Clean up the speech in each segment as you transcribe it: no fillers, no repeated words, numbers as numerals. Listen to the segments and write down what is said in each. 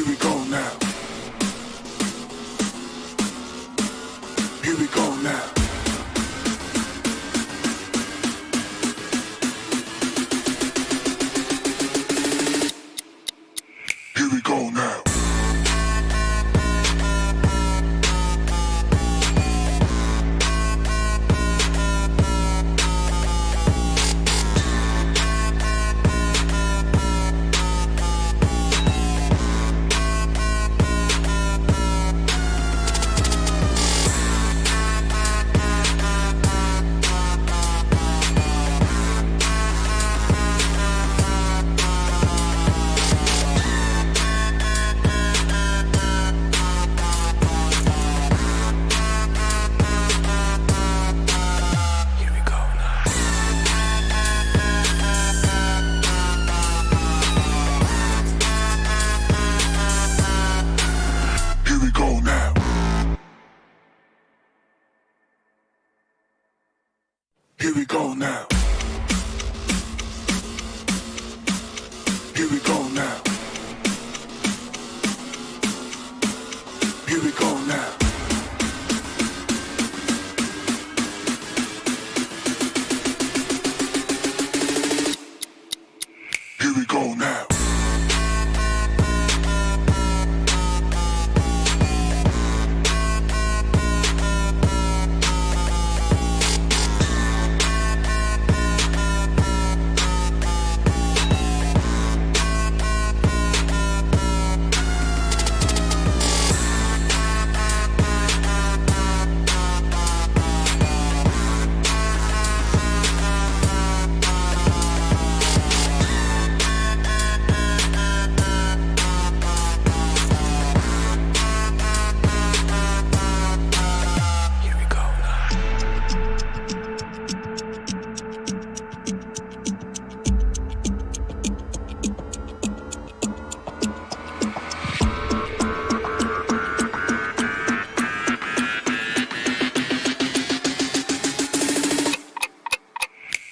Here we go now. Here we go now. Here we go now. Here we go now. Here we go now. Here we go now.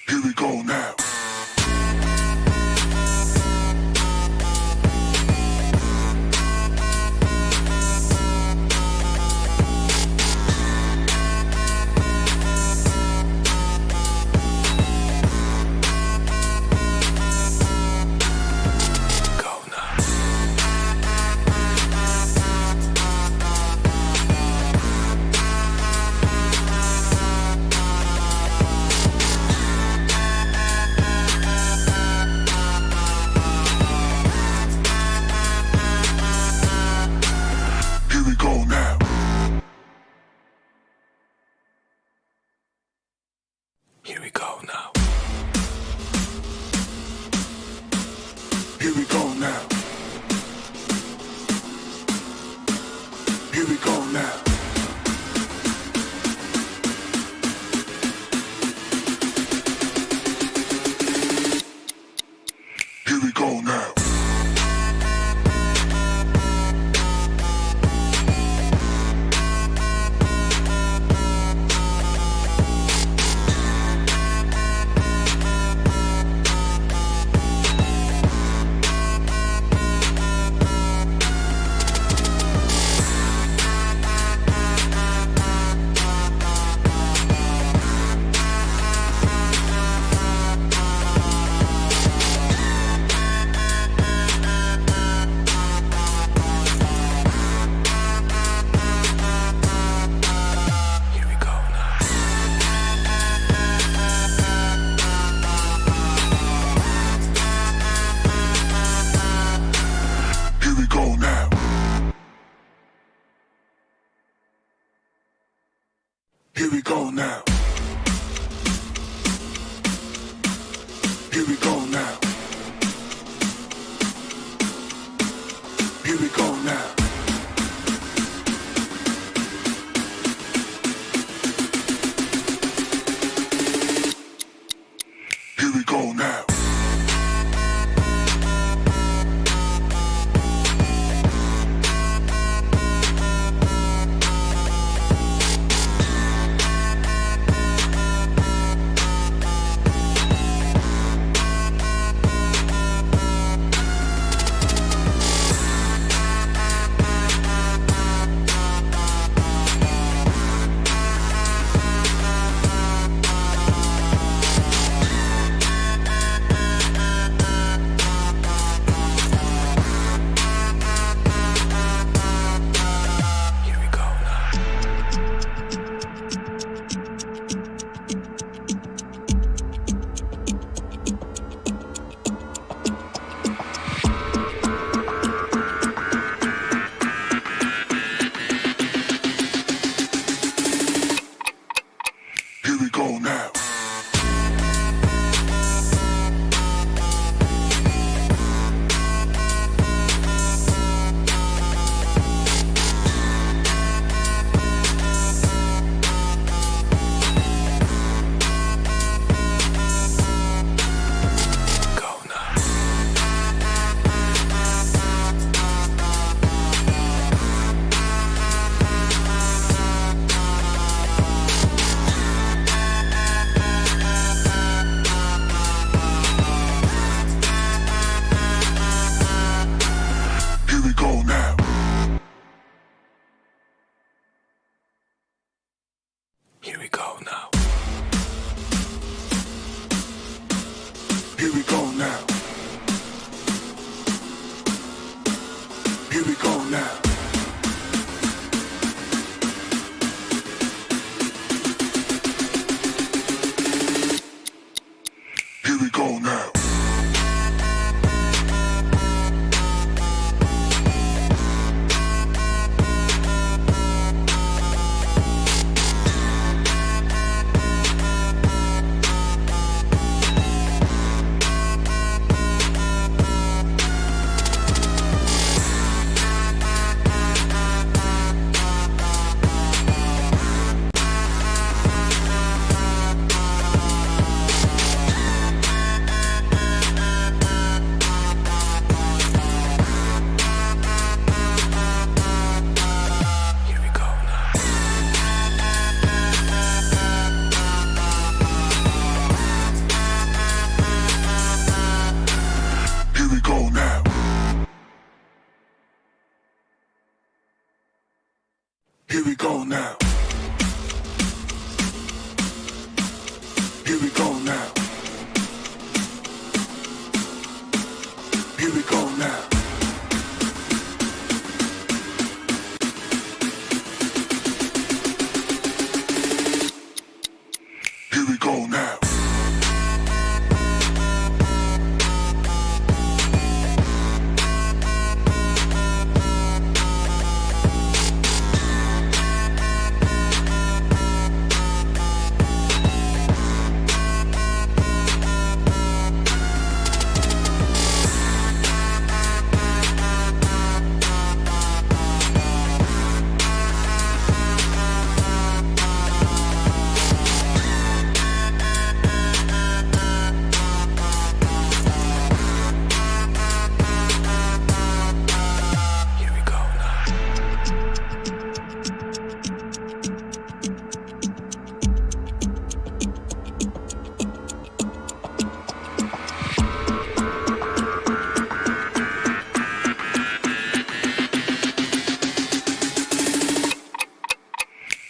Here we go now. Here we go now. Here we go now. Here we go now. Here we go now. Here we go now. Here we go now. Here we go now. Here we go now. now. Here we go now. Here we go now. Here we go now. Here we go now. Here we go now.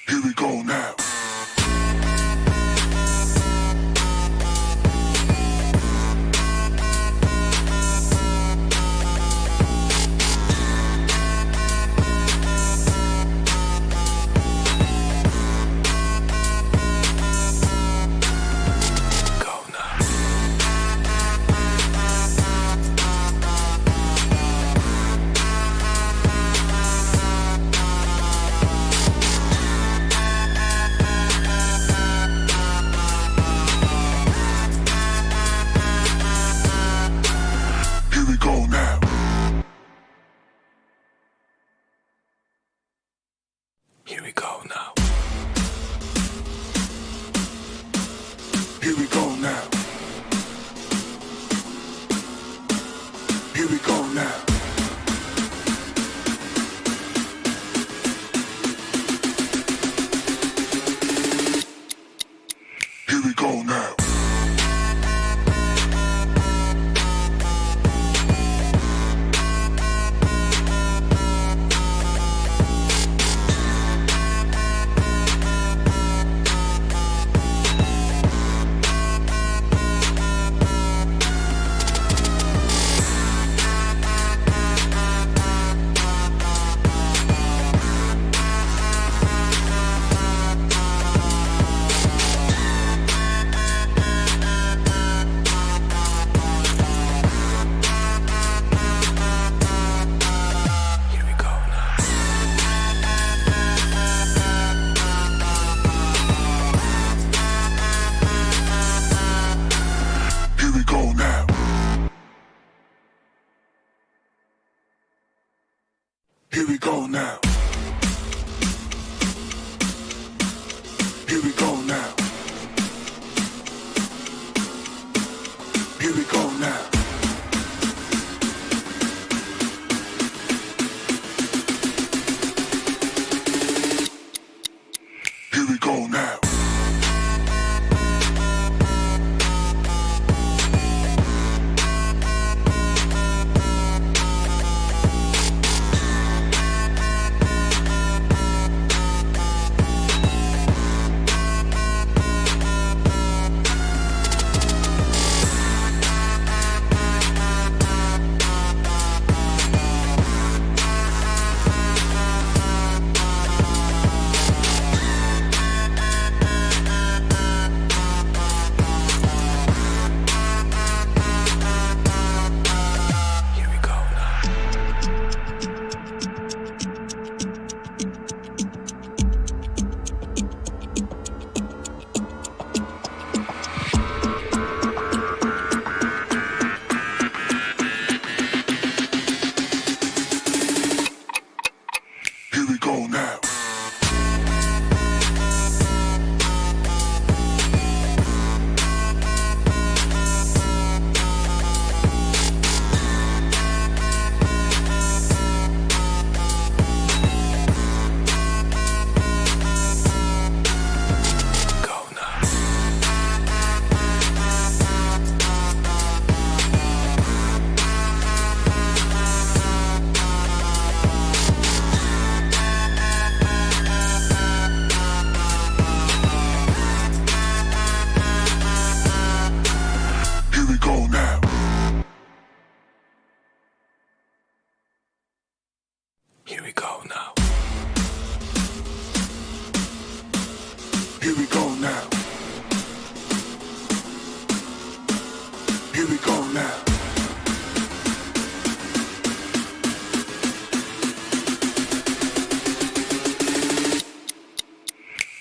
Here we go now. Here we go now. Here we go now. Here we go now. Here we go now. Here we go now. Here we go now. Here we go now. go now. Here we go now. Here we go now.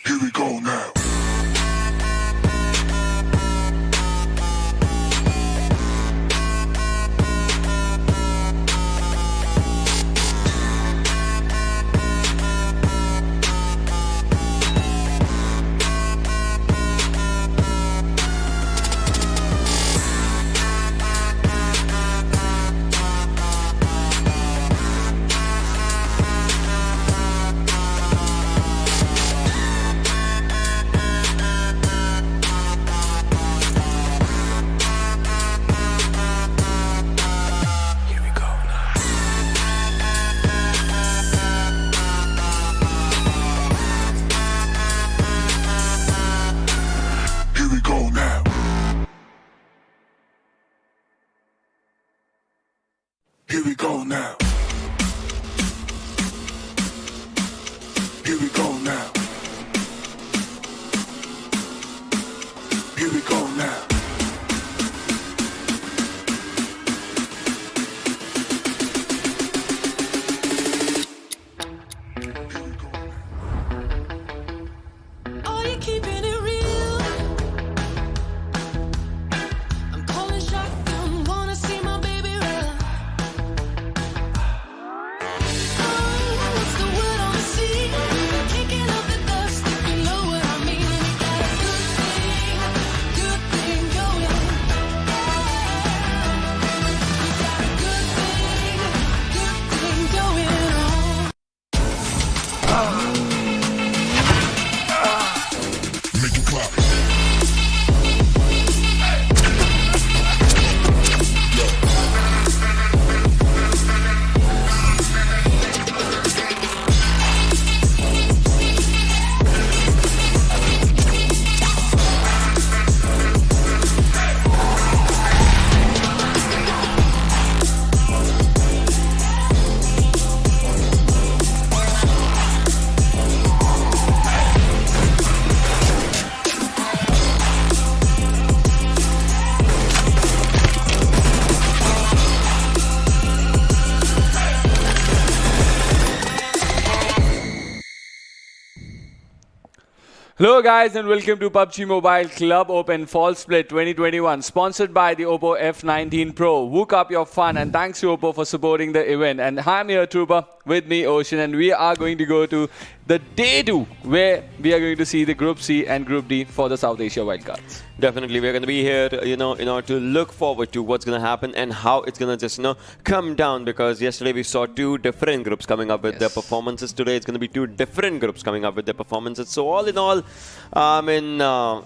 Here we go now. Here we go now. Here we go now. Here we go now. Here we go now. Are you keeping it real? I'm calling shotgun, wanna see my baby run. What's the word on the sea? Kicking up the dust, if you know what I mean. You got a good thing going. You got a good thing going on. Make it clap. Hello guys and welcome to PUBG Mobile Club Open Fall Split 2021 sponsored by the Oppo F19 Pro. Wook up your fun and thanks to Oppo for supporting the event. And I'm here Trooper with me Ocean and we are going to go to the day 2 where we are going to see the Group C and Group D for the South Asia Wildcards. Definitely, we're going to be here, in order to look forward to what's going to happen and how it's going to just, come down, because yesterday we saw 2 different groups coming up with their performances. Today it's going to be 2 different groups coming up with their performances. So all in all,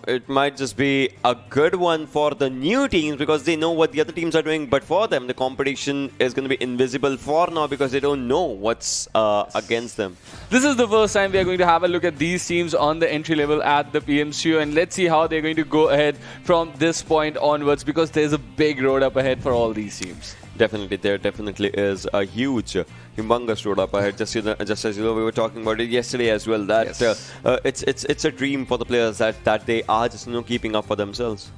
it might just be a good one for the new teams because they know what the other teams are doing. But for them, the competition is going to be invisible for now because they don't know what's against them. This is the first time we are going to have a look at these teams on the entry level at the PMCO, and let's see how they're going to go ahead from this point onwards because there's a big road up ahead for all these teams. Definitely, there definitely is a huge, humongous road up ahead. Just as we were talking about it yesterday as well. That it's a dream for the players that they are just keeping up for themselves.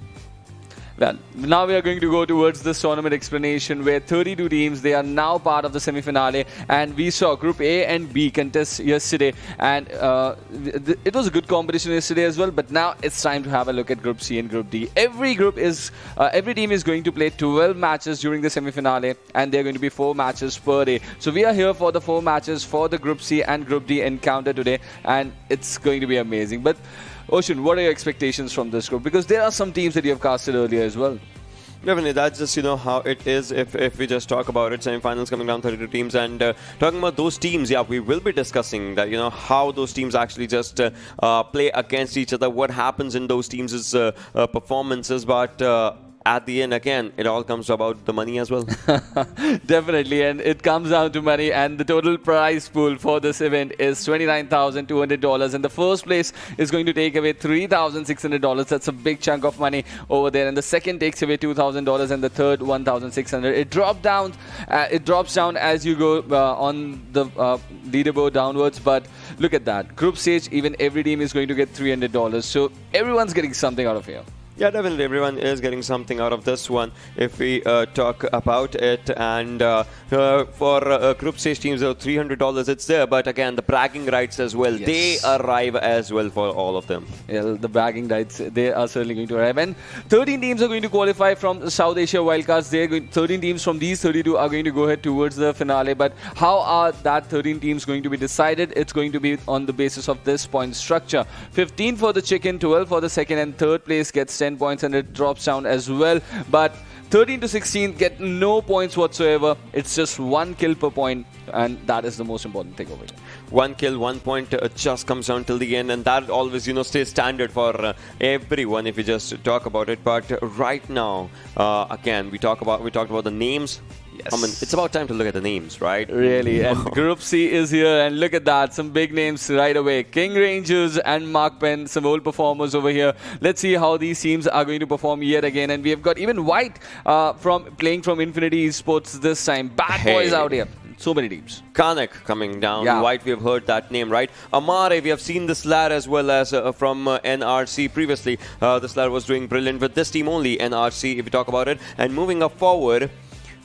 Well, now we are going to go towards this tournament explanation where 32 teams, they are now part of the semi-finale, and we saw Group A and B contest yesterday, and it was a good competition yesterday as well, but now it's time to have a look at Group C and Group D. Every team is going to play 12 matches during the semi-finale, and there are going to be 4 matches per day. So we are here for the 4 matches for the Group C and Group D encounter today, and it's going to be amazing. But Ocean, what are your expectations from this group? Because there are some teams that you have casted earlier as well. Definitely, that's just how it is. If we just talk about it, semi-finals coming down 32 teams, and talking about those teams, yeah, we will be discussing that. How those teams actually just play against each other, what happens in those teams' performances, but. At the end, again, it all comes about the money as well. Definitely, and it comes down to money, and the total prize pool for this event is $29,200, and the first place is going to take away $3,600. That's a big chunk of money over there, and the second takes away $2,000, and the third $1,600. It drops down as you go on the leaderboard downwards, but look at that. Group stage, even every team is going to get $300, so everyone's getting something out of here. Yeah, definitely. Everyone is getting something out of this one if we talk about it. And for group stage teams, $300, it's there. But again, the bragging rights as well, they arrive as well for all of them. Yeah, the bragging rights, they are certainly going to arrive. And 13 teams are going to qualify from South Asia Wildcards. 13 teams from these 32 are going to go ahead towards the finale. But how are that 13 teams going to be decided? It's going to be on the basis of this point structure. 15 for the chicken, 12 for the second, and third place gets 10 points, and it drops down as well. But 13 to 16 get no points whatsoever. It's just 1 kill per point, and that is the most important thing over here. 1 kill, 1 point just comes down till the end, and that always stays standard for everyone if you just talk about it. But right now, again, we talked about the names. Yes. I mean, it's about time to look at the names, right? Really. And Group C is here, and look at that. Some big names right away. King Rangers and Mark Penn, some old performers over here. Let's see how these teams are going to perform yet again. And we have got even White playing from Infinity eSports this time. Bad boys out here. So many teams. Kanak coming down. Yeah. White, we have heard that name, right? Amare, we have seen this lad as well as from NRC previously. This lad was doing brilliant with this team only, NRC, if we talk about it. And moving up forward,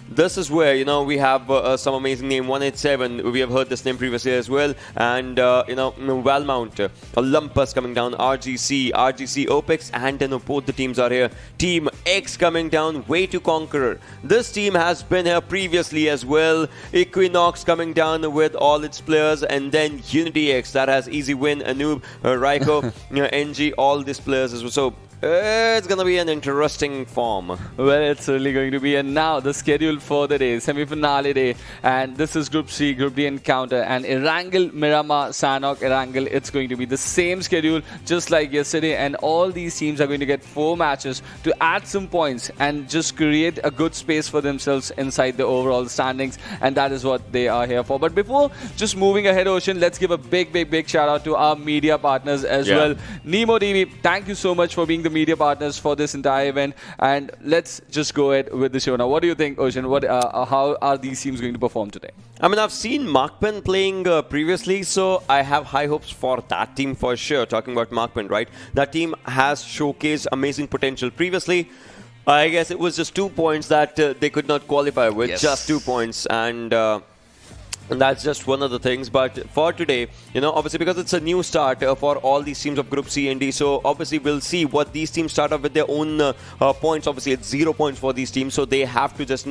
this is where, we have some amazing name, 187. We have heard this name previously as well. And, Valmount, Olympus coming down, RGC, OPEX, and both the teams are here. Team X coming down, Way to Conqueror. This team has been here previously as well. Equinox coming down with all its players. And then Unity X, that has Easy Win, Anub, Raiko, NG, all these players as well. So, it's going to be an interesting form. Well, it's really going to be. And now the schedule for the day, semi-finale day. And this is Group C, Group D encounter. And Erangel, Miramar, Sanhok, Erangel. It's going to be the same schedule just like yesterday. And all these teams are going to get 4 matches to add some points and just create a good space for themselves inside the overall standings. And that is what they are here for. But before just moving ahead, Ocean, let's give a big shout out to our media partners as well. Nemo TV, thank you so much for being the media partners for this entire event, and let's just go ahead with the show now. What do you think, Ocean? How are these teams going to perform today? I mean, I've seen Markpen playing previously, so I have high hopes for that team for sure. Talking about Markpen, right? That team has showcased amazing potential previously. I guess it was just 2 points that they could not qualify with, just 2 points, and that's just one of the things. But for today, obviously because it's a new start for all these teams of Group C and D, so obviously we'll see what these teams start off with their own points. Obviously it's 0 points for these teams, so they have to just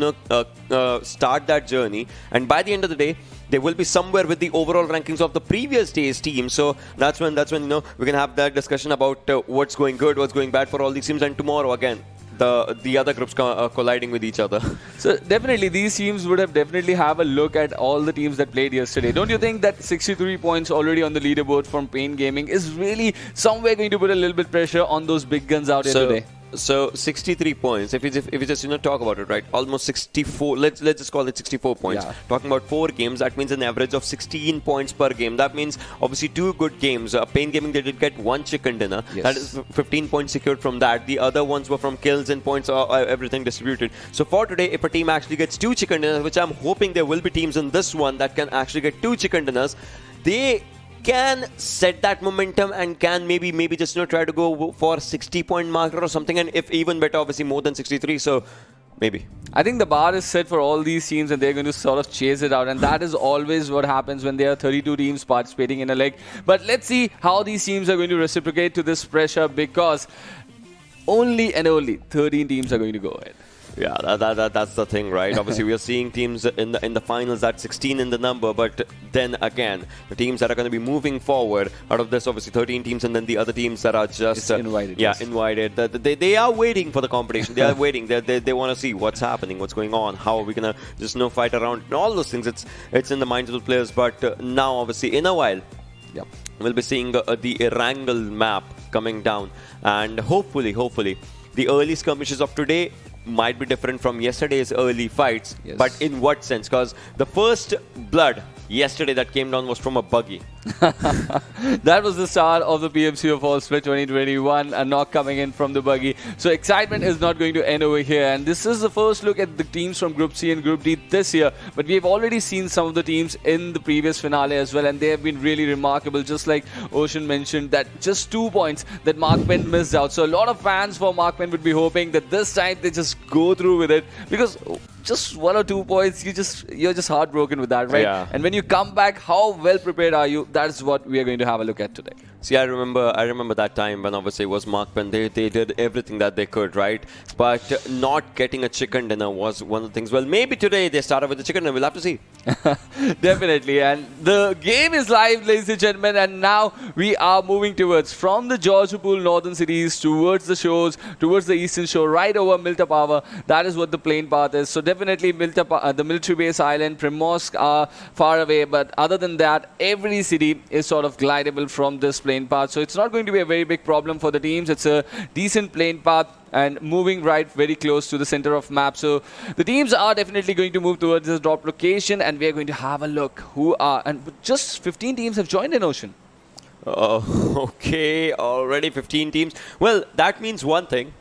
start that journey, and by the end of the day they will be somewhere with the overall rankings of the previous day's team. So that's when we can have that discussion about what's going good, what's going bad for all these teams, and tomorrow again the other groups colliding with each other. So definitely these teams would have have a look at all the teams that played yesterday. Don't you think that 63 points already on the leaderboard from Pain Gaming is really somewhere going to put a little bit pressure on those big guns out here today? So 63 points. If you just talk about it, right? Almost 64. Let's just call it 64 points. Yeah. Talking about 4 games, that means an average of 16 points per game. That means obviously 2 good games. Pain Gaming, they did get 1 chicken dinner. Yes. That is 15 points secured from that. The other ones were from kills and points, everything distributed. So for today, if a team actually gets 2 chicken dinners, which I'm hoping there will be teams in this one that can actually get 2 chicken dinners, they can set that momentum and can maybe just try to go for 60-point marker or something, and if even better, obviously more than 63. So maybe. I think the bar is set for all these teams and they're going to sort of chase it out, and that is always what happens when there are 32 teams participating in a leg. But let's see how these teams are going to reciprocate to this pressure, because only and only 13 teams are going to go ahead. Yeah, that's the thing, right? Obviously, we are seeing teams in the finals at 16 in the number, but then again, the teams that are going to be moving forward out of this, obviously 13 teams, and then the other teams that are just invited. Yeah, invited. They are waiting for the competition. They are waiting. They want to see what's happening, what's going on, how are we gonna just fight around, and all those things. It's in the minds of the players. But now, obviously, in a while, Yep. we'll be seeing the Erangel map coming down, and hopefully, the early skirmishes of today might be different from yesterday's early fights. Yes. But in what sense? Because the first blood yesterday that came down was from a buggy. That was the start of the PMCO Finals 2021, a knock coming in from the buggy. So excitement is not going to end over here, and this is the first look at the teams from Group C and Group D this year. But we've already seen some of the teams in the previous finale as well, and they have been really remarkable. Just like Ocean mentioned, that just 2 points that Mark Penn missed out. So a lot of fans for Mark Penn would be hoping that this time they just go through with it, because just 1 or 2 points, you're just heartbroken with that, right? Yeah. And when you come back, how well prepared are you? That is what we are going to have a look at today. See, I remember that time when obviously it was Mark Penn. They did everything that they could, right? But not getting a chicken dinner was one of the things. Well, maybe today they started with the chicken dinner. We'll have to see. Definitely. And the game is live, ladies and gentlemen. And now we are moving towards, from the Georgopol northern cities towards the shores, towards the eastern shore, right over Milta Power. That is what the plane path is. So definitely the military base island, Primorsk are far away. But other than that, every city is sort of glidable from this plane path. So it's not going to be a very big problem for the teams. It's a decent plane path and moving right very close to the center of map. So the teams are definitely going to move towards this drop location, and we're going to have a look who are, and just 15 teams have joined in Ocean. Okay, already 15 teams. Well, that means one thing.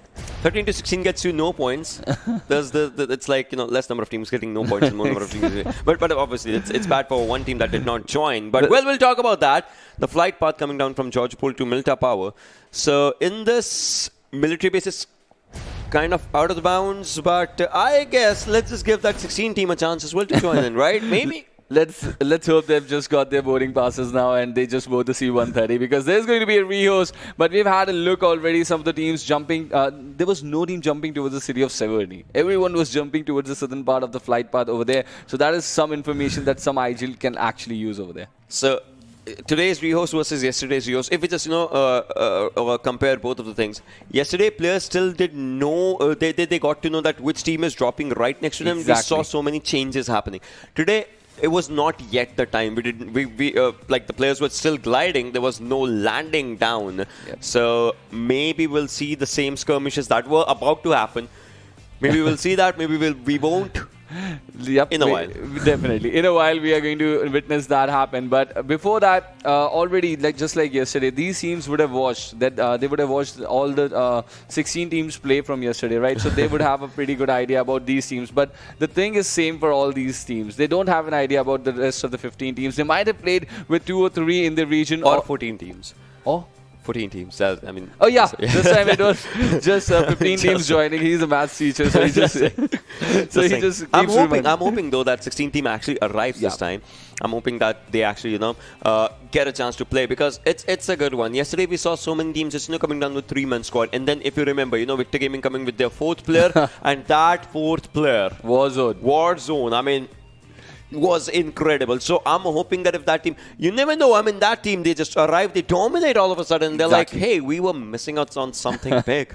13 to 16 gets you no points. It's like, less number of teams getting no points and more number of teams. But obviously, it's bad for one team that did not join. But well, we'll talk about that. The flight path coming down from Georgopol to Milta Power. So in this, military base is kind of out of the bounds. But I guess let's just give that 16 team a chance as well to join in, right? Maybe. Let's hope they've just got their boarding passes now and they just board the C-130, because there's going to be a rehost. But we've had a look already. Some of the teams jumping. There was no team jumping towards the city of Severny. Everyone was jumping towards the southern part of the flight path over there. So that is some information that some IGL can actually use over there. So today's rehost versus yesterday's rehost, if we just compare both of the things, yesterday players still did know, they got to know that which team is dropping right next to them. Exactly. We saw so many changes happening today. It was not yet the time. We like the players were still gliding. There was no landing down. Yep. So maybe we'll see the same skirmishes that were about to happen. Maybe we'll see that. Maybe we won't. Yep, in a while. Definitely. In a while, we are going to witness that happen. But before that, already, just like yesterday, these teams would have watched that. They would have watched all the 16 teams play from yesterday, right? So they would have a pretty good idea about these teams. But the thing is same for all these teams. They don't have an idea about the rest of the 15 teams. They might have played with 2 or 3 in the region. Or 14 teams. Oh. 14 teams. I mean. Oh yeah, this time it was just 15 teams joining. He's a maths teacher, so he just keeps I'm hoping though that 16 team actually arrives this time. I'm hoping that they actually get a chance to play, because it's a good one. Yesterday we saw so many teams just coming down with 3-man squad, and then if you remember, Victor Gaming coming with their 4th player, and that 4th player Warzone. I mean, was incredible. So I'm hoping that if that team, you never know, I mean, that team, they just arrive, they dominate all of a sudden. They're like, hey, we were missing out on something big.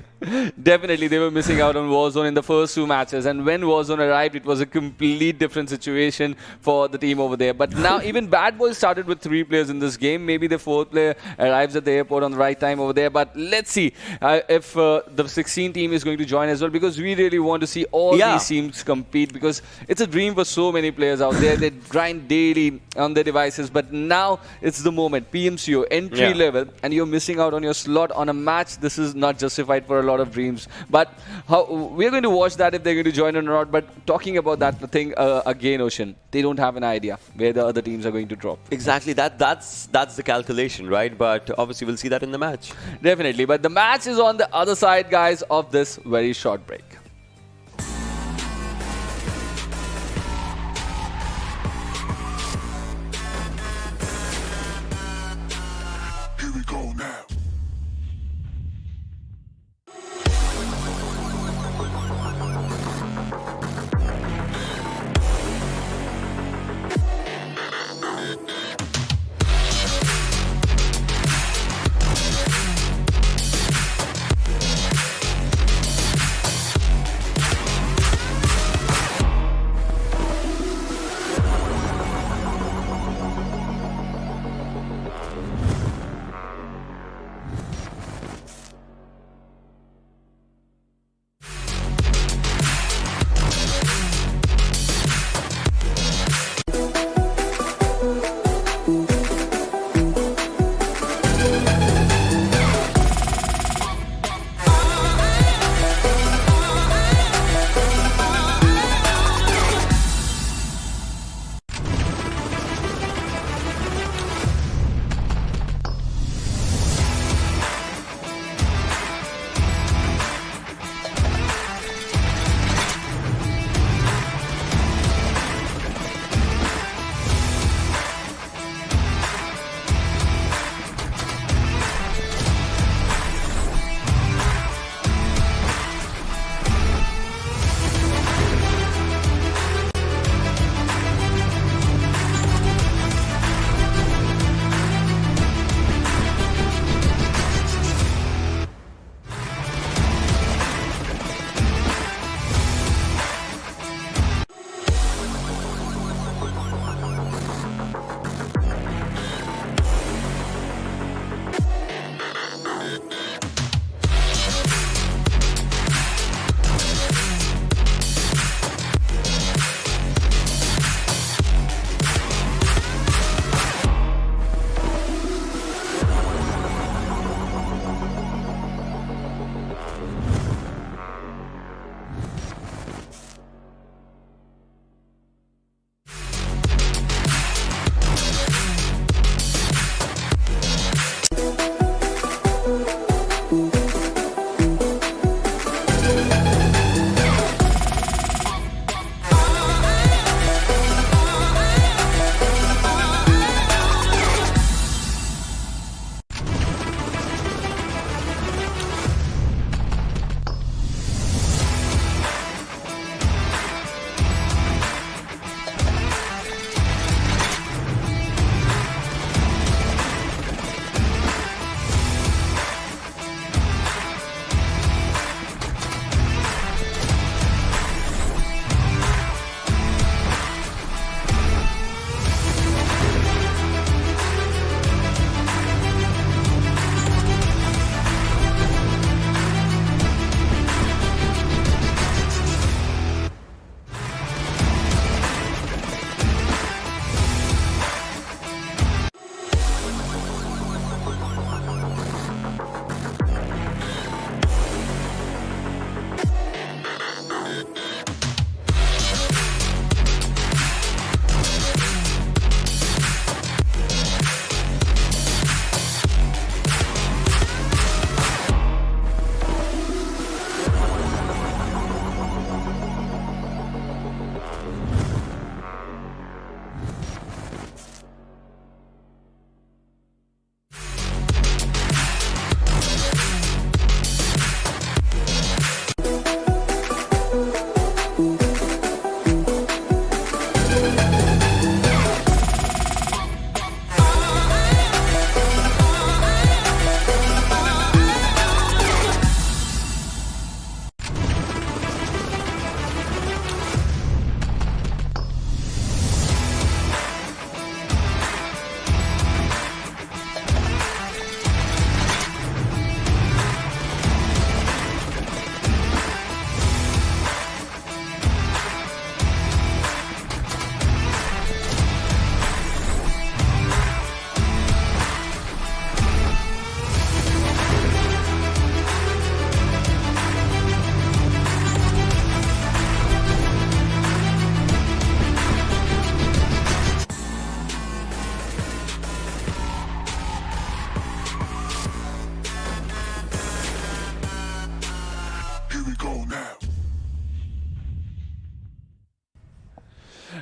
Definitely, they were missing out on Warzone in the first 2 matches. And when Warzone arrived, it was a complete different situation for the team over there. But now even Bad Boys started with 3 players in this game. Maybe the 4th player arrives at the airport on the right time over there. But let's see if the 16 team is going to join as well, because we really want to see all these teams compete, because it's a dream for so many players out there. there, they grind daily on their devices. But now it's the moment. PMCO, entry level, and you're missing out on your slot on a match. This is not justified for a lot of dreams. But we're going to watch that if they're going to join or not. But talking about that thing again, Ocean, they don't have an idea where the other teams are going to drop. Exactly. That's the calculation, right? But obviously we'll see that in the match. Definitely. But the match is on the other side, guys, of this very short break. Here we go now.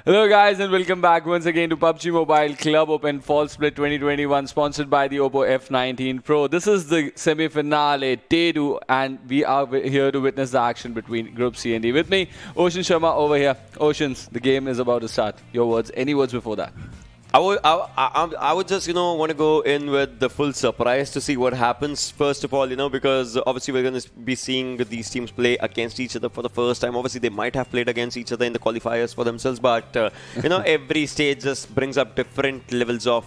Hello guys and welcome back once again to PUBG Mobile Club Open Fall Split 2021 sponsored by the Oppo F19 Pro. This is the semi-finale, day 2, and we are here to witness the action between Group C and D. With me, Ocean Sharma over here. Oceans, the game is about to start. Your words, any words before that? I would just, want to go in with the full surprise to see what happens. First of all, because obviously we're going to be seeing these teams play against each other for the first time. Obviously, they might have played against each other in the qualifiers for themselves, but, every stage just brings up different levels of...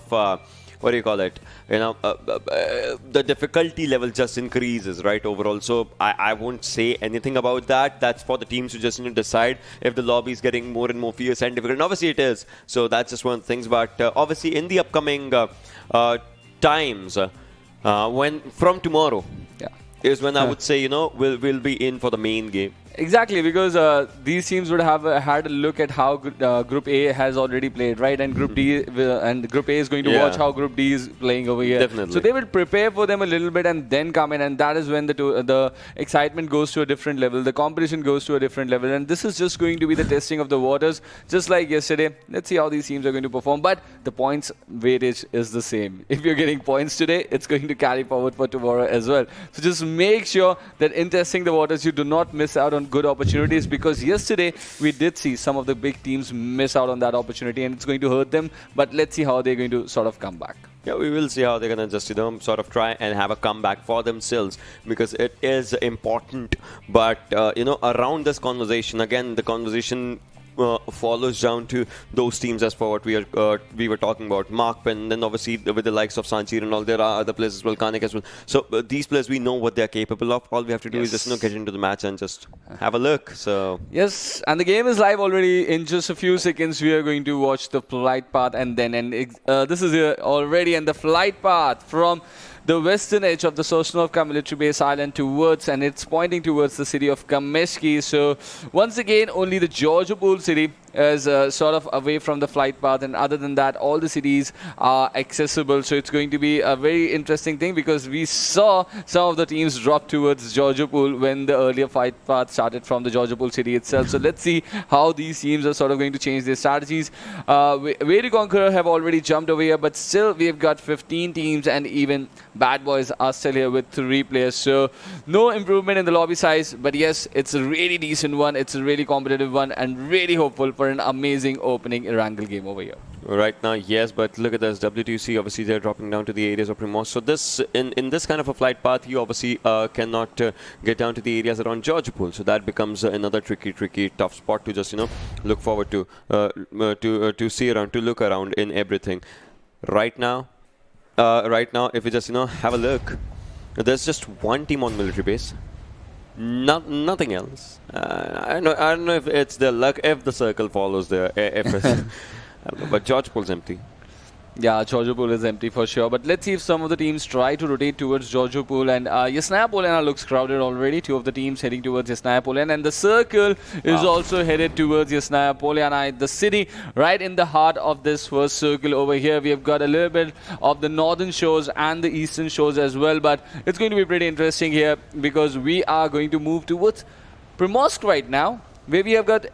what do you call it? The difficulty level just increases, right, overall. So I won't say anything about that. That's for the teams to just decide if the lobby is getting more and more fierce and difficult. And obviously it is. So that's just one of the things. But obviously in the upcoming times, when from tomorrow, is when I would say, we'll be in for the main game. Exactly, because these teams would have had a look at how Group A has already played, right? And Group D and Group A is going to watch how Group D is playing over here. Definitely. So they will prepare for them a little bit and then come in, and that is when the excitement goes to a different level, the competition goes to a different level, and this is just going to be the testing of the waters, just like yesterday. Let's see how these teams are going to perform, but the points weightage is the same. If you're getting points today, it's going to carry forward for tomorrow as well. So just make sure that in testing the waters, you do not miss out on good opportunities, because yesterday we did see some of the big teams miss out on that opportunity and it's going to hurt them, but let's see how they're going to sort of come back. Yeah, we will see how they're going to just, sort of try and have a comeback for themselves, because it is important. But, around this conversation, again, the conversation follows down to those teams as for what we were talking about. Mark Penn, then obviously with the likes of Sanchir and all, there are other players as well, Kanik as well. So these players, we know what they're capable of. All we have to do is just get into the match and just have a look. So yes, and the game is live already. In just a few seconds, we are going to watch the flight path, and this is here already, and the flight path from the western edge of the Sosnovka military base island and it's pointing towards the city of Kameshki. So once again, only the Georgiopol city is sort of away from the flight path, and other than that, all the cities are accessible. So it's going to be a very interesting thing, because we saw some of the teams drop towards Georgiopol when the earlier flight path started from the Georgiopol city itself. So let's see how these teams are sort of going to change their strategies. Way to Conquer have already jumped over here, but still we've got 15 teams, and even Bad Boys are still here with 3 players. So no improvement in the lobby size, but yes, it's a really decent one. It's a really competitive one, and really hopeful for an amazing opening Erangel game over here. Right now, yes, but look at this. WTC, obviously, they're dropping down to the areas of Primos. So this, in this kind of a flight path, you obviously cannot get down to the areas around Georgiopol. So that becomes another tricky, tough spot to just, look forward to see around, to look around in everything. Right now, if you just, have a look, there's just one team on military base. Nothing else. I don't know if it's the luck, if the circle follows the FS. But Georgiopol's empty. Yeah, Georgiopol is empty for sure. But let's see if some of the teams try to rotate towards Georgiopol. And Yasnaya Polena looks crowded already. 2 of the teams heading towards Yasnaya Polena. And the circle is also headed towards Yasnaya Polena. The city right in the heart of this first circle over here. We have got a little bit of the northern shores and the eastern shores as well. But it's going to be pretty interesting here, because we are going to move towards Primorsk right now, where we have got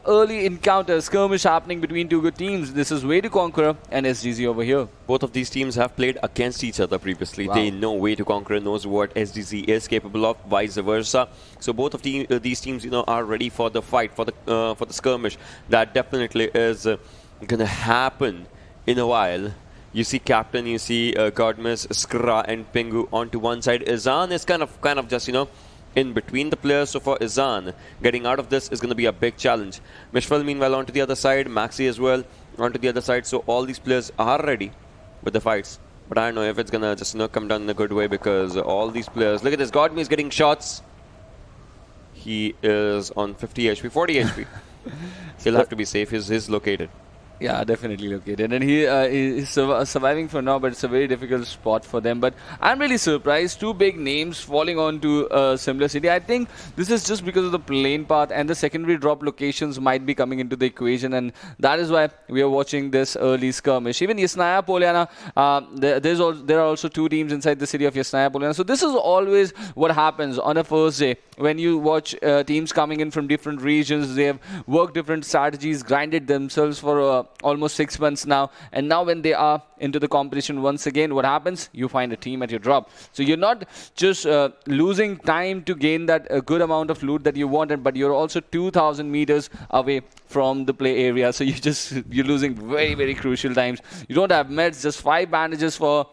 early encounter, skirmish happening between 2 good teams. This is Way to Conquer and SDZ over here. Both of these teams have played against each other previously. Wow. They know Way to Conquer knows what SDZ is capable of, vice versa. So both of these teams, are ready for the fight, for the skirmish. That definitely is going to happen in a while. You see Captain, you see Godmas, Skra and Pingu onto one side. Izan is kind of just, in between the players. So for Izan, getting out of this is going to be a big challenge. Mishwal, meanwhile, onto the other side. Maxi as well onto the other side. So all these players are ready with the fights. But I don't know if it's going to just come down in a good way, because all these players... Look at this. Godme is getting shots. He is on 50 HP, 40 HP. He'll have to be safe. He's located. Yeah, definitely located. And he is surviving for now, but it's a very difficult spot for them. But I'm really surprised. Two big names falling onto a similar city. I think this is just because of the plane path and the secondary drop locations might be coming into the equation. And that is why we are watching this early skirmish. Even Yasnaya Poliana, there are also two teams inside the city of Yasnaya Poliana. So this is always what happens on a first day. When you watch teams coming in from different regions, they have worked different strategies, grinded themselves for almost 6 months now. And now when they are into the competition once again, what happens? You find a team at your drop. So you're not just losing time to gain that good amount of loot that you wanted, but you're also 2,000 meters away from the play area. So you're losing very, very crucial times. You don't have meds, just 5 bandages for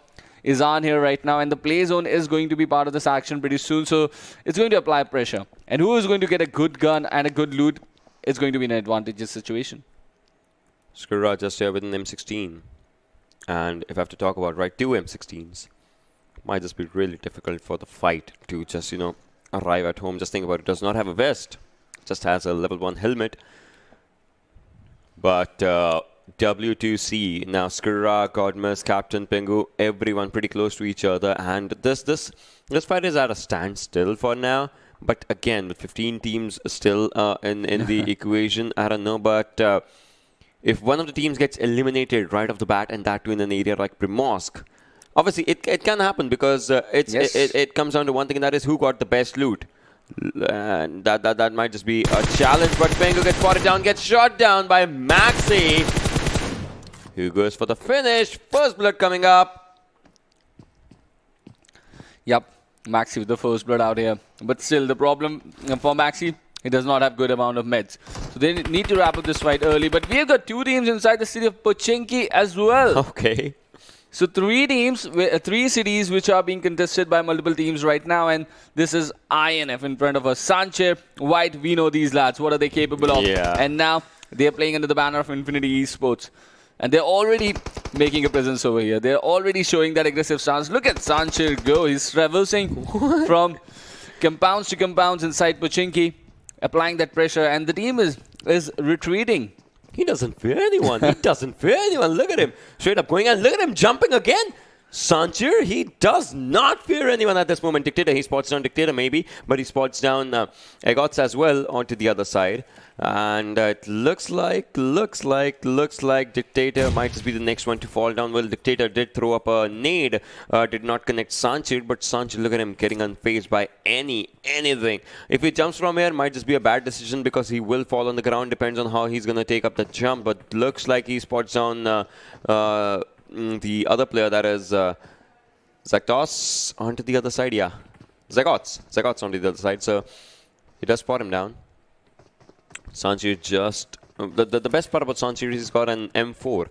Izan here right now, and the play zone is going to be part of this action pretty soon, so it's going to apply pressure. And who is going to get a good gun and a good loot? It's going to be an advantageous situation. Skirra just here with an M16. And if I have to talk about, right, 2 M16s, might just be really difficult for the fight to just, arrive at home. Just think about it. Does not have a vest. Just has a level 1 helmet. But W2C, now Skirra, Godmas, Captain Pingu, everyone pretty close to each other. And this fight is at a standstill for now. But again, with 15 teams still in the equation, I don't know. But if one of the teams gets eliminated right off the bat, and that too in an area like Primorsk, obviously it can happen because it comes down to one thing, and that is who got the best loot. And that might just be a challenge. But Pingu gets spotted down, gets shot down by Maxi, who goes for the finish. First blood coming up. Yep, Maxi with the first blood out here. But still, the problem for Maxi, he does not have good amount of meds. So they need to wrap up this fight early. But we have got 2 teams inside the city of Pochinki as well. Okay. So 3 teams, 3 cities which are being contested by multiple teams right now. And this is INF in front of us. Sanche, White, we know these lads. What are they capable of? Yeah. And now they are playing under the banner of Infinity Esports. And they're already making a presence over here. They're already showing that aggressive stance. Look at Sanche go. He's traversing from compounds to compounds inside Pochinki, applying that pressure. And the team is retreating. He doesn't fear anyone. He doesn't fear anyone. Look at him. Straight up going, and look at him jumping again. Sanchir, he does not fear anyone at this moment. Dictator, he spots down Dictator maybe, but he spots down EvoX as well onto the other side. And it looks like Dictator might just be the next one to fall down. Well, Dictator did throw up a nade, did not connect Sanchir, but Sanchir, look at him getting unfazed by anything. If he jumps from here, might just be a bad decision because he will fall on the ground. Depends on how he's going to take up the jump, but looks like he spots down the other player, that is Zaktos, onto the other side. Yeah, Zagots onto the other side. So he does spot him down. Sanchir just the best part about Sanchir is he's got an M4,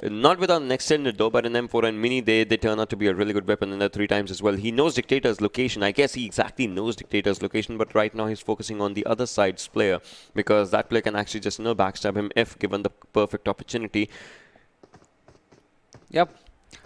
not without an extended though, but an M4 and mini. They turn out to be a really good weapon in there 3 times as well. He knows Dictator's location. I guess he exactly knows Dictator's location, but right now he's focusing on the other side's player because that player can actually just backstab him if given the perfect opportunity. Yep.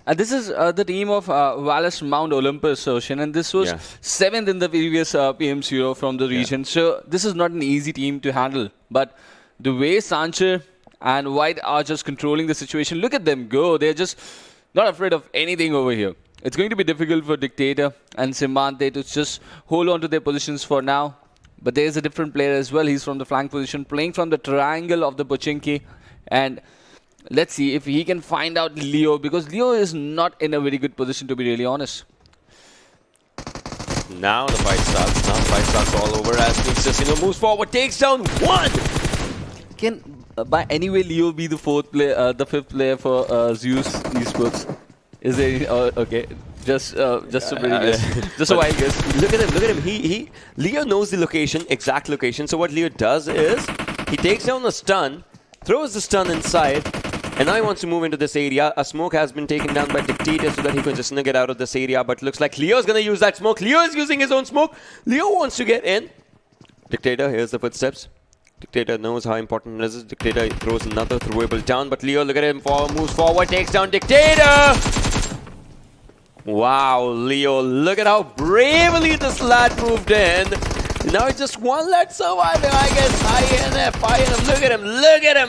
And this is the team of Wallace Mount Olympus Ocean, and this was 7th in the previous PMCO from the region. So this is not an easy team to handle. But the way Sanche and White are just controlling the situation, look at them go. They're just not afraid of anything over here. It's going to be difficult for Dictator and Simante to just hold on to their positions for now. But there's a different player as well. He's from the flank position, playing from the triangle of the Pochinki. And let's see if he can find out Leo, because Leo is not in a very good position, to be really honest. Now the fight starts. Now the fight starts all over as Nix just moves forward, takes down 1. Can by any way Leo be the 5th player for Zeus Esports? Is there okay? Just a very guess. Just a wild guess. Look at him. Leo knows the location, exact location. So what Leo does is he takes down a stun, throws the stun inside, and now he wants to move into this area. A smoke has been taken down by Dictator so that he can just get out of this area. But looks like Leo's going to use that smoke. Leo is using his own smoke. Leo wants to get in. Dictator, here's the footsteps. Dictator knows how important this is. Dictator throws another throwable down. But Leo, look at him, moves forward, takes down Dictator. Wow, Leo, look at how bravely this lad moved in. Now it's just one lad surviving, I guess. INF,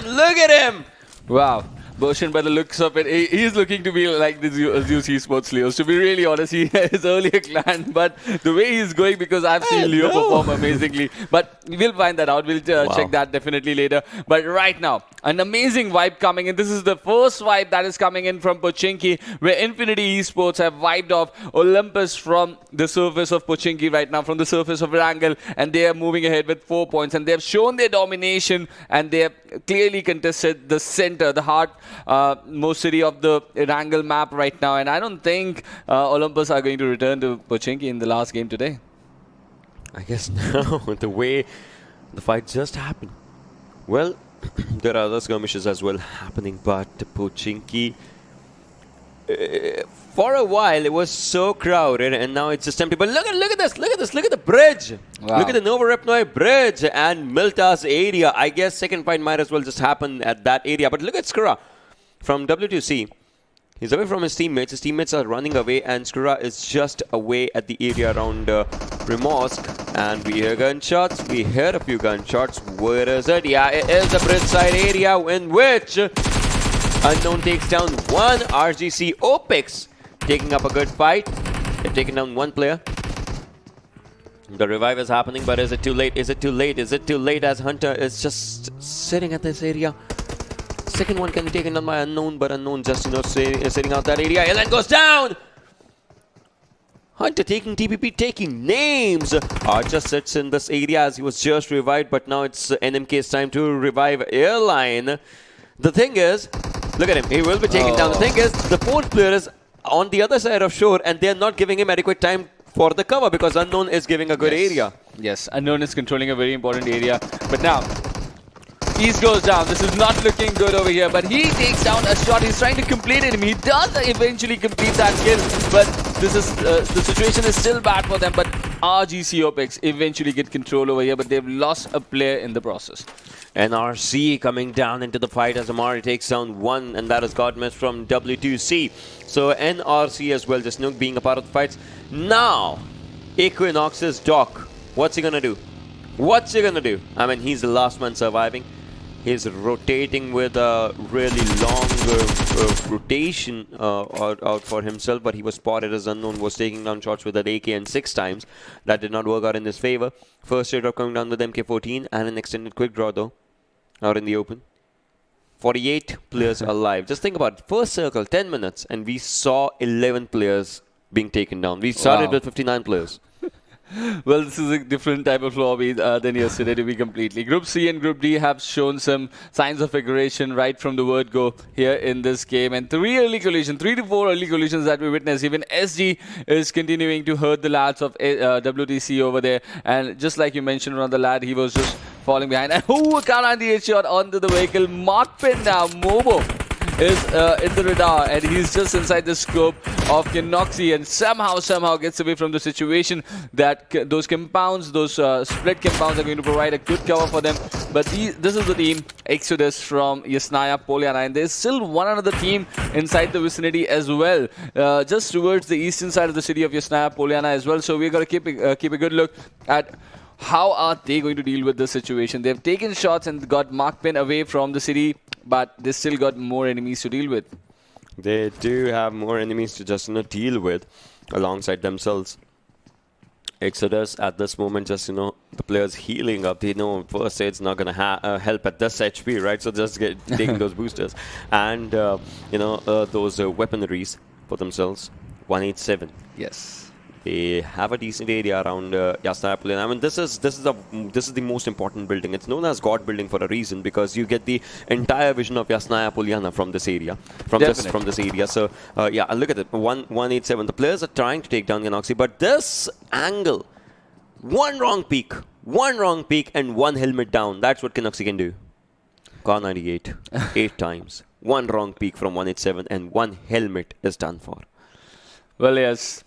look at him. Wow. Boshan, by the looks of it, he's looking to be like the Zeus eSports Leos. To be really honest, he is earlier clan, but the way he's going, because I've seen Leo perform amazingly. But we'll find that out. We'll check that definitely later. But right now, an amazing vibe coming in. This is the first vibe that is coming in from Pochinki, where Infinity Esports have wiped off Olympus from the surface of Pochinki right now, from the surface of Erangel, and they are moving ahead with 4 points. And they have shown their domination, and they have clearly contested the center, the heart, most city of the Erangel map right now. And I don't think Olympus are going to return to Pochinki in the last game today. I guess no, the way the fight just happened. Well, there are other skirmishes as well happening, but Pochinki, for a while it was so crowded, and now it's just empty. But look at this, look at the bridge. Wow. Look at the Novorepnoy bridge and Milta's area. I guess second fight might as well just happen at that area. But look at Skura from W2C. He's away from his teammates. His teammates are running away, and Skura is just away at the area around Primorsk. And we hear gunshots. We hear a few gunshots. Where is it? Yeah, it is the bridge side area in which Unknown takes down one. RGC Opix taking up a good fight. They're taking down one player. The revive is happening, but is it too late? Is it too late? Is it too late as Hunter is just sitting at this area? Second one can be taken down by Unknown, but Unknown just, sitting out that area. Ellen goes down! Hunter taking TPP, taking names. Archer sits in this area as he was just revived, but now it's NMK's time to revive Airline. The thing is, look at him, he will be taken down. The thing is, the fourth player is on the other side of shore, and they're not giving him adequate time for the cover because Unknown is giving a good area. Yes, Unknown is controlling a very important area. But now, East goes down. This is not looking good over here, but he takes down a shot. He's trying to complete it. He does eventually complete that kill, but this is the situation is still bad for them. But RGC Opix eventually get control over here, but they've lost a player in the process. NRC coming down into the fight as Amari takes down one, and that is Godmess from W2C. So NRC as well, just being a part of the fights. Now, Equinox's Doc, what's he gonna do? What's he gonna do? I mean, he's the last man surviving. He's rotating with a really long rotation out for himself, but he was spotted as Unknown was taking down shots with that AK and 6 times. That did not work out in his favor. First straight drop coming down with MK14 and an extended quick draw though, out in the open. 48 players alive. Just think about it. First circle, 10 minutes, and we saw 11 players being taken down. We started with 59 players. Well, this is a different type of lobby than yesterday, to be completely. Group C and Group D have shown some signs of aggression right from the word go here in this game. And 3 to 4 early collisions that we witnessed. Even SG is continuing to hurt the lads of WTC over there. And just like you mentioned around the lad, he was just falling behind. And a Kala shot onto the vehicle. Markpin now, Mobo is in the radar, and he's just inside the scope of Kinoxi, and somehow gets away from the situation that those compounds, those split compounds are going to provide a good cover for them. But this is the team Exodus from Yasnaya Poliana, and there's still one another team inside the vicinity as well, just towards the eastern side of the city of Yasnaya Poliana as well. So we're going to keep a good look at how are they going to deal with this situation. They've taken shots and got Markpin away from the city, but they still got more enemies to deal with. They do have more enemies to just deal with alongside themselves. Exodus at this moment, just the players healing up. They know first aid's not gonna help at this HP, right? So just taking those boosters and those weaponaries for themselves. 187. Yes. They have a decent area around Yasnaya Poliana. I mean, this is the most important building. It's known as God building for a reason, because you get the entire vision of Yasnaya Poliana from this area, from this area. So yeah, look at it. 187. The players are trying to take down Ganoxy, but this angle, one wrong peek, and one helmet down. That's what Ganoxy can do. Car 98, 8 times. One wrong peek from 187, and one helmet is done for. Well, yes.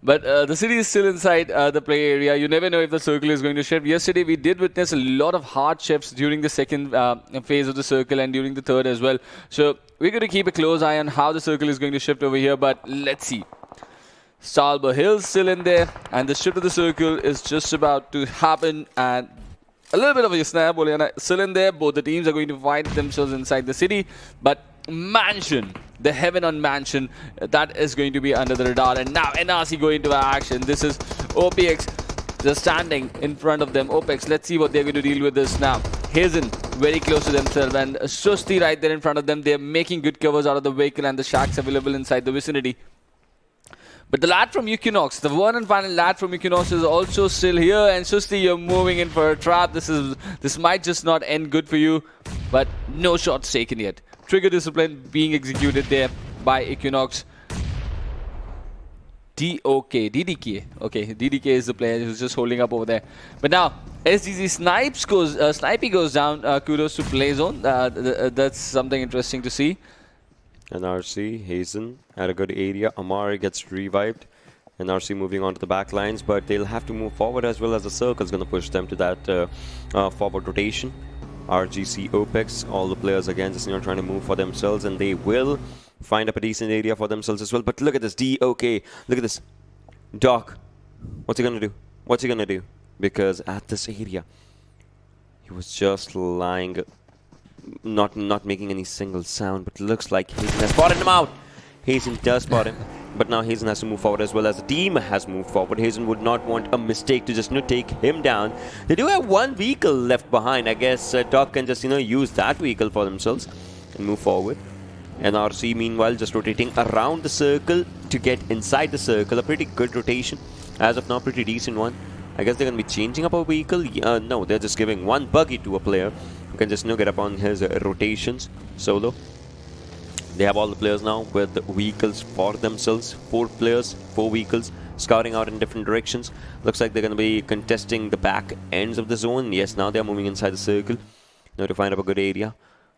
But the city is still inside the play area. You never know if the circle is going to shift. Yesterday, we did witness a lot of hard shifts during the second phase of the circle and during the third as well. So we're going to keep a close eye on how the circle is going to shift over here. But let's see. Stalber Hill's still in there, and the shift of the circle is just about to happen. And a little bit of a snap. Poliana still in there. Both the teams are going to fight themselves inside the city. But Mansion, the heaven on Mansion, that is going to be under the radar. And now NRC going into action. This is OPX just standing in front of them. OPX, let's see what they're going to deal with this now. Hazen very close to themselves, and Susti right there in front of them. They're making good covers out of the vehicle and the shacks available inside the vicinity. But the lad from Equinox, the one and final lad from Equinox, is also still here. And Susti, you're moving in for a trap. This might just not end good for you. But no shots taken yet. Trigger discipline being executed there by Equinox. DDK. Okay, DDK is the player who's just holding up over there. But now, SDZ Snipey goes down. Kudos to Playzone. That's something interesting to see. NRC, Hazen at a good area. Amari gets revived. NRC moving on to the back lines, but they'll have to move forward as well as the circle's going to push them to that forward rotation. RGC, OPEX, all the players again just trying to move for themselves, and they will find up a decent area for themselves as well. But look at this, DOK. Look at this. Doc, what's he going to do? What's he going to do? Because at this area, he was just lying, not making any single sound, but looks like Hazen has spotted him out. Hazen does spot him, but now Hazen has to move forward as well as the team has moved forward. Hazen would not want a mistake to just take him down. They do have one vehicle left behind. I guess Doc can just use that vehicle for themselves and move forward. NRC meanwhile just rotating around the circle to get inside the circle. A pretty good rotation as of now, pretty decent one. I guess they're going to be changing up a vehicle. No, they're just giving one buggy to a player who can just get up on his rotations solo. They have all the players now with the vehicles for themselves. 4 players, 4 vehicles, scouting out in different directions. Looks like they're going to be contesting the back ends of the zone. Yes, now they're moving inside the circle now to find up a good area.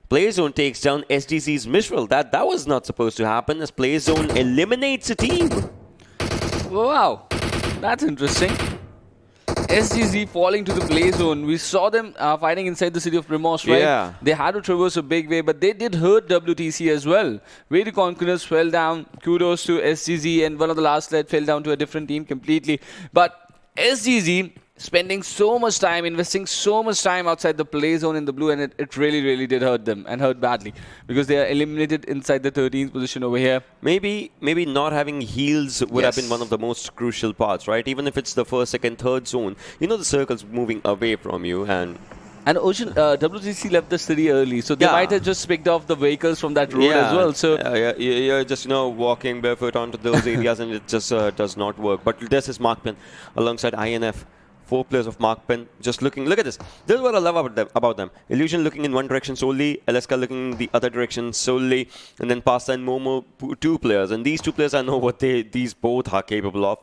Playzone takes down SDC's Mistral. That was not supposed to happen, as Playzone eliminates a team. Wow, that's interesting. SDZ falling to the play zone. We saw them fighting inside the city of Primos, right? Yeah. They had to traverse a big way, but they did hurt WTC as well. Way to Conquerors fell down. Kudos to SDZ, and one of the last led fell down to a different team completely. But SDZ spending so much time, investing so much time outside the play zone in the blue, and it really, really did hurt them, and hurt badly, because they are eliminated inside the 13th position over here. Maybe not having heals would have been one of the most crucial parts, right? Even if it's the first, second, third zone, the circle's moving away from you, and Ocean WTC left the city early, so they might have just picked off the vehicles from that road as well. So you're just walking barefoot onto those areas, and it just does not work. But this is Markpen alongside INF. 4 players of Markpen just looking. Look at this. This is what I love about them. Illusion looking in one direction solely, LSK looking in the other direction solely, and then Pasta and Momo, 2 players. And these 2 players, I know what these both are capable of.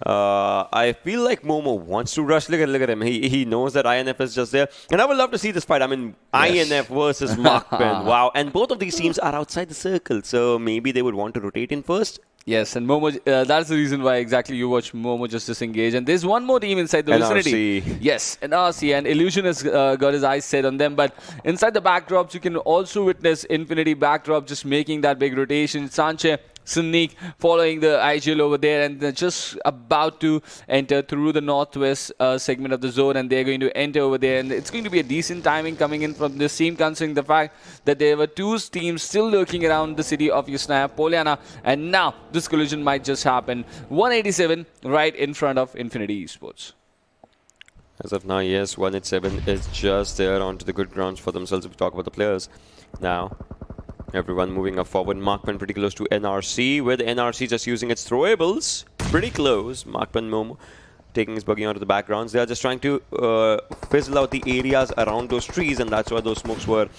I feel like Momo wants to rush. Look at him. He knows that INF is just there. And I would love to see this fight. I mean, INF versus Markpen. Wow. And both of these teams are outside the circle, so maybe they would want to rotate in first. Yes, and Momo, that's the reason why exactly you watch Momo just disengage. And there's one more team inside the vicinity. Yes, NRC, and Illusion has got his eyes set on them. But inside the backdrops, you can also witness Infinity backdrop just making that big rotation. Sanche, Sanhok following the IGL over there, and they're just about to enter through the northwest segment of the zone, and they're going to enter over there, and it's going to be a decent timing coming in from this team, considering the fact that there were 2 teams still lurking around the city of Yusnaya, Poliana, and now this collision might just happen. 187 right in front of Infinity Esports. As of now, yes, 187 is just there onto the good grounds for themselves if we talk about the players. Now, everyone moving up forward. Markpen pretty close to NRC, with NRC just using its throwables. Pretty close. Markpen Momo taking his buggy onto the backgrounds. They are just trying to fizzle out the areas around those trees, and that's why those smokes were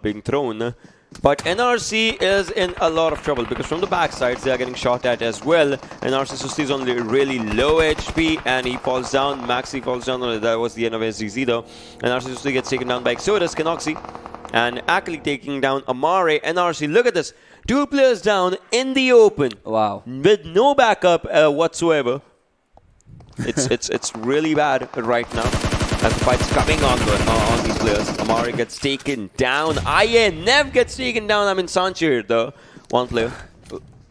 being thrown. But NRC is in a lot of trouble, because from the backsides they are getting shot at as well. NRC Susti is on really low HP, and he falls down. Maxi falls down. That was the end of SDZ though. NRC Susti gets taken down by Exodus, Kenoxy, and Akali taking down Amare. NRC, look at this. 2 players down in the open. Wow. With no backup whatsoever. It's really bad right now, as the fight's coming on these players. Amare gets taken down. INF gets taken down. I mean, Sanchir, the one player.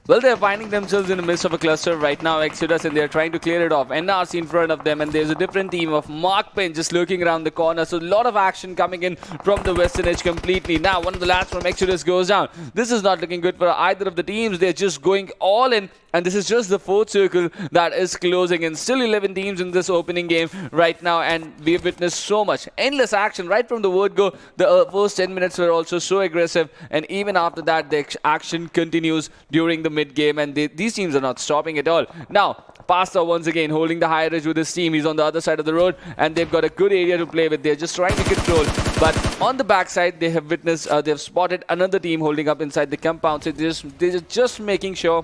Well, they're finding themselves in the midst of a cluster right now, Exodus, and they're trying to clear it off. NRC in front of them, and there's a different team of Mark Penn just lurking around the corner. So a lot of action coming in from the western edge completely. Now, one of the lads from Exodus goes down. This is not looking good for either of the teams. They're just going all in, and this is just the fourth circle that is closing in. Still 11 teams in this opening game right now, and we've witnessed so much endless action right from the word go. The first 10 minutes were also so aggressive, and even after that, the action continues during the mid-game, and these teams are not stopping at all. Now, Pasta once again holding the higher edge with his team. He's on the other side of the road, and they've got a good area to play with. They're just trying to control. But on the backside, they have witnessed, they've spotted another team holding up inside the compound. So they're just making sure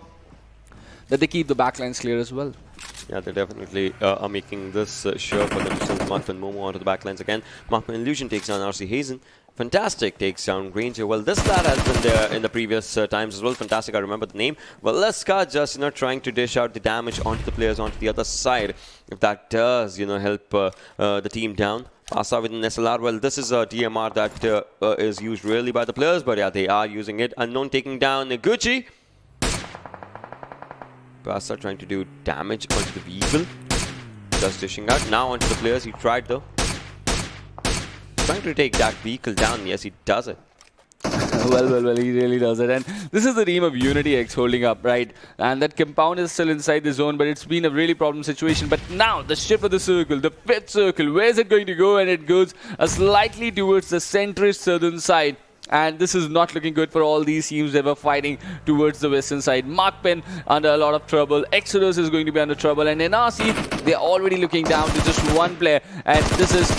that they keep the backlines clear as well. Yeah, they definitely are making this sure for themselves. Mark and Momo onto the backlines again. Mark and Illusion takes down RC Hazen. Fantastic takes down Ranger. Well, this lad has been there in the previous times as well. Fantastic, I remember the name. Well, Leska just, trying to dish out the damage onto the players onto the other side. If that does, help the team down. Pasa with an SLR. Well, this is a DMR that is used really by the players, but yeah, they are using it. Unknown taking down Gucci. Pasa trying to do damage onto the vehicle. Just dishing out. Now onto the players. He tried though. Trying to take that vehicle down. Yes, he does it. Well, he really does it. And this is the team of Unity X holding up, right? And that compound is still inside the zone, but it's been a really problem situation. But now, the shift of the circle, the fifth circle, where is it going to go? And it goes slightly towards the centrist southern side. And this is not looking good for all these teams that were fighting towards the western side. Mark Penn under a lot of trouble. Exodus is going to be under trouble. And NRC, they're already looking down to just one player. And this is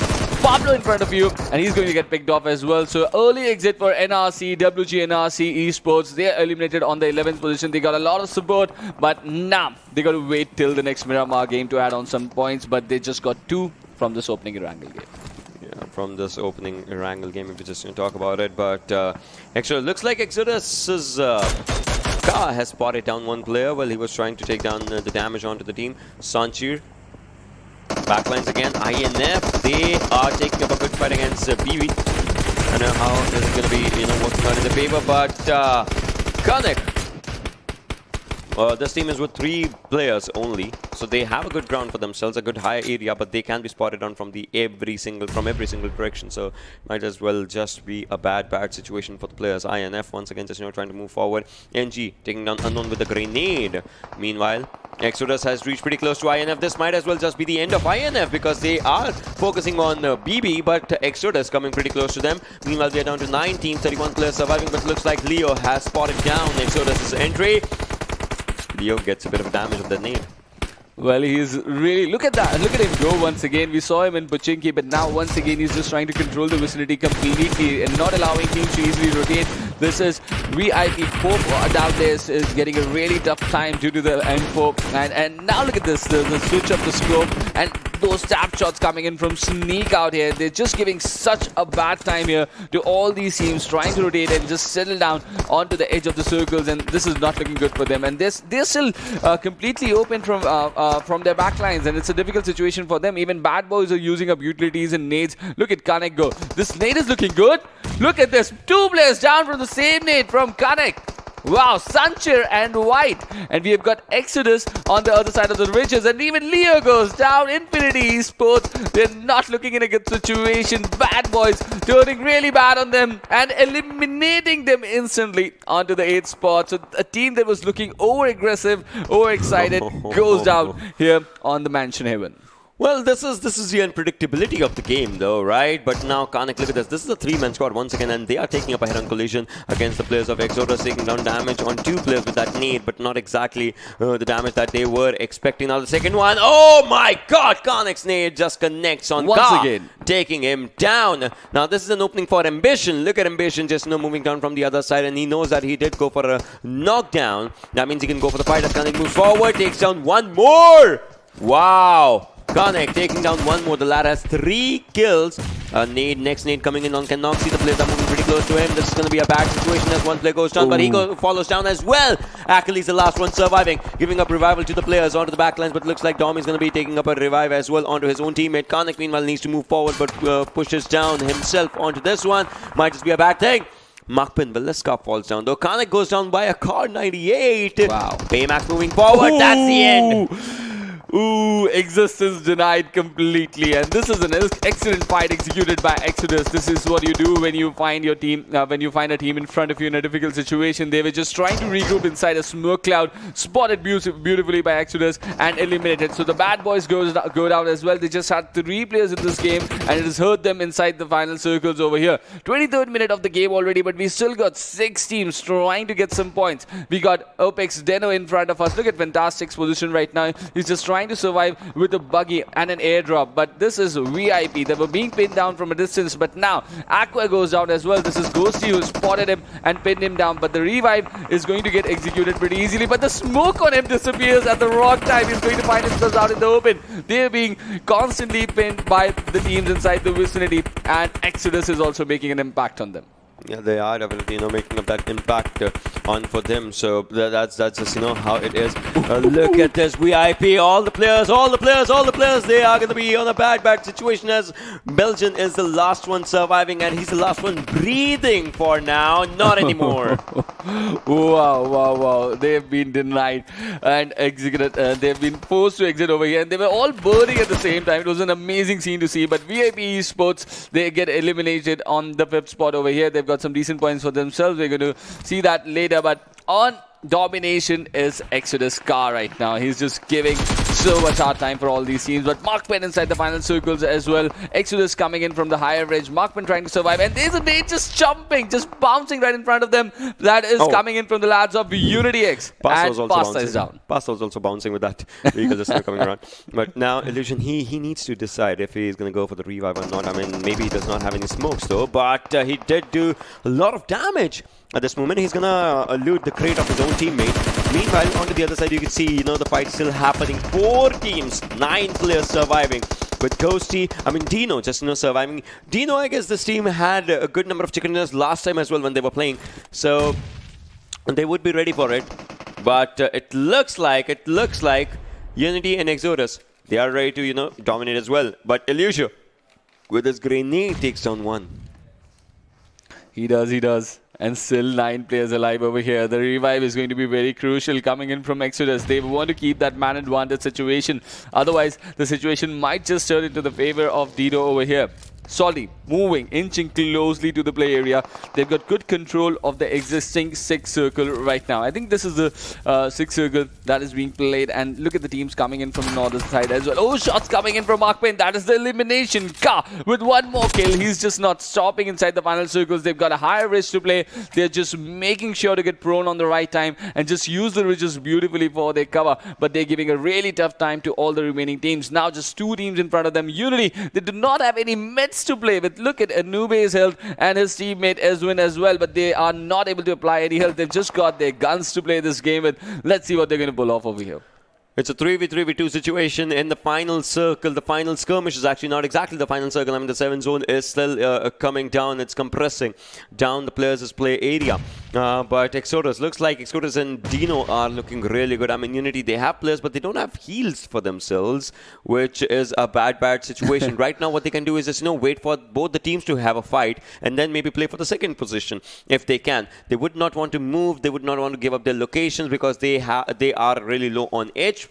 Pablo in front of you, and he's going to get picked off as well. So early exit for NRC, WG NRC eSports. They're eliminated on the 11th position. They got a lot of support, but now they got to wait till the next Miramar game to add on some points. But they just got 2 from this opening Erangel game. Yeah, from this opening Erangel game, if we just talk about it. But actually, looks like Exodus's car has spotted down one player. Well, he was trying to take down the damage onto the team. Sanchir. Backlines again. INF, they are taking up a good fight against BB. I know how this is going to be, working out in the favor, but Kanek. This team is with 3 players only, so they have a good ground for themselves, a good high area, but they can be spotted on from every single direction. So might as well just be a bad situation for the players. INF once again just trying to move forward. NG taking down Unknown with a grenade. Meanwhile, Exodus has reached pretty close to INF. This might as well just be the end of INF because they are focusing on BB, but Exodus coming pretty close to them. Meanwhile, they are down to 9 teams, 31 players surviving, but looks like Leo has spotted down Exodus' entry. Leo gets a bit of damage of the nade. Well, he's really... Look at that. Look at him go once again. We saw him in Pochinki, but now once again he's just trying to control the vicinity completely and not allowing teams to easily rotate. This is VIP Pope down there is getting a really tough time due to the M4. And now look at this, the switch of the scope and those tap shots coming in from Sneak out here. They're just giving such a bad time here to all these teams trying to rotate and just settle down onto the edge of the circles, and this is not looking good for them. And they're still completely open from their backlines, and it's a difficult situation for them. Even bad boys are using up utilities and nades. Look at Kanek go. This nade is looking good. Look at this. 2 players down from the same nade from Kanek. Wow, Sanchir and White. And we have got Exodus on the other side of the ridges. And even Leo goes down. Infinity eSports, they're not looking in a good situation. Bad boys turning really bad on them and eliminating them instantly onto the 8th spot. So a team that was looking over-aggressive, over-excited, goes down here on the Mansion Heaven. Well, this is the unpredictability of the game, though, right? But now, Kanek, look at this. This is a 3-man squad once again, and they are taking up a head-on collision against the players of Exodus, taking down damage on 2 players with that nade, but not exactly the damage that they were expecting. Now, the second one, oh my God! Kanek's nade just connects on once again, taking him down. Now, this is an opening for Ambition. Look at Ambition just moving down from the other side, and he knows that he did go for a knockdown. That means he can go for the fight as Kanek moves forward, takes down one more. Wow! Kanek taking down one more. The lad has 3 kills. Next nade coming in on Cannot see the players are moving pretty close to him. This is going to be a bad situation as one player goes down, but he follows down as well. Achilles the last one surviving, giving up revival to the players onto the backlines, but looks like Dom is going to be taking up a revive as well onto his own teammate. Kanek meanwhile needs to move forward, but pushes down himself onto this one. Might just be a bad thing. Makpin Veliska falls down, though. Kanak goes down by a car 98. Wow. Baymax moving forward. That's the end. Ooh, existence denied completely, and this is an excellent fight executed by Exodus. This is what you do when you find your team, when you find a team in front of you in a difficult situation. They were just trying to regroup inside a smoke cloud, spotted beautifully by Exodus and eliminated. So the bad boys go down as well. They just had 3 players in this game, and it has hurt them inside the final circles over here. 23rd minute of the game already, but we still got 6 teams trying to get some points. We got Opex Deno in front of us. Look at Fantastic's position right now. He's just trying to survive with a buggy and an airdrop, but this is VIP. They were being pinned down from a distance, but now Aqua goes down as well. This is Ghosty who spotted him and pinned him down, but the revive is going to get executed pretty easily, but the smoke on him disappears at the wrong time. He's going to find himself out in the open. They're being constantly pinned by the teams inside the vicinity, and Exodus is also making an impact on them. Yeah, they are definitely, making up that impact on for them. So that's just, how it is. Look at this VIP. All the players, they are going to be on a bad situation, as Belgian is the last one surviving, and he's the last one breathing for now. Not anymore. Wow. They've been denied and executed. They've been forced to exit over here, and they were all burning at the same time. It was an amazing scene to see, but VIP eSports, they get eliminated on the 5th spot over here. They've got some decent points for themselves. We're going to see that later, but on domination is Exodus Car right now. He's just giving so much hard time for all these teams, but Markpen inside the final circles as well. Exodus coming in from the higher ridge. Markpen trying to survive, and there's a nade just jumping, just bouncing right in front of them. That is coming in from the lads of Unity X. Pasta and Pasta is down. Pasta was also bouncing with that vehicle just coming around. But now Illusion, he needs to decide if he's going to go for the revive or not. I mean, maybe he does not have any smokes though, but he did do a lot of damage. At this moment, he's going to loot the crate of his own teammate. Meanwhile, on the other side, you can see, the fight still happening. 4 teams, 9 players surviving. With Ghosty, Dino just, surviving. Dino, I guess this team had a good number of chicken dinners last time as well when they were playing. So, they would be ready for it. But it looks like Unity and Exodus, they are ready to, dominate as well. But Illusion, with his grenade, takes down 1. He does. And still 9 players alive over here. The revive is going to be very crucial coming in from Exodus. They want to keep that man advantage situation. Otherwise, the situation might just turn into the favor of Dido over here. Solly moving, inching closely to the play area. They've got good control of the existing 6 circle right now. I think this is the 6 circle that is being played. And look at the teams coming in from the northern side as well. Oh, shots coming in from Markpen. That is the elimination. Ka with 1 more kill. He's just not stopping inside the final circles. They've got a higher ridge to play. They're just making sure to get prone on the right time and just use the ridges beautifully for their cover. But they're giving a really tough time to all the remaining teams. Now just 2 teams in front of them. Unity, they do not have any meds to play with. Look at Anube's health and his teammate Ezwin as well, but they are not able to apply any health. They've just got their guns to play this game with. Let's see what they're going to pull off over here. It's a 3v3v2 situation in the final circle. The final skirmish is actually not exactly the final circle. The 7 zone is still coming down. It's compressing down the players' play area. But Exodus, looks like Exodus and Dino are looking really good. Unity, they have players, but they don't have heals for themselves, which is a bad situation. Right now, what they can do is just, wait for both the teams to have a fight and then maybe play for the second position if they can. They would not want to move. They would not want to give up their locations because they are really low on HP.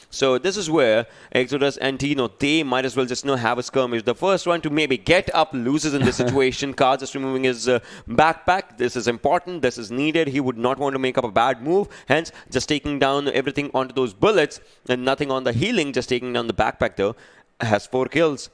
So this is where Exodus and Dino, they might as well just have a skirmish. The first one to maybe get up loses in this situation. Carl just removing his backpack. This is important. This is needed. He would not want to make up a bad move. Hence, just taking down everything onto those bullets and nothing on the healing. Just taking down the backpack though. Has 4 kills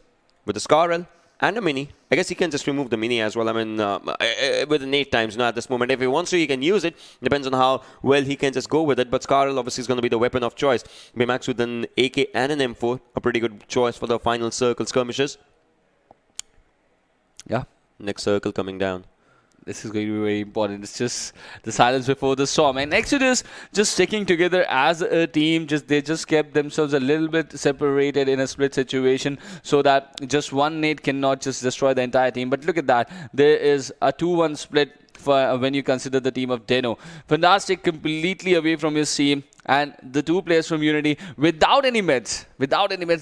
with the Scarrel and a mini. I guess he can just remove the mini as well. With an 8 times at this moment. If he wants to, he can use it. Depends on how well he can just go with it. But Scarrel obviously is going to be the weapon of choice. Baymax with an AK and an M4. A pretty good choice for the final circle skirmishes. Yeah. Next circle coming down. This is going to be very important. It's just the silence before the storm. And Exodus just sticking together as a team. They just kept themselves a little bit separated in a split situation so that just one nade cannot just destroy the entire team. But look at that. There is a 2-1 split for when you consider the team of Deno. Fantastic, completely away from his team. And the two players from Unity without any meds.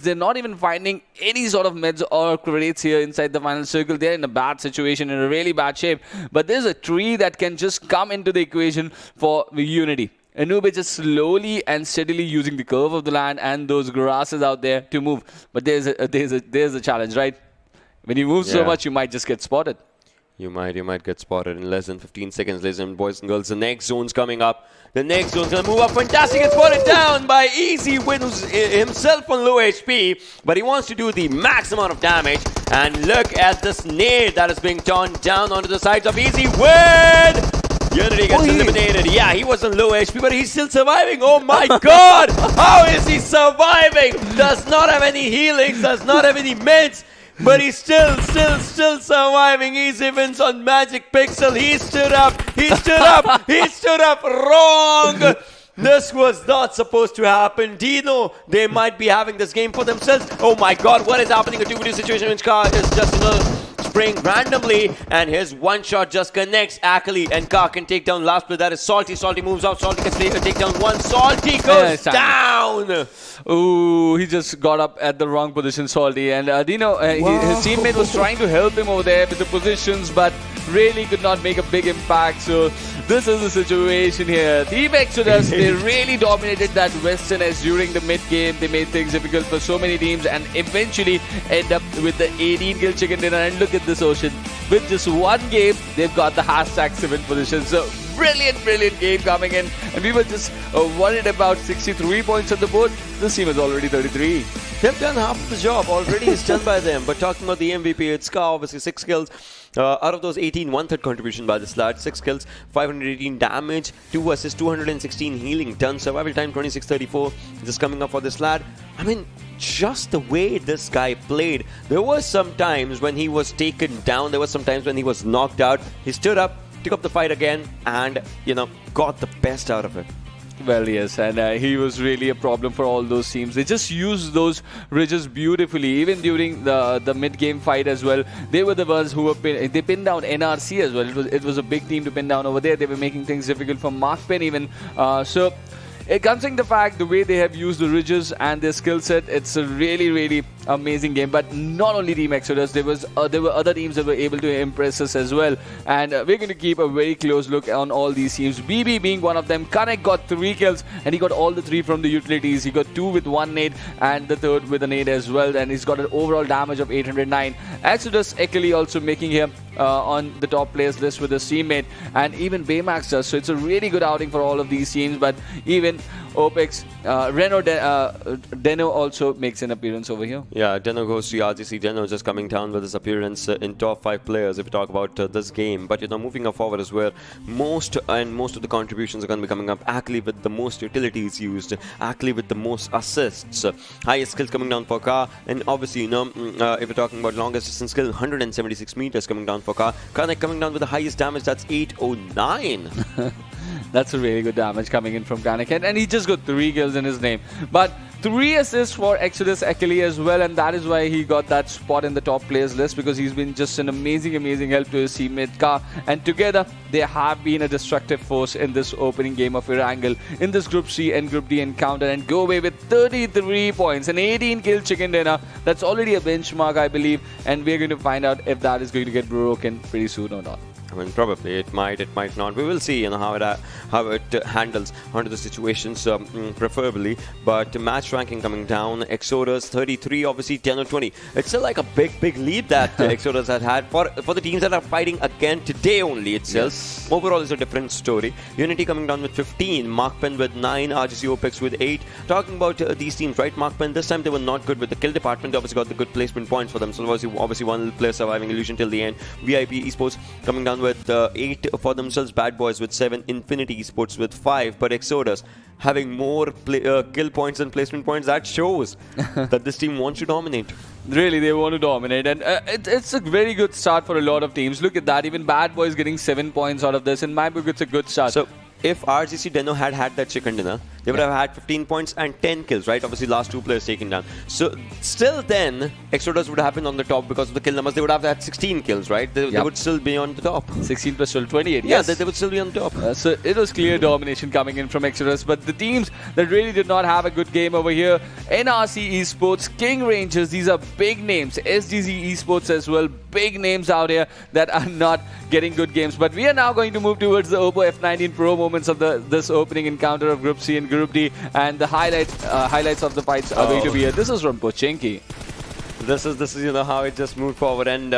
They're not even finding any sort of meds or credits here inside the final circle. They're in a bad situation, in a really bad shape. But there's a tree that can just come into the equation for Unity. Anubis is slowly and steadily using the curve of the land and those grasses out there to move. But there's a challenge, right? When you move so much, you might just get spotted. You might get spotted in less than 15 seconds, ladies and boys and girls. The next zone's coming up. The next zone's going to move up. Fantastic. It's spotted down by Easy Win, who's himself on low HP. But he wants to do the max amount of damage. And look at this nade that is being turned down onto the sides of Easy Win. Unity gets eliminated. Yeah, he was on low HP, but he's still surviving. Oh my god! How is he surviving? Does not have any healings, does not have any meds. But he's still surviving. Easy wins on Magic Pixel. He stood up wrong. This was not supposed to happen. Dino, they might be having this game for themselves. Oh my god, what is happening? A 2v2 situation in which Car is just spraying randomly, and his one shot just connects. Akali and Car can take down last player. That is Salty. Salty moves out. Salty can take down one. Salty goes down. Ooh, he just got up at the wrong position, Salty. And Dino, his teammate was trying to help him over there with the positions, but really could not make a big impact. So this is the situation here. Team Exodus, they really dominated that Western Edge during the mid-game. They made things difficult for so many teams and eventually end up with the 18-kill chicken dinner. And look at this Ocean. With just one game, they've got the hashtag 7th position. So brilliant game coming in. And we were just worried about 63 points on the board. This team is already 33. They've done half of the job already. It's done by them. But talking about the MVP, it's Scar, obviously 6 kills. Out of those 18, 1/3 contribution by this lad. 6 kills, 518 damage, 2 assists, 216 healing done. Survival time 26:34. Just coming up for this lad. I mean, just the way this guy played. There were some times when he was taken down. There were some times when he was knocked out. He stood up, took up the fight again, and got the best out of it. Well, yes, and he was really a problem for all those teams. They just used those ridges beautifully, even during the mid-game fight as well. They were the ones who were they pinned down NRC as well. It was a big team to pin down over there. They were making things difficult for Mark Penn even. So considering the fact the way they have used the ridges and their skill set, it's a really amazing game. But not only Team Exodus, there were other teams that were able to impress us as well. And we're going to keep a very close look on all these teams. BB being one of them. Kanek got 3 kills and he got all the 3 from the utilities. He got 2 with 1 nade and the 3rd with a nade as well. And he's got an overall damage of 809. Exodus Ekeli also making him on the top players list with his teammate, and even Baymax does. So it's a really good outing for all of these teams. But even OPEX, Deno also makes an appearance over here. Yeah, Deno goes to RGC. Deno just coming down with his appearance in top 5 players if we talk about this game. But moving up forward is where most of the contributions are going to be coming up. Akali with the most utilities used. Akali with the most assists. Highest skills coming down for Ka. And obviously, if we're talking about longest distance skill, 176 meters coming down for Ka. Kanek coming down with the highest damage. That's 809. That's a really good damage coming in from Kanek. And he just got 3 kills in his name. But 3 assists for Exodus Ekeli as well, and that is why he got that spot in the top players list, because he's been just an amazing help to his teammate Ka. And together, they have been a destructive force in this opening game of Erangel in this Group C and Group D encounter, and go away with 33 points, an 18-kill chicken dinner. That's already a benchmark, I believe, and we're going to find out if that is going to get broken pretty soon or not. I mean, probably it might not. We will see, how it handles onto the situations, preferably. But match ranking coming down. Exodus 33, obviously 10 or 20. It's still like a big lead that Exodus had for the teams that are fighting again today only itself. Yes. Overall, it's a different story. Unity coming down with 15. Mark Penn with 9. RGC OPEX with 8. Talking about these teams, right? Mark Penn, this time they were not good with the kill department. They obviously got the good placement points for them. So obviously one player surviving Illusion till the end. VIP eSports coming down with 8 for themselves. Bad Boys with 7. Infinity Esports with 5. But Exodus having more kill points and placement points, that shows that this team wants to dominate. Really, they want to dominate, and it's a very good start for a lot of teams. Look at that, even Bad Boys getting 7 points out of this. In my book, it's a good start. So if RGC Deno had that chicken dinner, they would have had 15 points and 10 kills, right? Obviously, last 2 players taken down. So, still then, Exodus would have been on the top because of the kill numbers. They would have had 16 kills, right? They would still be on the top. 16 plus 12, 28. Yeah, Yes. they would still be on the top. So it was clear domination coming in from Exodus, but the teams that really did not have a good game over here, NRC eSports, King Rangers, these are big names. SDZ eSports as well, big names out here that are not getting good games. But we are now going to move towards the Oppo F19 Pro moments of this opening encounter of Group C and Group D, and the highlights of the fights are going to be here. This is from Pochinki. This is how it just moved forward, and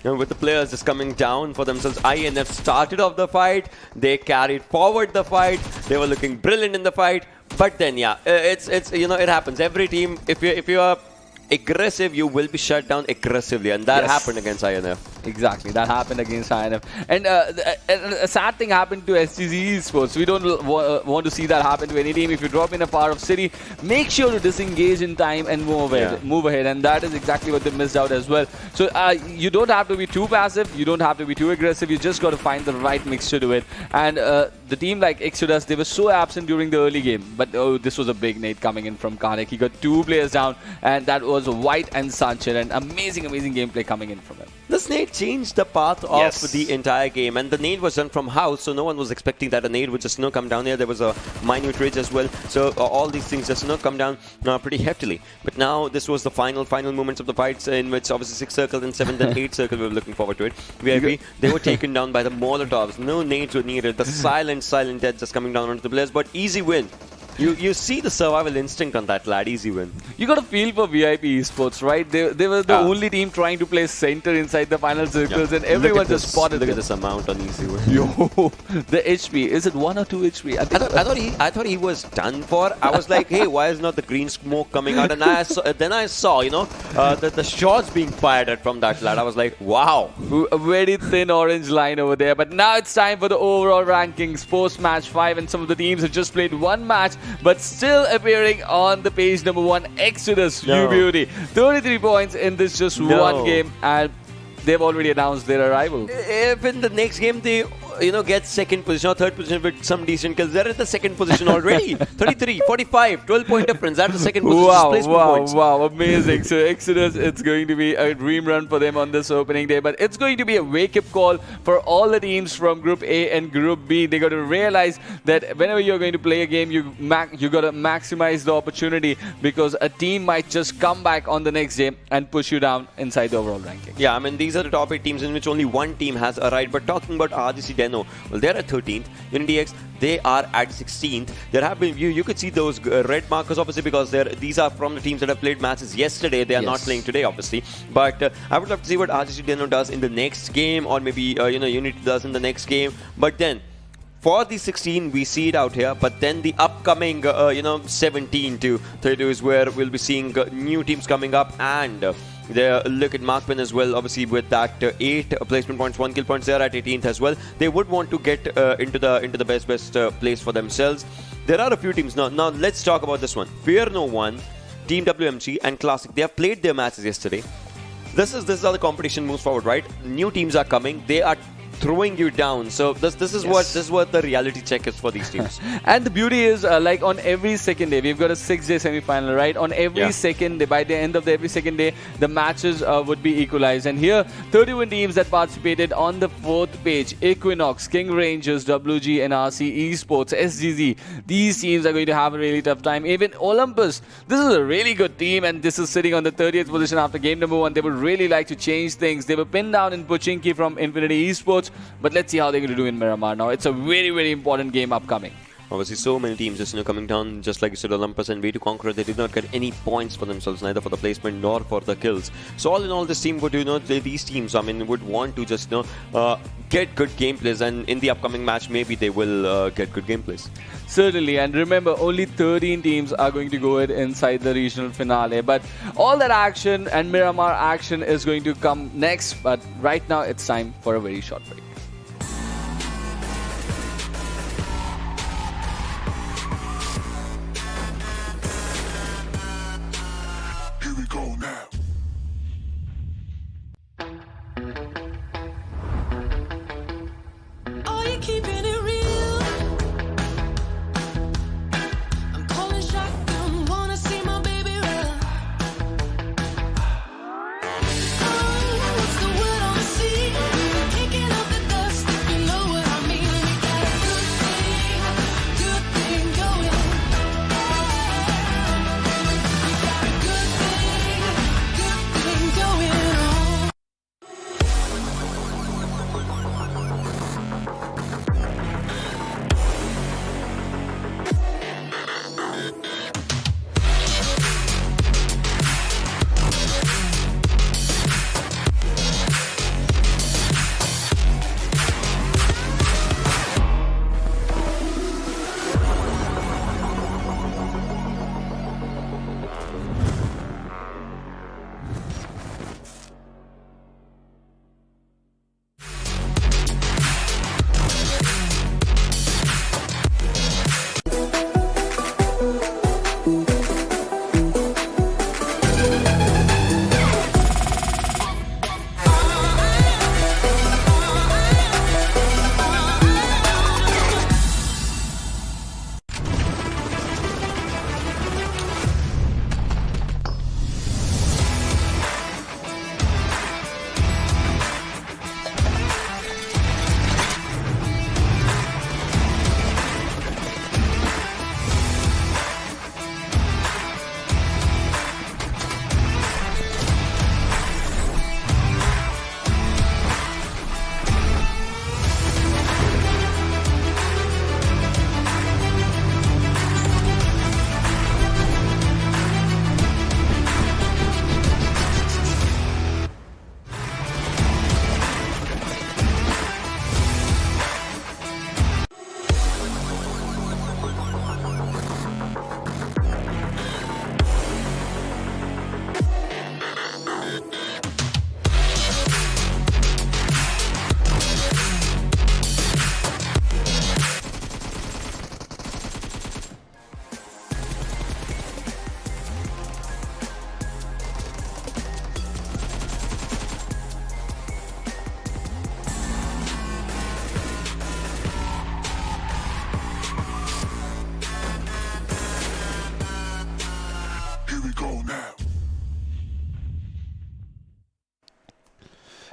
with the players just coming down for themselves. INF started off the fight, they carried forward the fight, they were looking brilliant in the fight, but then it's it happens. Every team, if you are aggressive, you will be shut down aggressively, and that happened against INF. Exactly, that happened against INF. And a sad thing happened to SDZ Esports. We don't want to see that happen to any team. If you drop in a part of city, make sure to disengage in time and move ahead. And that is exactly what they missed out as well. So you don't have to be too passive. You don't have to be too aggressive. You just got to find the right mixture to it. And the team like Exodus, they were so absent during the early game. But this was a big nade coming in from Karnak. He got 2 players down, and that was White and Sanchez. And amazing gameplay coming in from him. This nade changed the path of the entire game, and the nade was done from house, so no one was expecting that a nade would just come down here. There was a minute ridge as well, so all these things just come down pretty heftily. But now this was the final moments of the fights, in which obviously 6 circles and 7th and 8th circle. We were looking forward to it. VIP, they were taken down by the Molotovs. No nades were needed. The silent death just coming down onto the players, but easy win. You see the survival instinct on that lad. Easy win. You got a feel for VIP esports, right? They were the only team trying to play center inside the final circles, and everyone just spotted. Look at this amount on easy win. Yo, the HP. Is it 1 or 2 HP? I thought he was done for. I was like, hey, why is not the green smoke coming out? And then I saw, the shots being fired at from that lad. I was like, wow. A very thin orange line over there. But now it's time for the overall rankings post match 5, and some of the teams have just played 1 match, but still appearing on the page number 1. Exodus, you beauty. 33 points in this just 1 game, and they've already announced their arrival. If in the next game they get 2nd position or 3rd position with some decent kills, they're at the 2nd position already. 33, 45, 12-point difference. That's the 2nd position. Wow, amazing. So Exodus, it's going to be a dream run for them on this opening day, but it's going to be a wake-up call for all the teams from Group A and Group B. They got to realize that whenever you're going to play a game, you got to maximize the opportunity, because a team might just come back on the next day and push you down inside the overall ranking. Yeah, I mean, these are the top 8 teams in which only 1 team has arrived. But talking about RGC Deno, well, they're at 13th. UnityX, they are at 16th. There have been, you could see those red markers, obviously, because these are from the teams that have played matches yesterday. They are not playing today, obviously. But I would love to see what RGC Deno does in the next game, or maybe Unity does in the next game. But then, for the 16, we see it out here, but then the upcoming, 17 to 32 is where we'll be seeing new teams coming up, and look at Markman as well, obviously with that 8 placement points, 1 kill points. They're at 18th as well. They would want to get into the best place for themselves. There are a few teams now. Let's talk about this one. Fear No One, Team WMG, and Classic. They have played their matches yesterday. This is how the competition moves forward, right? New teams are coming. They are throwing you down. So this is what the reality check is for these teams. And the beauty is, like on every second day, we've got a 6-day semi-final, right? On every second day, by the end of every second day, the matches would be equalized. And here, 31 teams that participated on the 4th page: Equinox, King Rangers, WG, NRC, eSports, SDZ. These teams are going to have a really tough time. Even Olympus, this is a really good team, and this is sitting on the 30th position after game number 1. They would really like to change things. They were pinned down in Pochinki from Infinity Esports, but let's see how they're going to do in Miramar now. It's a very, very important game upcoming. Obviously, so many teams just coming down, just like you said, Olympus and Way to Conqueror. They did not get any points for themselves, neither for the placement nor for the kills. So all in all, this team would these teams, would want to just get good gameplays, and in the upcoming match, maybe they will get good gameplays. Certainly, and remember, only 13 teams are going to go inside the regional finale. But all that action and Miramar action is going to come next. But right now, it's time for a very short break. Here we go now. Are you keeping it real?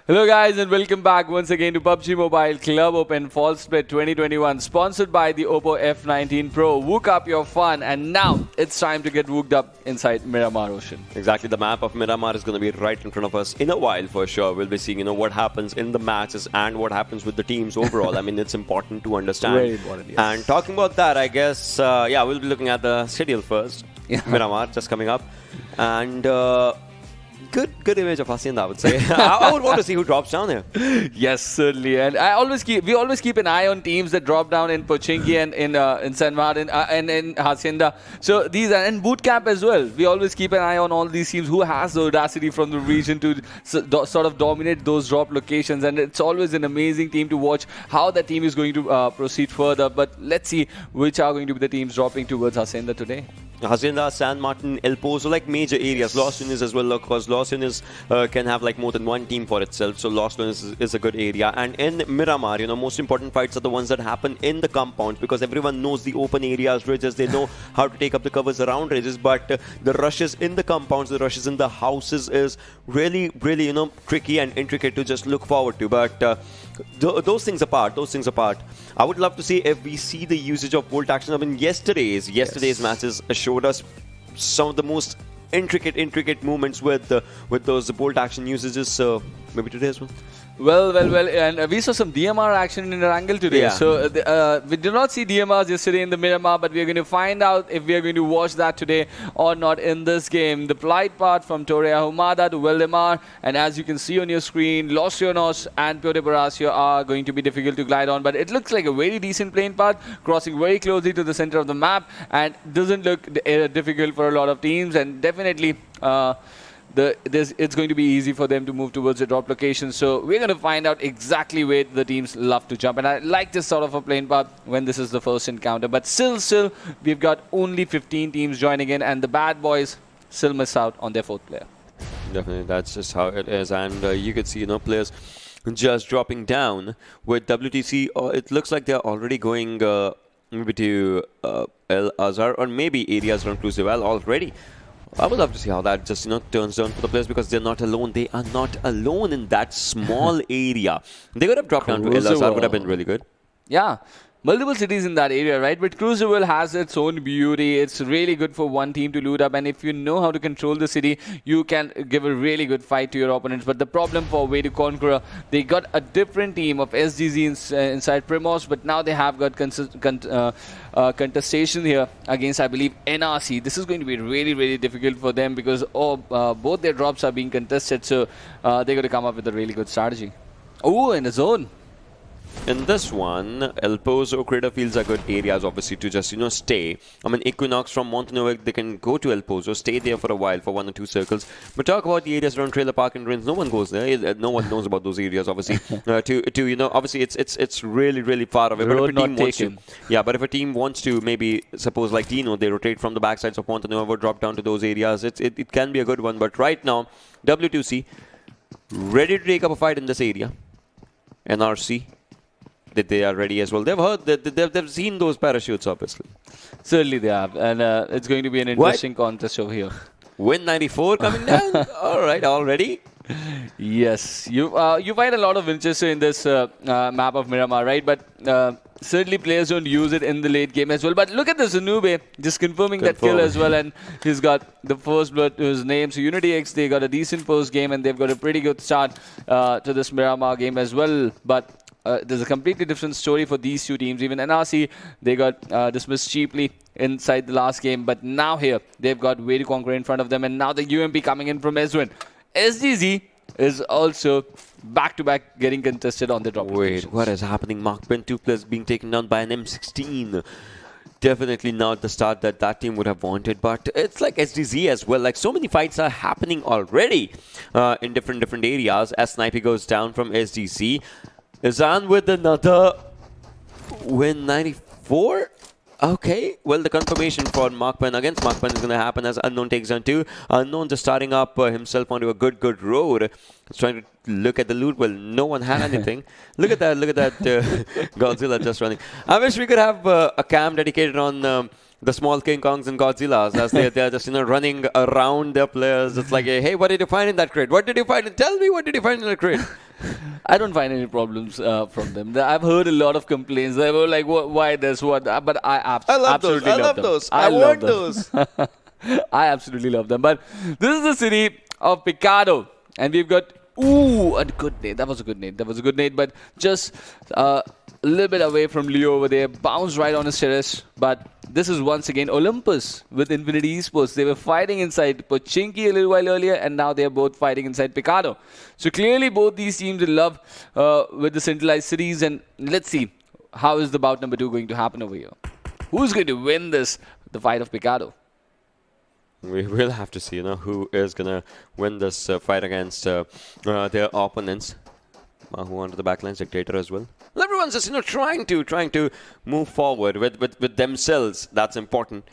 Hello guys and welcome back once again to PUBG Mobile Club Open Fall Split 2021 sponsored by the Oppo F19 Pro. Wook up your fun and now it's time to get wooked up inside Miramar Ocean. Exactly, the map of Miramar is going to be right in front of us in a while for sure. We'll be seeing, what happens in the matches and what happens with the teams overall. I mean, it's important to understand. Very important, yes. And talking about that, I guess, we'll be looking at the schedule first. Yeah. Miramar just coming up. And good image of Hacienda, I would say. I would want to see who drops down here. Yes, certainly. And we always keep an eye on teams that drop down in Pochinki and in San Martin and in Hacienda. So these are, and boot camp as well. We always keep an eye on all these teams who has the audacity from the region to sort of dominate those drop locations. And it's always an amazing team to watch how that team is going to proceed further. But let's see which are going to be the teams dropping towards Hacienda today. Hacienda, San Martin, El Pozo, like major areas. Los Lunas as well, because Los Lunas can have like more than one team for itself. So Los Lunas is a good area. And in Miramar, most important fights are the ones that happen in the compounds because everyone knows the open areas, ridges. They know how to take up the covers around ridges. But the rushes in the compounds, the rushes in the houses is really, really, tricky and intricate to just look forward to. But those things apart, I would love to see if we see the usage of bolt action. I mean, yesterday's matches showed us some of the most intricate movements with those bolt action usages. So maybe today as well. Well, and we saw some DMR action in Erangel today. Yeah. So we did not see DMRs yesterday in the Miramar, but we are going to find out if we are going to watch that today or not in this game. The flight path from Torre Ahumada to Valdemar, and as you can see on your screen, Los Llanos and Puerto Palacio are going to be difficult to glide on, but it looks like a very decent plane path, crossing very closely to the center of the map, and doesn't look difficult for a lot of teams, and definitely it's going to be easy for them to move towards the drop location. So we're going to find out exactly where the teams love to jump. And I like this sort of a plane path when this is the first encounter. But still, we've got only 15 teams joining in. And the bad boys still miss out on their fourth player. Definitely, that's just how it is. And you could see, players just dropping down with WTC. It looks like they're already going maybe to El Azhar or maybe areas around Crucible already. I would love to see how that just turns down for the players because they're not alone. They are not alone in that small area. They could have dropped down to El Azhar, would have been really good. Yeah. Multiple cities in that area, right? But Crucible has its own beauty. It's really good for one team to loot up. And if you know how to control the city, you can give a really good fight to your opponents. But the problem for Way to Conqueror, they got a different team of SDZ inside Primos. But now they have got contestation here against, I believe, NRC. This is going to be really, really difficult for them because both their drops are being contested. So they're going to come up with a really good strategy. Oh, in the zone. In this one, El Pozo, Crater Fields are good areas, obviously, to just, stay. I mean, Equinox from Montenegro, they can go to El Pozo, stay there for a while, for 1 or 2 circles. But talk about the areas around Trailer Park and Ruins. No one goes there. No one knows about those areas, obviously. Obviously, it's really, really far away. But if a team wants to, but if a team wants to, maybe, suppose like Dino, they rotate from the backsides of Montenegro, drop down to those areas. It can be a good one. But right now, W2C, ready to take up a fight in this area. NRC. That they are ready as well. They've heard that they've seen those parachutes, obviously. Certainly they have, and it's going to be an interesting contest over here. Win 94 coming down. All right, already. Yes, you find a lot of Winchester in this map of Miramar, right? But certainly players don't use it in the late game as well. But look at this, Anube just confirming that kill as well, and he's got the first blood to his name. So Unity X, they got a decent post game, and they've got a pretty good start to this Miramar game as well. But there's a completely different story for these two teams. Even NRC, they got dismissed cheaply inside the last game. But now here, they've got Way to Conquer in front of them. And now the UMP coming in from Ezwin. SDZ is also back-to-back getting contested on the drop. Wait, what is happening? Mark Ben, 2 players being taken down by an M16. Definitely not the start that team would have wanted, but it's like SDZ as well. Like, so many fights are happening already in different areas as Snipey goes down from SDC. Izan with another win 94. Okay, well, the confirmation for Markpan against Markpan is going to happen as Unknown takes down 2. Unknown just starting up himself onto a good road. He's trying to look at the loot. Well, no one had anything. Look at that Godzilla just running. I wish we could have a cam dedicated on the small King Kongs and Godzillas as they're just running around their players. It's like, hey, what did you find in that crate? What did you find? Tell me, what did you find in the crate? I don't find any problems from them. I've heard a lot of complaints. They were like, why this, what that? But I love those. absolutely I love them. those. I I love want them. those. I absolutely love them. But this is the city of Picado. And we've got, ooh, a good nade. That was a good nade. That was a good nade. But just a little bit away from Leo over there. Bounced right on his terrace. But this is once again Olympus with Infinity Esports. They were fighting inside Pochinki a little while earlier. And now they're both fighting inside Picado. So clearly both these teams will love with the centralized cities. And let's see, how is the bout number 2 going to happen over here? Who's going to win this, the fight of Picado? We will have to see, who is gonna win this fight against their opponents. Who onto the backlines, Dictator as well. Well, everyone's just trying to move forward with themselves. That's important.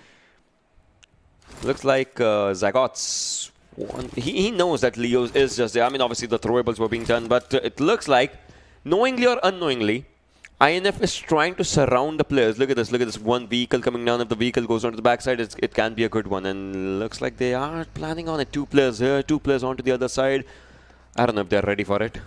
Looks like Zagot's one. He knows that Leo is just there. I mean, obviously the throwables were being done, but it looks like, knowingly or unknowingly, INF is trying to surround the players. Look at this one vehicle coming down. If the vehicle goes onto the backside, it can be a good one. And looks like they are planning on it. 2 players here, 2 players onto the other side. I don't know if they're ready for it.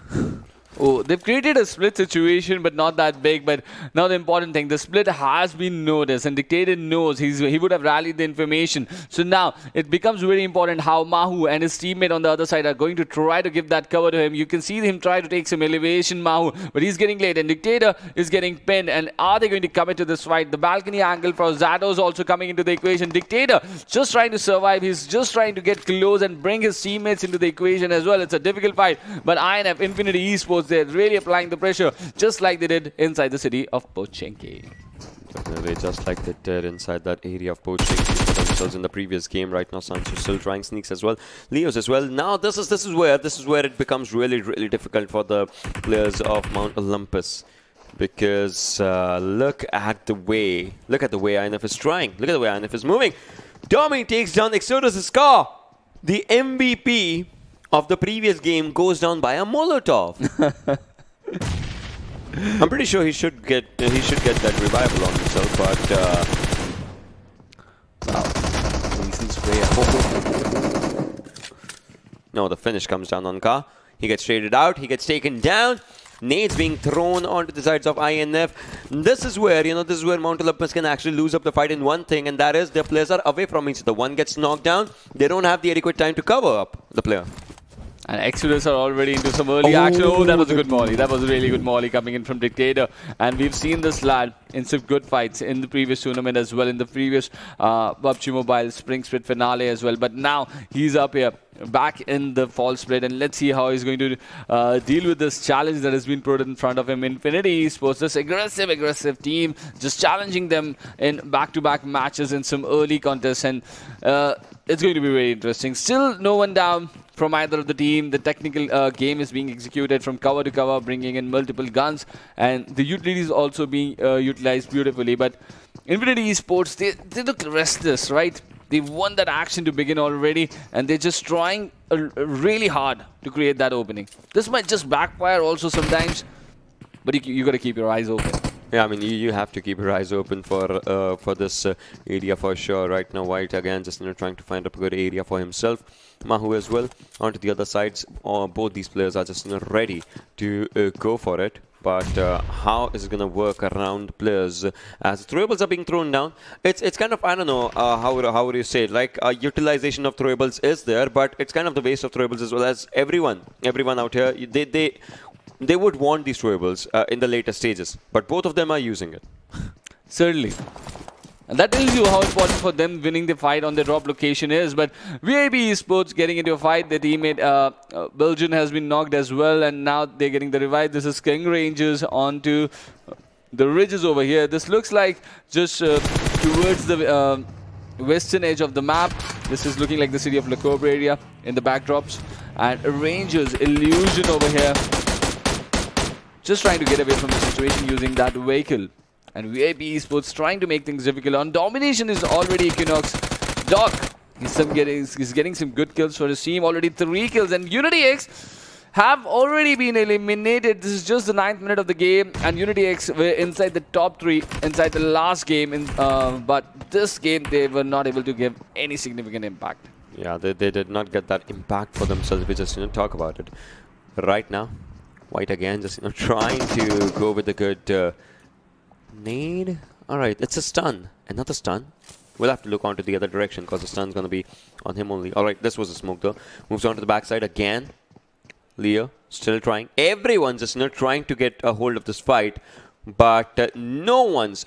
Oh, they've created a split situation, but not that big. But now the important thing, the split has been noticed, and Dictator knows he would have rallied the information. So now it becomes very important how Mahu and his teammate on the other side are going to try to give that cover to him. You can see him try to take some elevation, Mahu, but he's getting late, and Dictator is getting pinned. And are they going to commit to this fight? The balcony angle for Zato is also coming into the equation. Dictator just trying to survive. He's just trying to get close and bring his teammates into the equation as well. It's a difficult fight, but INF, Infinity Esports, they're really applying the pressure just like they did inside the city of Pochinki. Definitely, just like they did inside that area of Pochinki for themselves in the previous game. Right now, Sancho still trying sneaks as well. Leo's as well. Now this is where it becomes really difficult for the players of Mount Olympus. Because look at the way INF is trying. Look at the way INF is moving. Domi takes down Exodus' car. The MVP of the previous game goes down by a Molotov. I'm pretty sure he should get that revival on himself, but Wow. Decent spray. no, the finish comes down on Ka. He gets traded out. He gets taken down. Nades being thrown onto the sides of INF. This is where Mount Olympus can actually lose up the fight in one thing, and that is their players are away from each other. One gets knocked down. They don't have the adequate time to cover up the player. And Exodus are already into some early action. Oh, that was a good molly. That was a really good molly coming in from Dictator. And we've seen this lad in some good fights in the previous tournament as well, in the previous PUBG Mobile Spring Split finale as well. But now he's up here, back in the fall split. And let's see how he's going to deal with this challenge that has been put in front of him. Infinity Esports, this aggressive team, just challenging them in back-to-back matches in some early contests. And it's going to be very interesting. Still no one down from either of the team. The technical game is being executed from cover to cover, bringing in multiple guns, and the utilities also being utilized beautifully. But Infinity Esports, they look restless, right? They've won that action to begin already, and they're just trying really hard to create that opening. This might just backfire also sometimes, but you got to keep your eyes open. Yeah, I mean, you have to keep your eyes open for this area for sure. Right now, White again just trying to find a good area for himself. Mahu as well onto the other sides. Both these players are just ready to go for it. But how is it going to work around players as throwables are being thrown down? It's kind of, I don't know, how would you say it? Like utilization of throwables is there, but it's kind of the waste of throwables as well. As everyone out here, they would want these throwables in the later stages, but both of them are using it. Certainly. And that tells you how important for them winning the fight on the drop location is. But VIP Esports getting into a fight. Their teammate Belgian has been knocked as well, and now they're getting the revive. This is King Rangers onto the ridges over here. This looks like just towards the western edge of the map. This is looking like the city of La Cobre area in the backdrops. And Rangers illusion over here, just trying to get away from the situation using that vehicle. And VIP Esports trying to make things difficult. On domination is already Equinox. Doc, he's getting some good kills for his team. Already 3 kills. And Unity X have already been eliminated. This is just the 9th minute of the game. And Unity X were inside the top 3 inside the last game. But this game, they were not able to give any significant impact. Yeah, they did not get that impact for themselves. We just talk about it. Right now, White again, just trying to go with the good nade. All right, it's a stun. Another stun. We'll have to look onto the other direction because the stun's going to be on him only. All right, this was a smoke though. Moves on to the backside again. Leo still trying. Everyone's just trying to get a hold of this fight. But no one's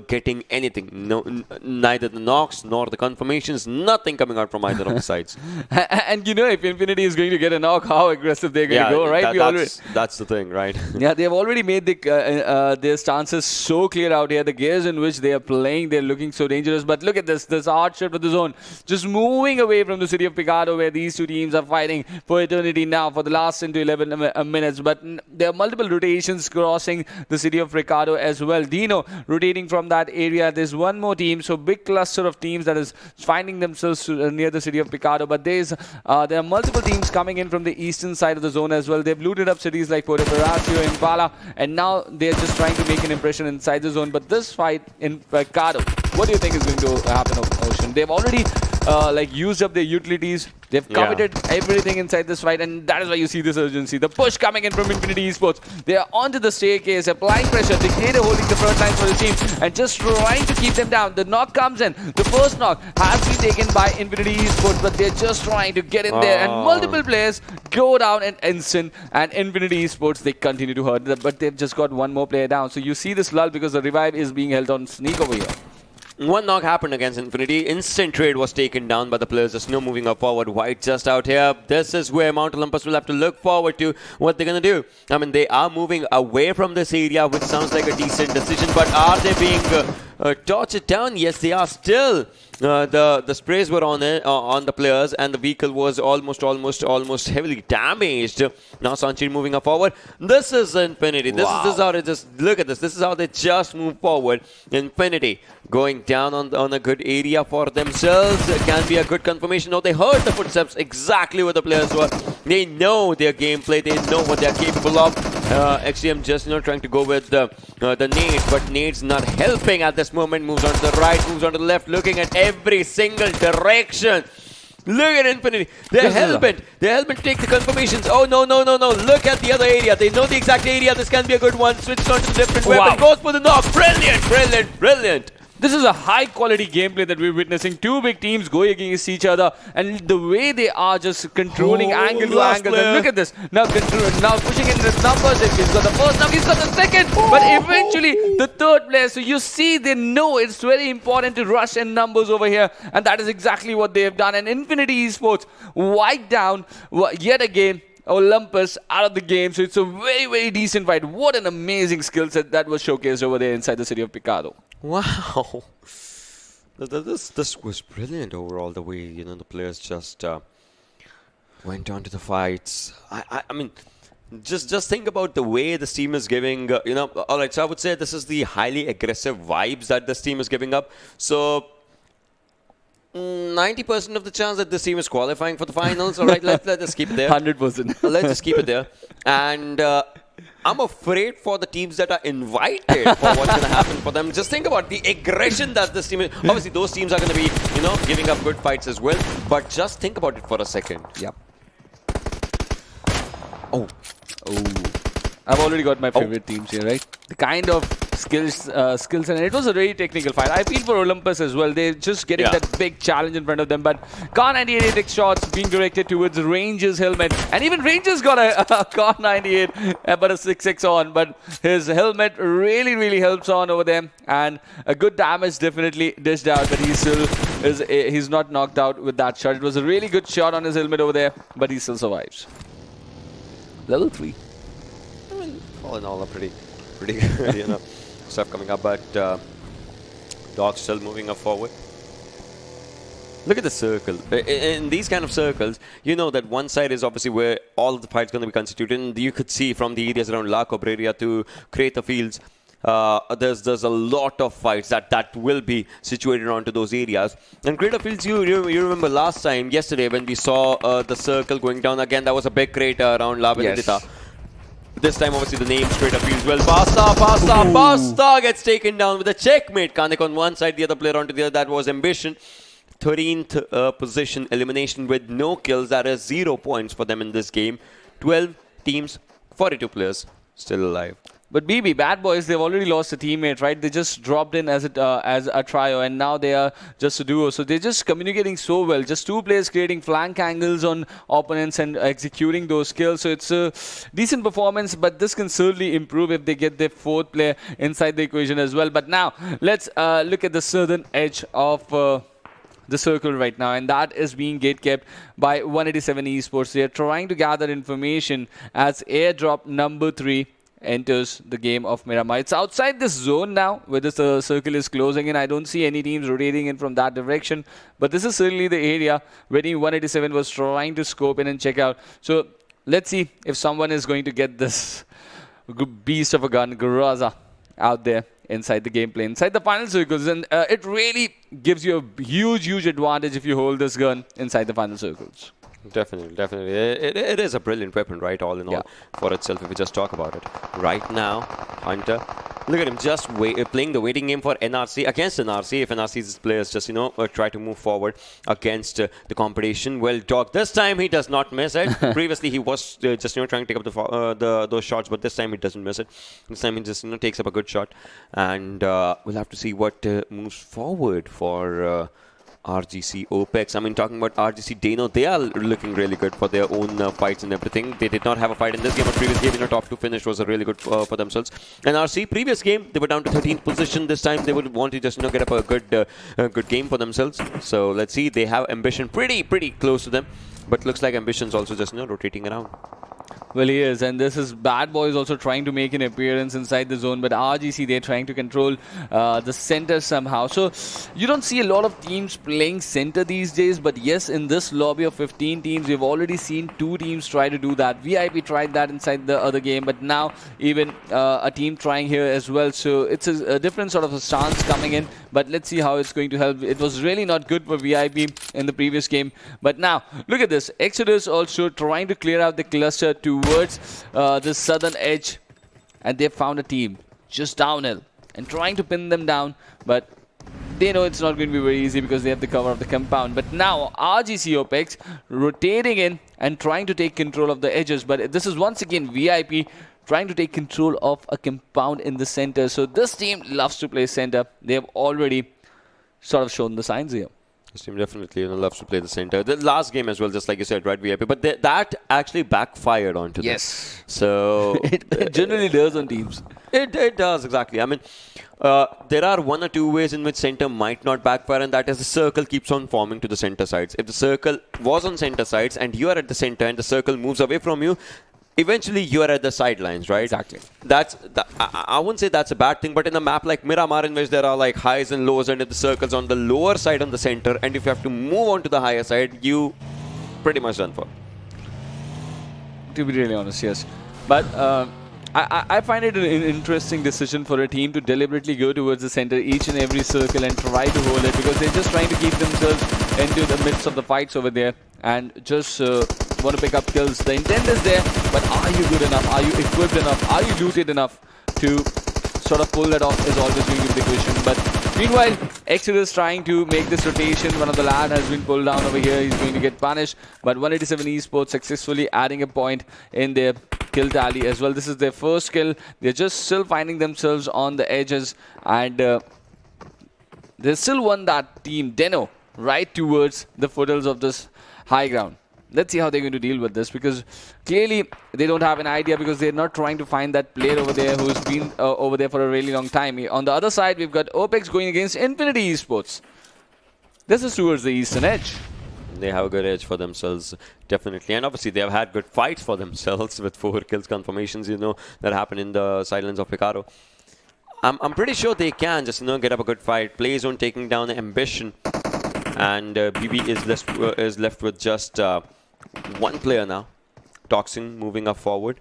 getting anything. Neither the knocks nor the confirmations. Nothing coming out from either of the sides. And if Infinity is going to get a knock, how aggressive they're going to go, right? That's the thing, right? Yeah, they've already made their stances so clear out here. The gears in which they are playing, they're looking so dangerous. But look at this hard shift of the zone. Just moving away from the city of Picado, where these two teams are fighting for eternity now for the last into 11 minutes. But there are multiple rotations crossing the city of Ricardo as well. Dino rotating from that area. There's one more team, so big cluster of teams that is finding themselves near the city of Picado. But there are multiple teams coming in from the eastern side of the zone as well. They've looted up cities like Puerto Horacio, Impala, and now they're just trying to make an impression inside the zone. But this fight in Picado, what do you think is going to happen, Ocean? They've already used up their utilities. They've committed everything inside this fight, and that is why you see this urgency. The push coming in from Infinity Esports. They are onto the staircase, applying pressure. Dictator holding the front lines for the team and just trying to keep them down. The knock comes in. The first knock has been taken by Infinity Esports, but they're just trying to get in there, and multiple players go down in instant. And Infinity Esports, they continue to hurt them, but they've just got one more player down. So you see this lull because the revive is being held on Sneak over here. One knock happened against Infinity. Instant trade was taken down by the players. There's no moving up forward. White just out here. This is where Mount Olympus will have to look forward to what they're going to do. I mean, they are moving away from this area, which sounds like a decent decision. But are they being tortured down? Yes, they are still. The sprays were on the players, and the vehicle was almost heavily damaged. Now Sanchir moving up forward. This is Infinity. This is how they just look at this. This is how they just move forward. Infinity going down on a good area for themselves. It can be a good confirmation. No, they heard the footsteps exactly where the players were. They know their gameplay. They know what they're capable of. XCM just trying to go with the nade, but nade's not helping at this moment. Moves on to the right, moves on to the left, looking at every single direction. Look at Infinity. They're hell-bent. They're hell-bent to take the confirmations. Oh, no. Look at the other area. They know the exact area. This can be a good one. Switched on to a different weapon. Goes for the knock. Brilliant. This is a high-quality gameplay that we're witnessing. Two big teams going against each other, and the way they are just controlling angle to angle. And look at this. Now pushing in the numbers. He's got the first knock, he's got the second, but eventually the third player. So you see, they know it's very important to rush in numbers over here, and that is exactly what they have done. And Infinity Esports wiped down yet again Olympus out of the game. So it's a very, very decent fight. What an amazing skill set that was showcased over there inside the city of Picado. Wow. This was brilliant overall, the way, the players just went on to the fights. I mean, just think about the way this team is giving, all right, so I would say this is the highly aggressive vibes that this team is giving up. So 90% of the chance that this team is qualifying for the finals. All right, let's just keep it there. 100%. Let's just keep it there. And I'm afraid for the teams that are invited for what's going to happen for them. Just think about the aggression that this team is. Obviously, those teams are going to be, giving up good fights as well. But just think about it for a second. Yep. Oh. I've already got my favorite teams here, right? The kind of skills, and it was a very technical fight. I feel for Olympus as well. They're just getting that big challenge in front of them. But Kar 98 X shots being directed towards Ranger's helmet. And even Ranger's got a Kar 98, but a 6x on. But his helmet really, really helps on over there. And a good damage definitely dished out. But he still he's not knocked out with that shot. It was a really good shot on his helmet over there. But he still survives. Level 3. I mean, all in all, a pretty good, stuff coming up, but Dog still moving up forward. Look at the circle. In these kind of circles, you know that one side is obviously where all of the fight's going to be constituted. And you could see from the areas around La Cobreria to Creta Fields, there's a lot of fights that will be situated onto those areas. And Creta Fields, you remember last time, yesterday, when we saw the circle going down again, that was a big crater around La Benedita. Yes. This time, obviously, the name straight up feels well. Pasta gets taken down with a checkmate. Kanik on one side, the other player onto the other. That was Ambition. 13th position elimination with no kills. That is 0 points for them in this game. 12 teams 42 players still alive. But BB, Bad Boys, they've already lost a teammate, right? They just dropped in as a trio, and now they are just a duo. So they're just communicating so well. Just two players creating flank angles on opponents and executing those skills. So it's a decent performance, but this can certainly improve if they get their fourth player inside the equation as well. But now, let's look at the southern edge of the circle right now, and that is being gatekept by 187 eSports. They are trying to gather information as airdrop number 3 enters the game of Miramar. It's outside this zone now, where this circle is closing in. I don't see any teams rotating in from that direction, but this is certainly the area where Team 187 was trying to scope in and check out. So let's see if someone is going to get this beast of a gun, Garaza, out there inside the gameplay, inside the final circles. And it really gives you a huge advantage if you hold this gun inside the final circles. Definitely, definitely. It is a brilliant weapon, right, all in all, for itself, if we just talk about it. Right now, Hunter, look at him just playing the waiting game for NRC, against NRC, if NRC's players just, try to move forward against the competition. Well, Dog, this time he does not miss it. Previously, he was just, trying to take up those shots, but this time he doesn't miss it. This time he just, takes up a good shot. And we'll have to see what moves forward for RGC OPEX. I mean, talking about RGC Dano, they are looking really good for their own fights and everything. They did not have a fight in this game, but previous game, top 2 finish was a really good for themselves. And RC, previous game, they were down to 13th position. This time, they would want to just, get up a good game for themselves. So let's see. They have Ambition pretty close to them, but looks like Ambition's also just, rotating around. Well, he is, and this is Bad Boys also trying to make an appearance inside the zone, but RGC, they're trying to control the center somehow. So you don't see a lot of teams playing center these days, but yes, in this lobby of 15 teams, we've already seen 2 teams try to do that. VIP tried that inside the other game, but now even a team trying here as well. So it's a different sort of a stance coming in, but let's see how it's going to help. It was really not good for VIP in the previous game, but now look at this. Exodus also trying to clear out the cluster towards the southern edge, and they found a team just downhill and trying to pin them down, but they know it's not going to be very easy because they have the cover of the compound. But now RGC OPEX rotating in and trying to take control of the edges, but this is once again VIP trying to take control of a compound in the center. So this team loves to play center. They have already sort of shown the signs here. This team definitely loves to play the center. The last game as well, just like you said, right, VIP. But that actually backfired onto them. Yes. So it generally does on teams. It does, exactly. I mean, there are 1 or 2 ways in which center might not backfire, and that is the circle keeps on forming to the center sides. If the circle was on center sides and you are at the center and the circle moves away from you, eventually you are at the sidelines, right? Exactly. I wouldn't say that's a bad thing, but in a map like Miramar, in which there are like highs and lows, and if the circle's on the lower side on the center, and if you have to move on to the higher side, you pretty much done for. To be really honest, yes. But I find it an interesting decision for a team to deliberately go towards the center each and every circle and try to hold it, because they're just trying to keep themselves into the midst of the fights over there and just want to pick up kills. The intent is there, but are you good enough? Are you equipped enough? Are you looted enough to sort of pull that off is always going to be the question. But meanwhile, Exodus trying to make this rotation. One of the lad has been pulled down over here. He's going to get punished. But 187 eSports successfully adding a point in their kill tally as well. This is their first kill. They're just still finding themselves on the edges, and they still won that team, Deno, right towards the foothills of this high ground. Let's see how they're going to deal with this, because clearly they don't have an idea, because they're not trying to find that player over there who's been over there for a really long time. On the other side, we've got OPEX going against Infinity Esports. This is towards the eastern edge. They have a good edge for themselves, definitely. And obviously, they have had good fights for themselves with 4 kills confirmations, that happened in the Silence of Picaro. I'm pretty sure they can just, get up a good fight. Play zone taking down Ambition. And BB is left with just 1 player now. Toxin moving up forward.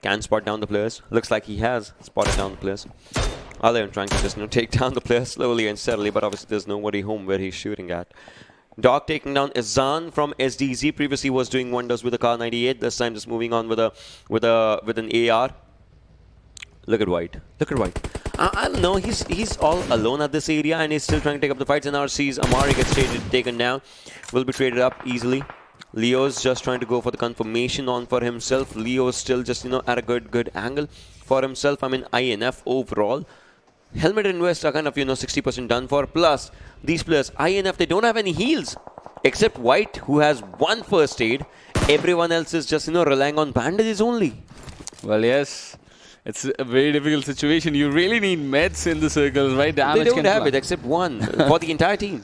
Can spot down the players. Looks like he has spotted down the players. Alain trying to just take down the players slowly and steadily, but obviously there's nobody home where he's shooting at. Dog taking down Izan from SDZ. Previously was doing wonders with a Car 98. This time just moving on with an AR. Look at White. Look at White. I don't know. He's all alone at this area, and he's still trying to take up the fights. And RC's Amari gets taken down. Will be traded up easily. Leo's just trying to go for the confirmation on for himself. Leo's still just, at a good angle for himself. I mean, INF overall. Helmet and West are kind of, 60% done for. Plus, these players, INF, they don't have any heals. Except White, who has one first aid. Everyone else is just, relying on bandages only. Well, yes. It's a very difficult situation. You really need meds in the circles, right? Damage They don't can have fly. it except one for the entire team.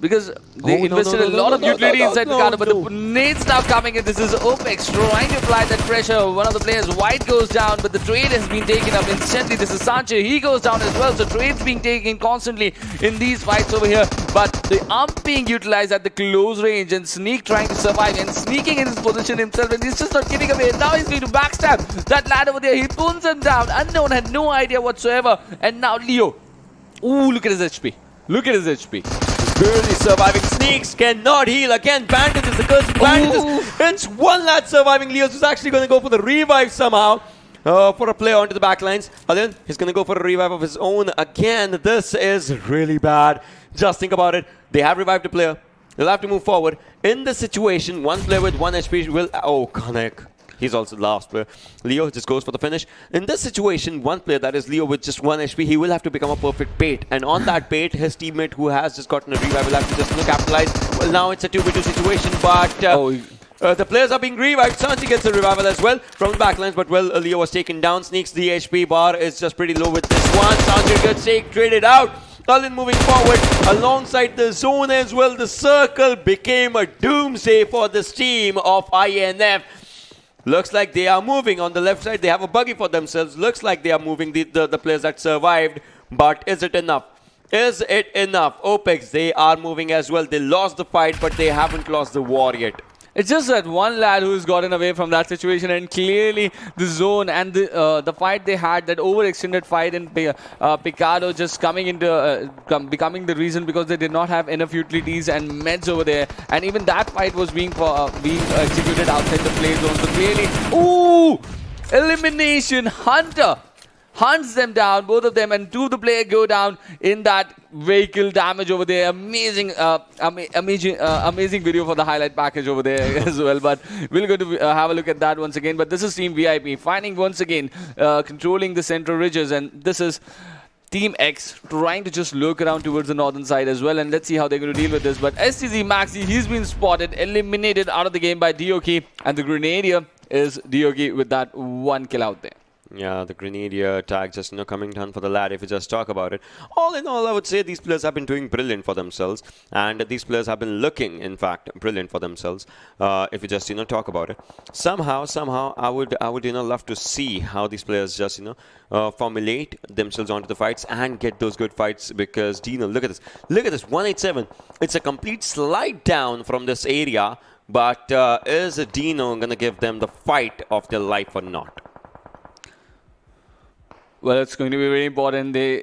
Because they invested a lot of utility inside the counter, but the nades now coming in. This is OPEX trying to apply that pressure. One of the players, White, goes down, but the trade has been taken up instantly. This is Sancho. He goes down as well. So trades being taken constantly in these fights over here. But the ump being utilized at the close range, and Sneak trying to survive and sneaking in his position himself, and he's just not giving away. Now he's going to backstab that lad over there. He pulls him down. Unknown had no idea whatsoever. And now Leo. Ooh, look at his HP. Look at his HP. Barely surviving. Sneaks cannot heal. Again, bandages. The curse bandages. It's one lad surviving. Leos is actually going to go for the revive somehow. For a play onto the backlines. Then he's going to go for a revive of his own. Again, this is really bad. Just think about it. They have revived a player. They'll have to move forward. In this situation, one player with 1 HP will... Oh, Connect. He's also the last player. Leo just goes for the finish. In this situation, one player, that is Leo, with just 1 HP, he will have to become a perfect bait. And on that bait, his teammate who has just gotten a revive will have to just capitalize. Well, now it's a 2v2 situation, but the players are being revived. Sanchi gets a revival as well from the backlines, but Leo was taken down. Sneaks, the HP bar is just pretty low with this one. Sanchi gets traded out. Cullen moving forward alongside the zone as well. The circle became a doomsday for this team of INF. Looks like they are moving on the left side. They have a buggy for themselves. Looks like they are moving the players that survived. But is it enough? Is it enough? OPEX, they are moving as well. They lost the fight, but they haven't lost the war yet. It's just that one lad who's gotten away from that situation, and clearly the zone and the fight they had, that overextended fight in Picado, just coming into becoming the reason, because they did not have enough utilities and meds over there, and even that fight was being executed outside the play zone. So clearly, ooh, elimination. Hunter hunts them down, both of them, and 2 the player go down in that vehicle damage over there. Amazing, amazing video for the highlight package over there as well. But we're going to have a look at that once again. But this is Team VIP finding once again controlling the central ridges, and this is Team X trying to just look around towards the northern side as well, and let's see how they're going to deal with this. But STZ Maxi, he's been spotted, eliminated out of the game by Dioki, and the Grenadier is Dioki with that 1 kill out there. Yeah, the Grenadier tag just coming down for the lad if you just talk about it. All in all, I would say these players have been doing brilliant for themselves, and these players have been looking, in fact, brilliant for themselves. If you just talk about it, somehow, I would love to see how these players just formulate themselves onto the fights and get those good fights. Because Dino, look at this 187. It's a complete slide down from this area, but is Dino gonna give them the fight of their life or not? Well, it's going to be very important. They're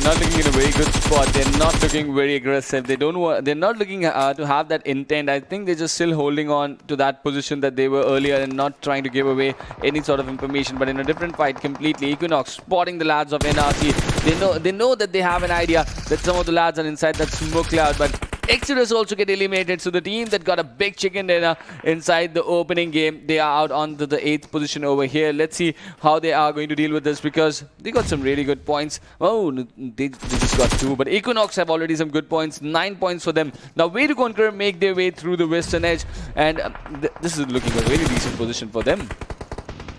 not looking in a very good spot. They're not looking very aggressive. They're not looking to have that intent. I think they're just still holding on to that position that they were earlier and not trying to give away any sort of information. But in a different fight completely, Equinox spotting the lads of NRC. They know that they have an idea that some of the lads are inside that smoke cloud, but Exodus also get eliminated. So the team that got a big chicken dinner inside the opening game, they are out on the 8th position over here. Let's see how they are going to deal with this, because they got some really good points. Oh, they just got 2, but Equinox have already some good points. 9 points for them. Now, Way to Conquer make their way through the western edge, and this is looking a really decent position for them.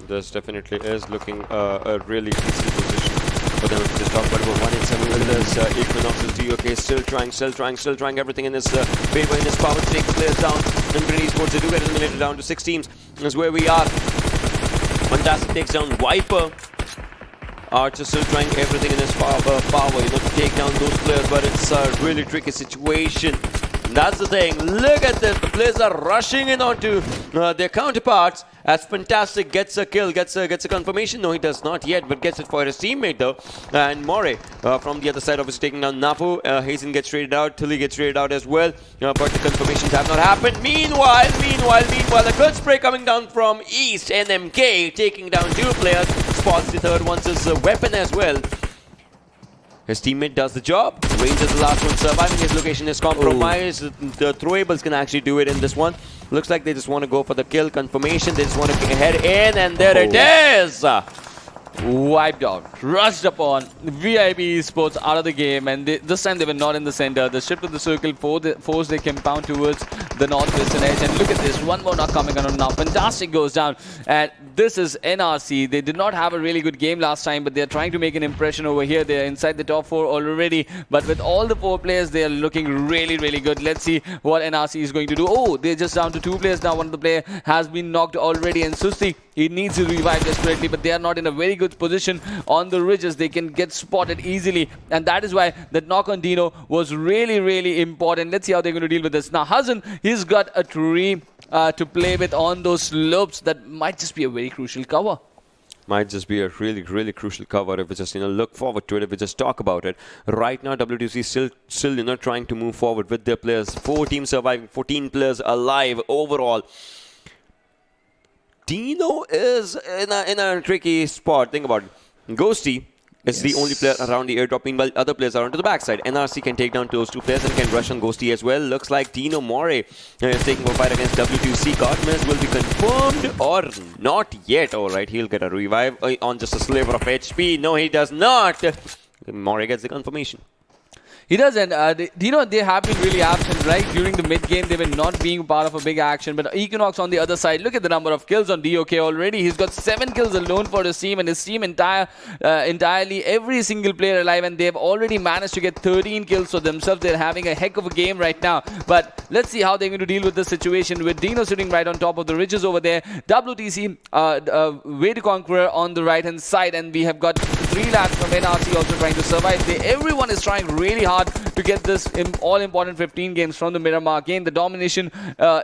This definitely is looking a really decent position for them. Just talk about 187. Look at this. Equinox is DOK still trying everything in his favor, in his power to take the players down. And Green eSports, they do get eliminated down to 6 teams. That's where we are. Fantastic takes down Viper. Archer still trying everything in his power, to take down those players, but it's a really tricky situation. That's the thing. Look at this. The players are rushing in onto their counterparts. As Fantastic gets a kill, gets a confirmation. No, he does not yet, but gets it for his teammate though. And More from the other side, obviously taking down Napu. Hazen gets traded out. Tilly gets traded out as well. But the confirmations have not happened. Meanwhile, a good spray coming down from East. NMK taking down 2 players. Spots the third one's his weapon as well. His teammate does the job. Range is the last one surviving. His location is compromised. The throwables can actually do it in this one. Looks like they just want to go for the kill confirmation. They just want to head in, and there it is. Wiped out, rushed upon VIP eSports out of the game, and this time they were not in the center. The shift of the circle forced their compound towards the northwestern edge, and look at this, one more knock coming on now. Fantastic goes down, and this is NRC. They did not have a really good game last time, but they're trying to make an impression over here. They're inside the top 4 already, but with all the 4 players, they are looking really, really good. Let's see what NRC is going to do. Oh, they're just down to 2 players now. One of the players has been knocked already, and Susti, he needs to revive desperately, but they are not in a very good position on the ridges. They can get spotted easily, and that is why that knock on Dino was really, really important. Let's see how they're going to deal with this. Now, Hasan, he's got a tree to play with on those slopes. That might just be a very crucial cover. Might just be a really, really crucial cover if we just, look forward to it, if we just talk about it. Right now, WTC still, trying to move forward with their players. 4 teams surviving, 14 players alive overall. Dino is in a tricky spot. Think about it. Ghosty is the only player around the airdrop. Meanwhile, other players are onto the backside. NRC can take down those 2 players and can rush on Ghosty as well. Looks like Dino More is taking a fight against W2C. Godmiss will be confirmed or not yet. Alright, he'll get a revive on just a sliver of HP. No, he does not. More gets the confirmation. He does, and they have been really absent, right? During the mid-game, they were not being part of a big action. But Equinox on the other side, look at the number of kills on DOK already. He's got 7 kills alone for his team, and his team entirely, every single player alive, and they've already managed to get 13 kills for themselves. They're having a heck of a game right now. But let's see how they're going to deal with this situation with Dino sitting right on top of the ridges over there. WTC, Way to Conqueror on the right-hand side, and we have got 3 lads from NRC also trying to survive. Everyone is trying really hard to get this all-important 15 games from the Miramar game. The domination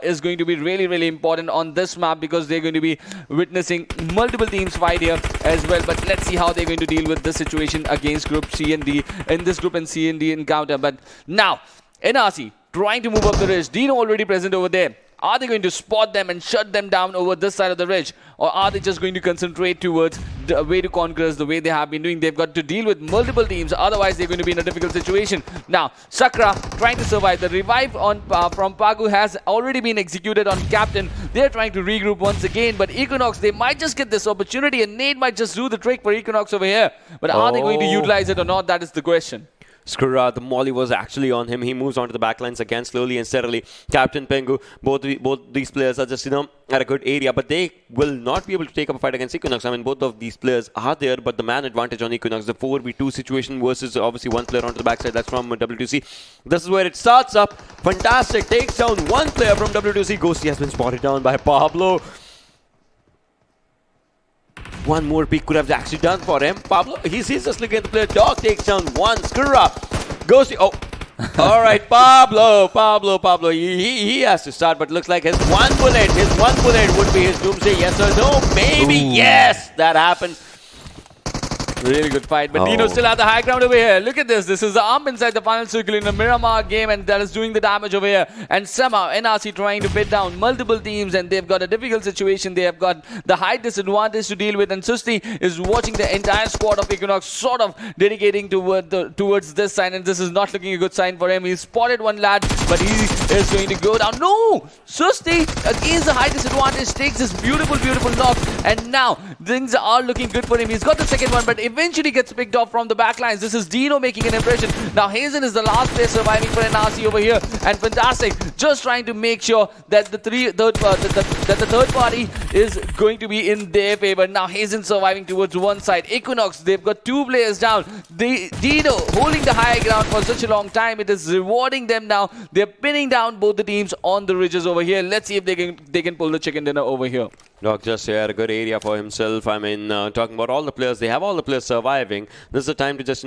is going to be really, really important on this map because they're going to be witnessing multiple teams fight here as well. But let's see how they're going to deal with this situation against Group C and D in this Group and C and D encounter. But now, NRC trying to move up the ridge. Dino already present over there. Are they going to spot them and shut them down over this side of the ridge? Or are they just going to concentrate towards the Way to Conquerors the way they have been doing? They've got to deal with multiple teams. Otherwise, they're going to be in a difficult situation. Now, Sakra trying to survive. The revive on from Pagu has already been executed on Captain. They're trying to regroup once again. But Equinox, they might just get this opportunity. And Nate might just do the trick for Equinox over here. But are they going to utilize it or not? That is the question. Skura, the molly was actually on him. He moves onto the backlines again slowly and steadily. Captain Pengu, both these players are just, at a good area, but they will not be able to take up a fight against Equinox. I mean, both of these players are there, but the man advantage on Equinox, the 4v2 situation versus obviously one player onto the backside. That's from W2C. This is where it starts up. Fantastic. Takes down one player from W2C. Ghosty has been spotted down by Pablo. One more peek could have actually done for him. Pablo, he's just looking at the player. Dog takes down one. Skura. Ghosty. Oh. All right, Pablo. He has to start, but looks like his one bullet would be his doomsday. Yes or no? Maybe. Yes. That happened. Really good fight, but Dino still at the high ground over here. Look at this. This is the arm inside the final circle in the Miramar game, and that is doing the damage over here. And somehow NRC trying to bid down multiple teams, and they've got a difficult situation. They have got the height disadvantage to deal with, and Susti is watching the entire squad of Equinox sort of dedicating towards this side, and this is not looking a good sign for him. He's spotted one lad, but he is going to go down. No! Susti, against the height disadvantage, takes this beautiful knock, and now things are looking good for him. He's got the second one, but eventually gets picked off from the backlines. This is Dino making an impression. Now Hazen is the last player surviving for NRC over here, and Fantastic just trying to make sure that the third party is going to be in their favor. Now Hazen surviving towards one side. Equinox, they've got 2 players down. Dino holding the high ground for such a long time. It is rewarding them now. They're pinning down both the teams on the ridges over here. Let's see if they can pull the chicken dinner over here. Doc just had a good area for himself. I mean, talking about all the players, they have all the players surviving. This is the time to just,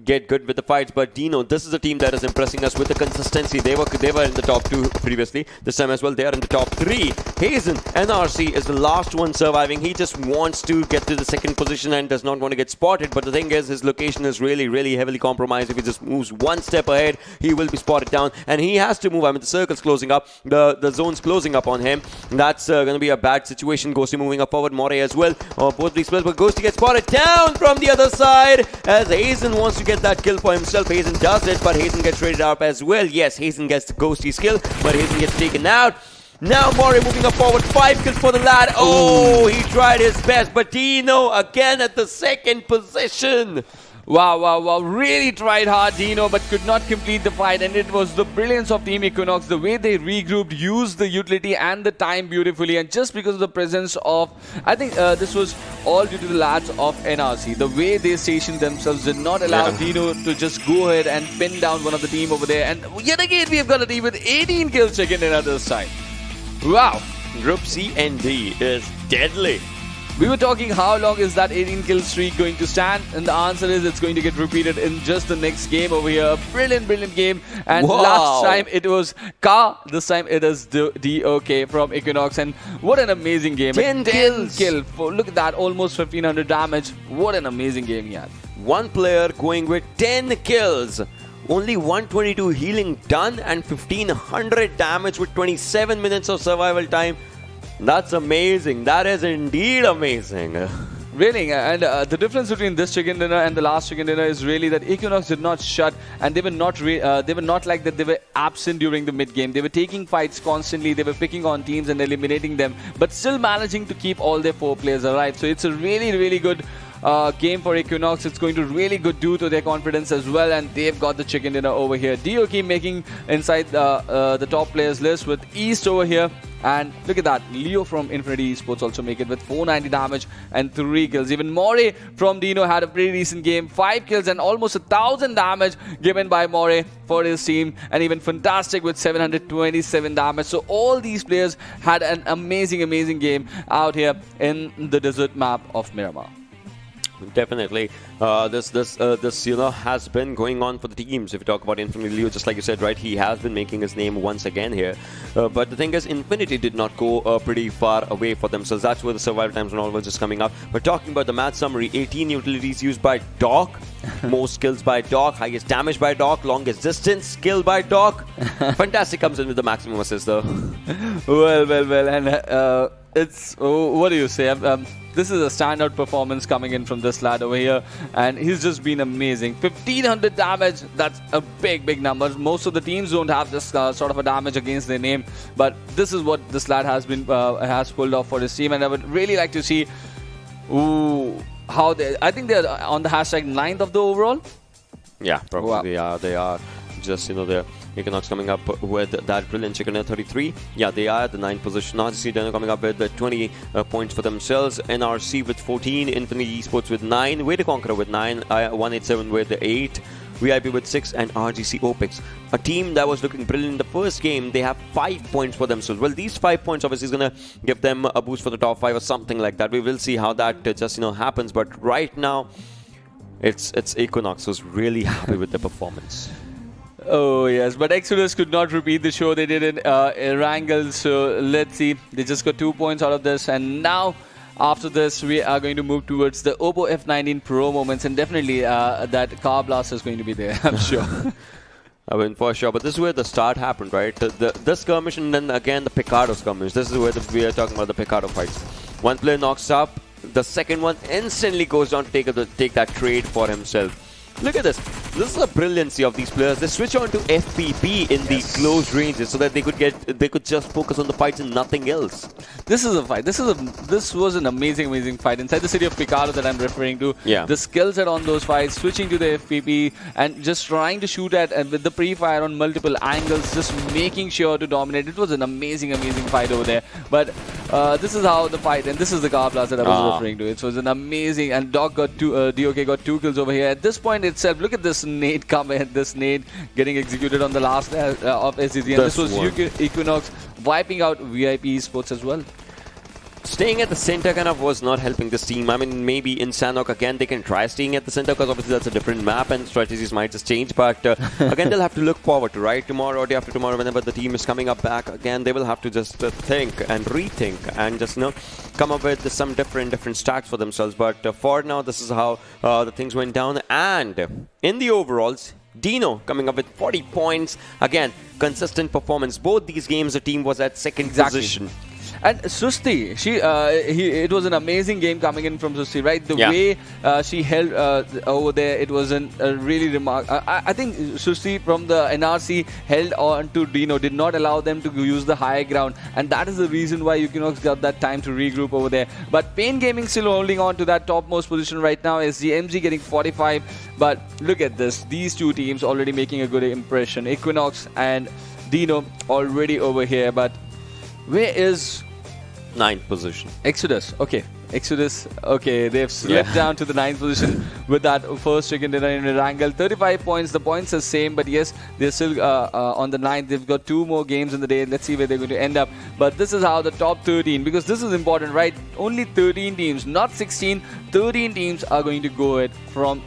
get good with the fights. But Dino, this is a team that is impressing us with the consistency. They were in the top 2 previously. This time as well, they are in the top 3. Hazen, NRC, is the last one surviving. He just wants to get to the second position and does not want to get spotted. But the thing is, his location is really, really heavily compromised. If he just moves one step ahead, he will be spotted down. And he has to move. I mean, the circle's closing up. The zone's closing up on him. That's going to be a bad situation. Ghosty moving up forward, More as well. Both these players, but Ghosty gets spotted down from the other side as Hazen wants to get that kill for himself. Hazen does it, but Hazen gets traded up as well. Yes, Hazen gets the Ghosty's kill, but Hazen gets taken out. Now More moving up forward. 5 kills for the lad. Oh, he tried his best. But Dino again at the second position. Wow. Really tried hard, Dino, but could not complete the fight. And it was the brilliance of Team Equinox, the way they regrouped, used the utility and the time beautifully. And just because of the presence of, I think this was all due to the lads of NRC. The way they stationed themselves did not allow Dino to just go ahead and pin down one of the team over there. And yet again, we have got a team with 18 kills chicken dinner this time. Wow. Group C and D is deadly. We were talking how long is that 18 kill streak going to stand, and the answer is it's going to get repeated in just the next game over here. Brilliant game. And last time it was Ka, this time it is DOK from Equinox, and what an amazing game. 10 kills. Look at that, almost 1500 damage. What an amazing game he had. One player going with 10 kills. Only 122 healing done and 1500 damage with 27 minutes of survival time. That's amazing. That is indeed amazing. Really, and the difference between this chicken dinner and the last chicken dinner is really that Equinox did not shut, and they were not like that. They were absent during the mid game. They were taking fights constantly. They were picking on teams and eliminating them, but still managing to keep all their 4 players alive. So it's a really good game for Equinox. It's going to really good due to their confidence as well, and they've got the chicken dinner over here. DOK making inside the top players list with East over here. And look at that, Leo from Infinity Esports also make it with 490 damage and 3 kills. Even More from Dino had a pretty decent game, 5 kills and almost 1000 damage given by More for his team. And even Fantastic with 727 damage. So all these players had an amazing game out here in the desert map of Miramar. Definitely, this has been going on for the teams. If you talk about Infinity Leo, just like you said, right, he has been making his name once again here. But the thing is, Infinity did not go pretty far away for themselves. That's where the survival times and all was just coming up. But talking about the match summary, 18 utilities used by Doc, most kills by Doc, highest damage by Doc, longest distance kill by Doc. Fantastic comes in with the maximum assist though. Well, and it's what do you say? This is a standout performance coming in from this lad over here, and he's just been amazing. 1500 damage, that's a big number. Most of the teams don't have this sort of a damage against their name, but this is what this lad has been has pulled off for his team, and I would really like to see how they. I think they're on the hashtag 9th of the overall. Yeah, probably. Wow. They are just they're Equinox coming up with that brilliant chicken at 33. Yeah, they are at the 9th position. RGC then coming up with 20 points for themselves. NRC with 14. Infinity Esports with 9. Way to Conqueror with 9. 187 with 8. VIP with 6. And RGC OPEX. A team that was looking brilliant in the first game. They have 5 points for themselves. Well, these 5 points obviously is going to give them a boost for the top 5 or something like that. We will see how that just happens. But right now, it's Equinox who's really happy with the performance. Oh yes, but Exodus could not repeat the show they did in Erangel, so let's see. They just got 2 points out of this, and now after this we are going to move towards the Oppo F19 Pro moments, and definitely that car blast is going to be there, I'm sure. I mean, for sure, but this is where the start happened, right? The skirmish and then again the Picardo skirmish. This is where we are talking about the Picardo fights. One player knocks up, the second one instantly goes down to take that trade for himself. Look at this. This is the brilliancy of these players. They switch on to FPP in the close ranges so that they could just focus on the fights and nothing else. This is a fight. This was an amazing fight inside the city of Picardo that I'm referring to. Yeah. The skill set on those fights, switching to the FPP and just trying to shoot at and with the pre-fire on multiple angles, just making sure to dominate. It was an amazing fight over there. But this is how the fight, and this is the car blast that I was referring to. It was an amazing, and DOK got 2 kills over here. At this point itself, look at this nade coming, this nade getting executed on the last of SDZ, and this was Equinox wiping out VIP Esports as well. Staying at the center kind of was not helping this team. I mean, maybe in Sanhok again they can try staying at the center because obviously that's a different map and strategies might just change. But again, they'll have to look forward to, right? Tomorrow or day after tomorrow, whenever the team is coming up back again, they will have to just think and rethink and just come up with some different stacks for themselves. But for now, this is how the things went down. And in the overalls, Dino coming up with 40 points. Again, consistent performance. Both these games, the team was at second position. And Susti, it was an amazing game coming in from Susti, right? The Yeah. way she held over there, it was a really remarkable. I think Susti from the NRC held on to Dino, did not allow them to use the high ground, and that is the reason why Equinox got that time to regroup over there. But Pain Gaming still holding on to that topmost position right now. SDMZ getting 45, but look at this. These two teams already making a good impression. Equinox and Dino already over here, but where is 9th position. Exodus? Okay. Exodus, okay, they've slipped down to the 9th position with that first chicken dinner in Erangel. 35 points, the points are same, but yes, they're still on the 9th. They've got 2 more games in the day. Let's see where they're going to end up. But this is how the top 13, because this is important, right? Only 13 teams, not 16, 13 teams are going to go it from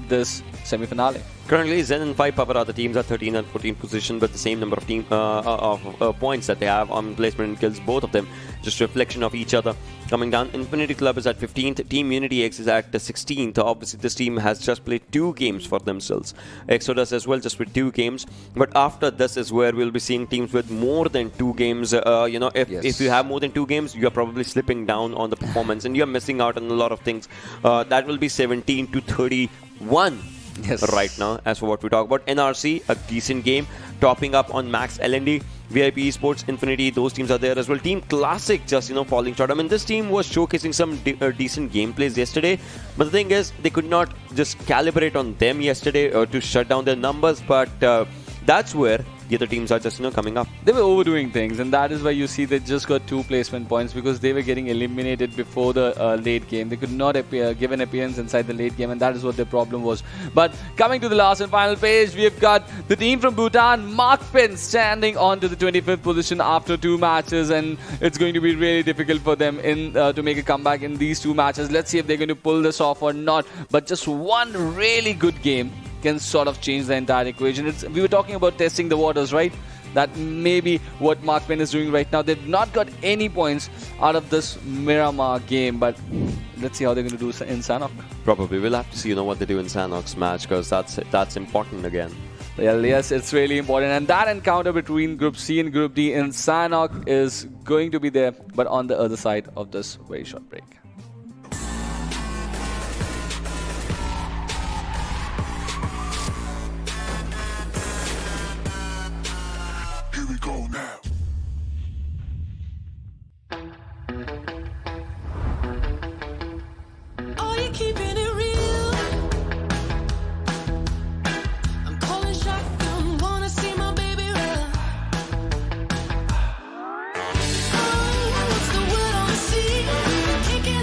this semi-finale. Currently, Zen and 5 Power are the teams at 13 and 14 position, but the same number of points that they have on placement and kills, both of them, just reflection of each other. Coming down, Infinity Club is at 15th, Team Unity X is at 16th. Obviously, this team has just played 2 games for themselves. Exodus as well, just with 2 games. But after this is where we'll be seeing teams with more than 2 games. If you have more than 2 games, you're probably slipping down on the performance and you're missing out on a lot of things. That will be 17 to 31. Yes. Right now, as for what we talk about. NRC, a decent game, topping up on Max LND, VIP eSports, Infinity, those teams are there as well. Team Classic just, falling short. I mean, this team was showcasing some decent gameplays yesterday, but the thing is, they could not just calibrate on them yesterday to shut down their numbers, but that's where the other teams are just, coming up. They were overdoing things, and that is why you see they just got 2 placement points, because they were getting eliminated before the late game. They could not give an appearance inside the late game, and that is what their problem was. But coming to the last and final page, we've got the team from Bhutan, Markpin, standing on to the 25th position after 2 matches, and it's going to be really difficult for them to make a comeback in these 2 matches. Let's see if they're going to pull this off or not. But just one really good game can sort of change the entire equation. We were talking about testing the waters, right? That may be what Markpin is doing right now. They've not got any points out of this Miramar game, but let's see how they're going to do in Sanhok. Probably. We'll have to see, what they do in Sanhok's match, because that's important again. Well, yes, it's really important. And that encounter between Group C and Group D in Sanhok is going to be there, but on the other side of this very short break. Here we go now. Are you keeping it real? I'm calling shotgun, wanna see my baby run. Oh, what's the word on the sea? Kicking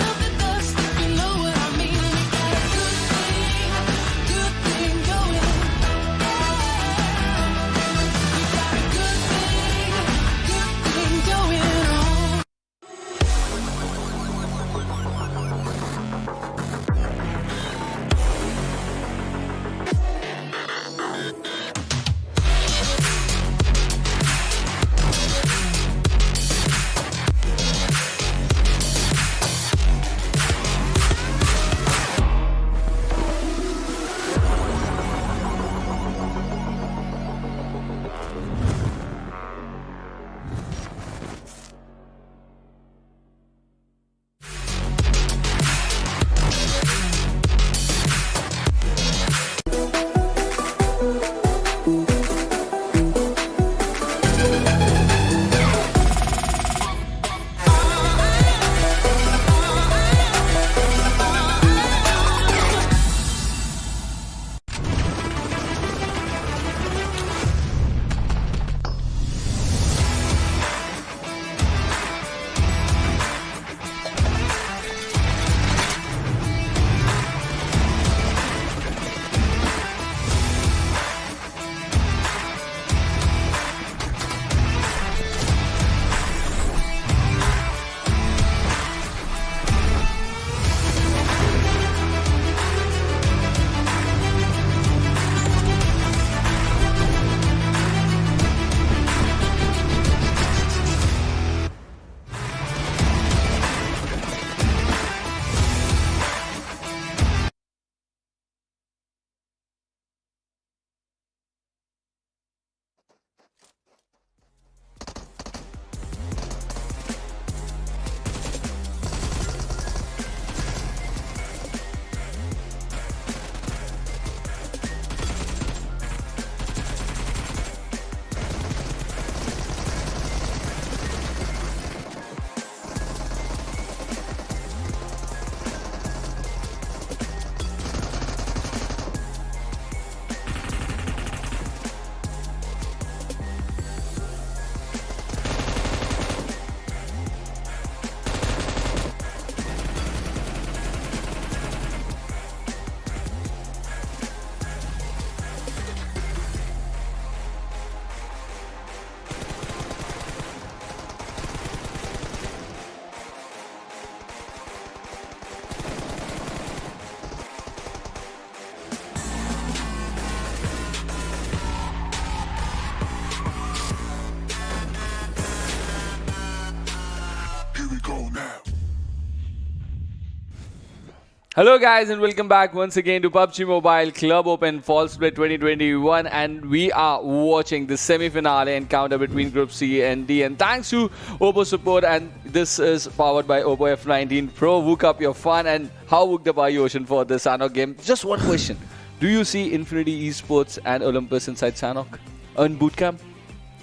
Hello guys and welcome back once again to PUBG Mobile Club Open Fall Split 2021, and we are watching the semi-finale encounter between Group C and D, and thanks to Oppo support, and this is powered by Oppo F19 Pro. Wook up your fun, and how wooked up are you, Ocean, for the Sanhok game? Just one question. Do you see Infinity Esports and Olympus inside Sanhok on bootcamp?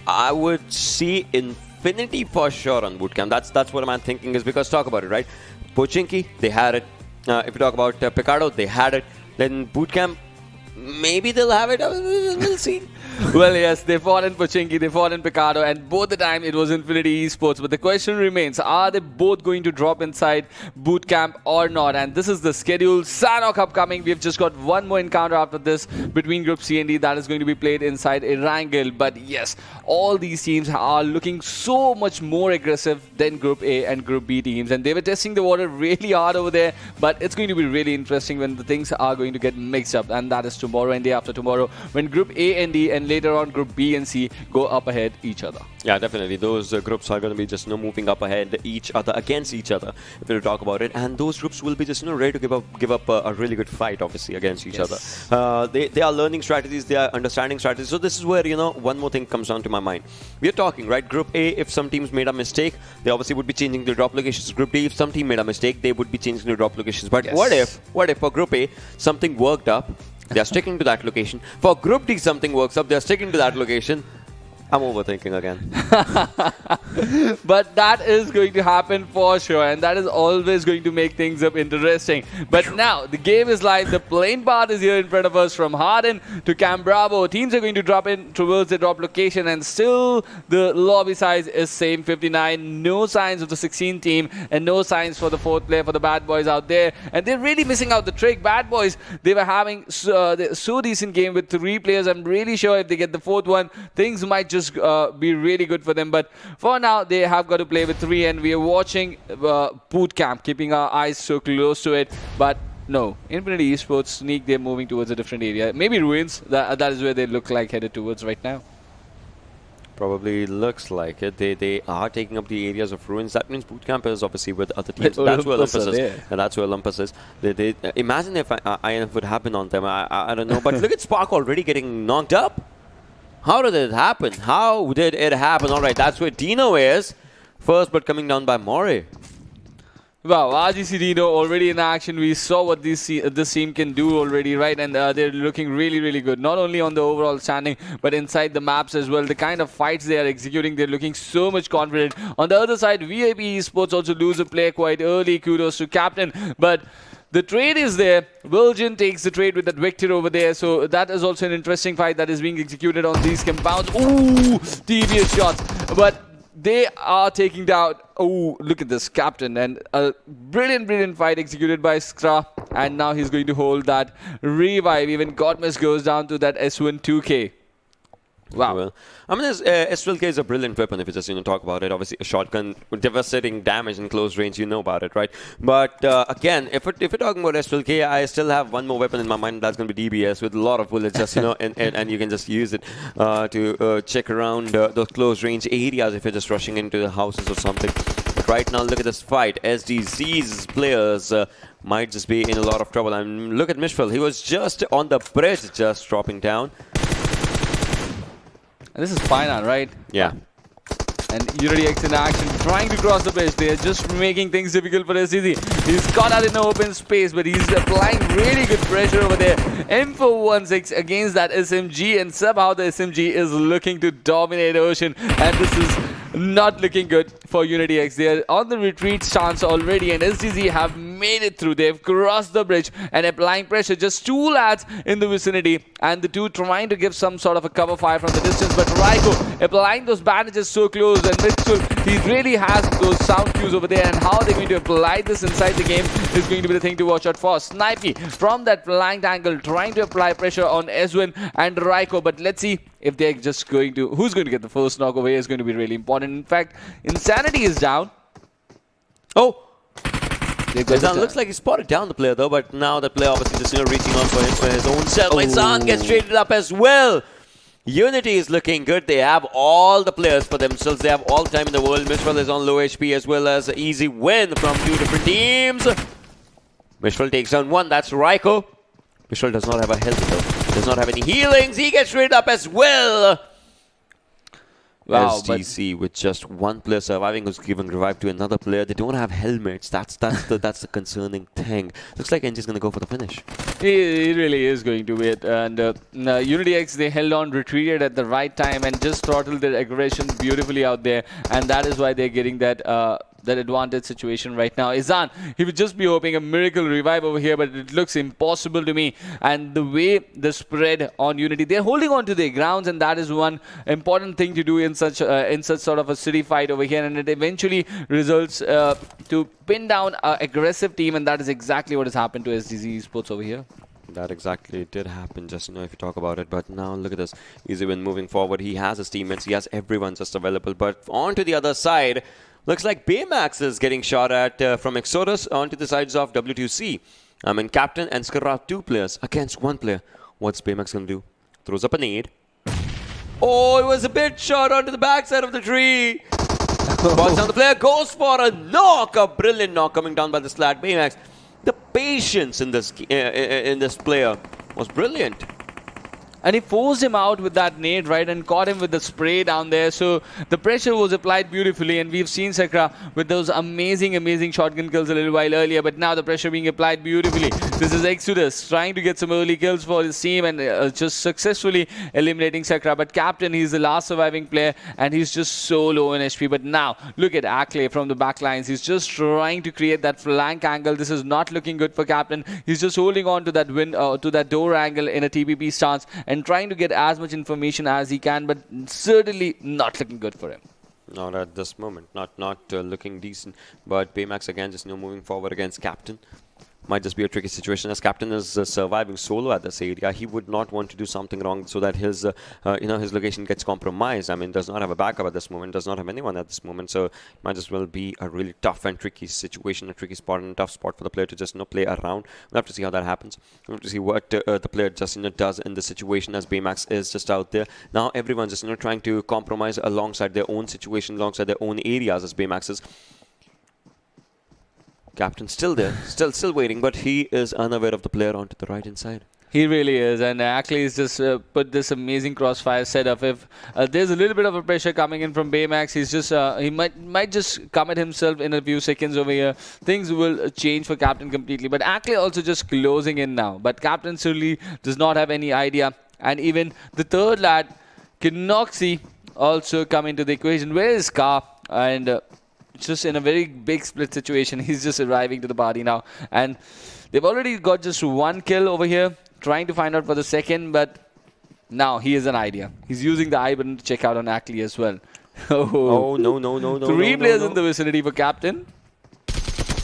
I would see Infinity for sure on bootcamp. That's what I'm thinking, is because talk about it, right? Pochinki, they had it. If you talk about Picardo, they had it. Then bootcamp, maybe they'll have it. We'll see. Well, yes, they fought in Pochinki, they fought in Picardo, and both the time it was Infinity Esports. But the question remains, are they both going to drop inside bootcamp or not? And this is the schedule. Sanhok upcoming. We've just got one more encounter after this between Group C and D that is going to be played inside Erangel. But yes, all these teams are looking so much more aggressive than Group A and Group B teams. And they were testing the water really hard over there. But it's going to be really interesting when the things are going to get mixed up. And that is tomorrow and day after tomorrow, when Group A and D and later on Group B and C go up ahead each other. Yeah, definitely. Those groups are going to be just moving up ahead each other against each other, if we talk about it. And those groups will be just ready to give up a really good fight, obviously, against each other. They are learning strategies, they are understanding strategies. So this is where one more thing comes down to my mind. We are talking, right? Group A, if some teams made a mistake, they obviously would be changing their drop locations. Group D, if some team made a mistake, they would be changing their drop locations. But what if for Group A something worked up? They are sticking to that location. For Group D, something works up. They are sticking to that location. I'm overthinking again. But that is going to happen for sure, and that is always going to make things up interesting. But now the game is live. The playing path is here in front of us, from Harden to Cam Bravo. Teams are going to drop in towards the drop location, and still the lobby size is same, 59. No signs of the 16 team, and no signs for the fourth player for the Bad Boys out there. And they're really missing out the trick. Bad Boys, they were having so decent game with 3 players. I'm really sure if they get the fourth one, things might just be really good for them. But for now, they have got to play with 3, and we are watching boot camp, keeping our eyes so close to it. But no, Infinity Esports sneak, they're moving towards a different area. Maybe Ruins, that is where they look like headed towards right now. Probably looks like it. They are taking up the areas of Ruins. That means bootcamp is obviously with other teams. That's where Olympus is. And that's where Olympus is. They imagine if INF would happen on them. I don't know. But look at Spark already getting knocked up. How did it happen? How did it happen? All right, that's where Dino is. First, but coming down by Mori. Wow, RGC Dino already in action. We saw what this team can do already, right? And they're looking really, really good. Not only on the overall standing, but inside the maps as well. The kind of fights they are executing, they're looking so much confident. On the other side, VIP Esports also lose a play quite early. Kudos to Captain. But the trade is there. Virgin takes the trade with that Victor over there. So that is also an interesting fight that is being executed on these compounds. Ooh, devious shots. But they are taking down. Oh, look at this Captain. And a brilliant fight executed by Skra. And now he's going to hold that revive. Even Godmas goes down to that S1 2K. Wow. Well, I mean, S12K is a brilliant weapon if you just talk about it. Obviously, a shotgun with devastating damage in close range, you know about it, right? But again, if we're talking about S12K, I still have one more weapon in my mind. That's going to be DBS with a lot of bullets, just and you can just use it to check around those close range areas if you're just rushing into the houses or something. But right now, look at this fight. SDZ's players might just be in a lot of trouble. And look at Mishfel. He was just on the bridge, just dropping down. And this is Finan, right? Yeah. And Unity X in action, trying to cross the bridge. They are just making things difficult for SDZ. He's caught out in the open space, but he's applying really good pressure over there. M416 against that SMG, and somehow the SMG is looking to dominate Ocean. And this is not looking good for Unity X. They are on the retreat stance already, and SDZ have made it through. They've crossed the bridge and applying pressure. Just 2 lads in the vicinity, and the 2 trying to give some sort of a cover fire from the distance. But Raiko applying those bandages so close, and Mitchell, he really has those sound cues over there, and how they're going to apply this inside the game is going to be the thing to watch out for. Snipey from that flanked angle, trying to apply pressure on Ezwin and Raiko. But let's see if they're just going to, who's going to get the first knock over here is going to be really important. In fact, Insanity is down. Oh! It looks like he spotted down the player though, but now the player obviously just reaching on for his own self. And Zahn gets traded up as well. Unity is looking good. They have all the players for themselves. They have all the time in the world. Mishwell is on low HP as well as an easy win from 2 different teams. Mishral takes down one. That's Raiko. Mishral does not have a health though. Does not have any healings. He gets straight up as well. Wow, SDC with just one player surviving who's given revive to another player. They don't have helmets. That's the concerning thing. Looks like NG's gonna go for the finish. He really is going to wait. And Unity X, they held on, retreated at the right time and just throttled their aggression beautifully out there. And that is why they're getting that that advantage situation right now. Izan, he would just be hoping a miracle revive over here, but it looks impossible to me. And the way the spread on Unity, they're holding on to their grounds, and that is one important thing to do in such sort of a city fight over here. And it eventually results to pin down an aggressive team, and that is exactly what has happened to SDZ eSports over here. That exactly did happen, just if you talk about it. But now look at this. Easy win moving forward. He has his teammates. He has everyone just available. But on to the other side, looks like Baymax is getting shot at from Exodus onto the sides of W2C. I mean, Captain and Scarab, 2 players against 1 player. What's Baymax going to do? Throws up a nade. Oh, it was a bit shot onto the backside of the tree. Falls down the player, goes for a knock. A brilliant knock coming down by the Slat. Baymax. The patience in this player was brilliant. And he forced him out with that nade, right, and caught him with the spray down there. So the pressure was applied beautifully, and we've seen Sakra with those amazing shotgun kills a little while earlier, but now the pressure being applied beautifully. This is Exodus trying to get some early kills for his team and just successfully eliminating Sakra. But Captain, he's the last surviving player, and he's just so low in HP. But now, look at Ackley from the back lines. He's just trying to create that flank angle. This is not looking good for Captain. He's just holding on to that to that door angle in a TPP stance and trying to get as much information as he can, but certainly not looking good for him. Not at this moment. Not looking decent. But Baymax again just moving forward against Captain. Might just be a tricky situation as Captain is surviving solo at this area. He would not want to do something wrong so that his his location gets compromised. I mean, does not have a backup at this moment, does not have anyone at this moment, so it might as well be a really tough and tricky situation, a tricky spot and a tough spot for the player to just play around. We'll have to see how that happens. We'll have to see what the player just does in the situation as Baymax is just out there. Now everyone's just trying to compromise alongside their own situation, alongside their own areas as Baymax is. Captain still there, still waiting, but he is unaware of the player onto the right hand side. He really is, and actually he's just put this amazing crossfire setup. If there's a little bit of a pressure coming in from Baymax, he's just he might just commit himself in a few seconds over here. Things will change for Captain completely. But Ackley also just closing in now. But Captain certainly does not have any idea, and even the third lad, Kinoxi, also come into the equation. Where is Ka? And just in a very big split situation. He's just arriving to the party now. And they've already got just 1 kill over here, trying to find out for the second, but now he has an idea. He's using the I button to check out on Ackley as well. Oh, no. 3 players in the vicinity for Captain.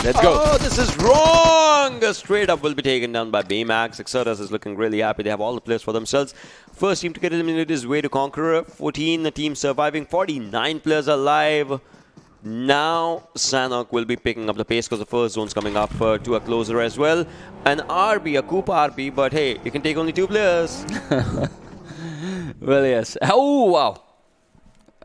Let's go. Oh, this is wrong. Straight up will be taken down by Baymax. Exodus is looking really happy. They have all the players for themselves. First team to get eliminated is Way to Conqueror. 14 teams surviving. 49 players alive. Now Sanhok will be picking up the pace because the first zone's coming up to a closer as well. An RB, a Koopa RB, but hey, you can take only 2 players. Well, yes. Oh, wow.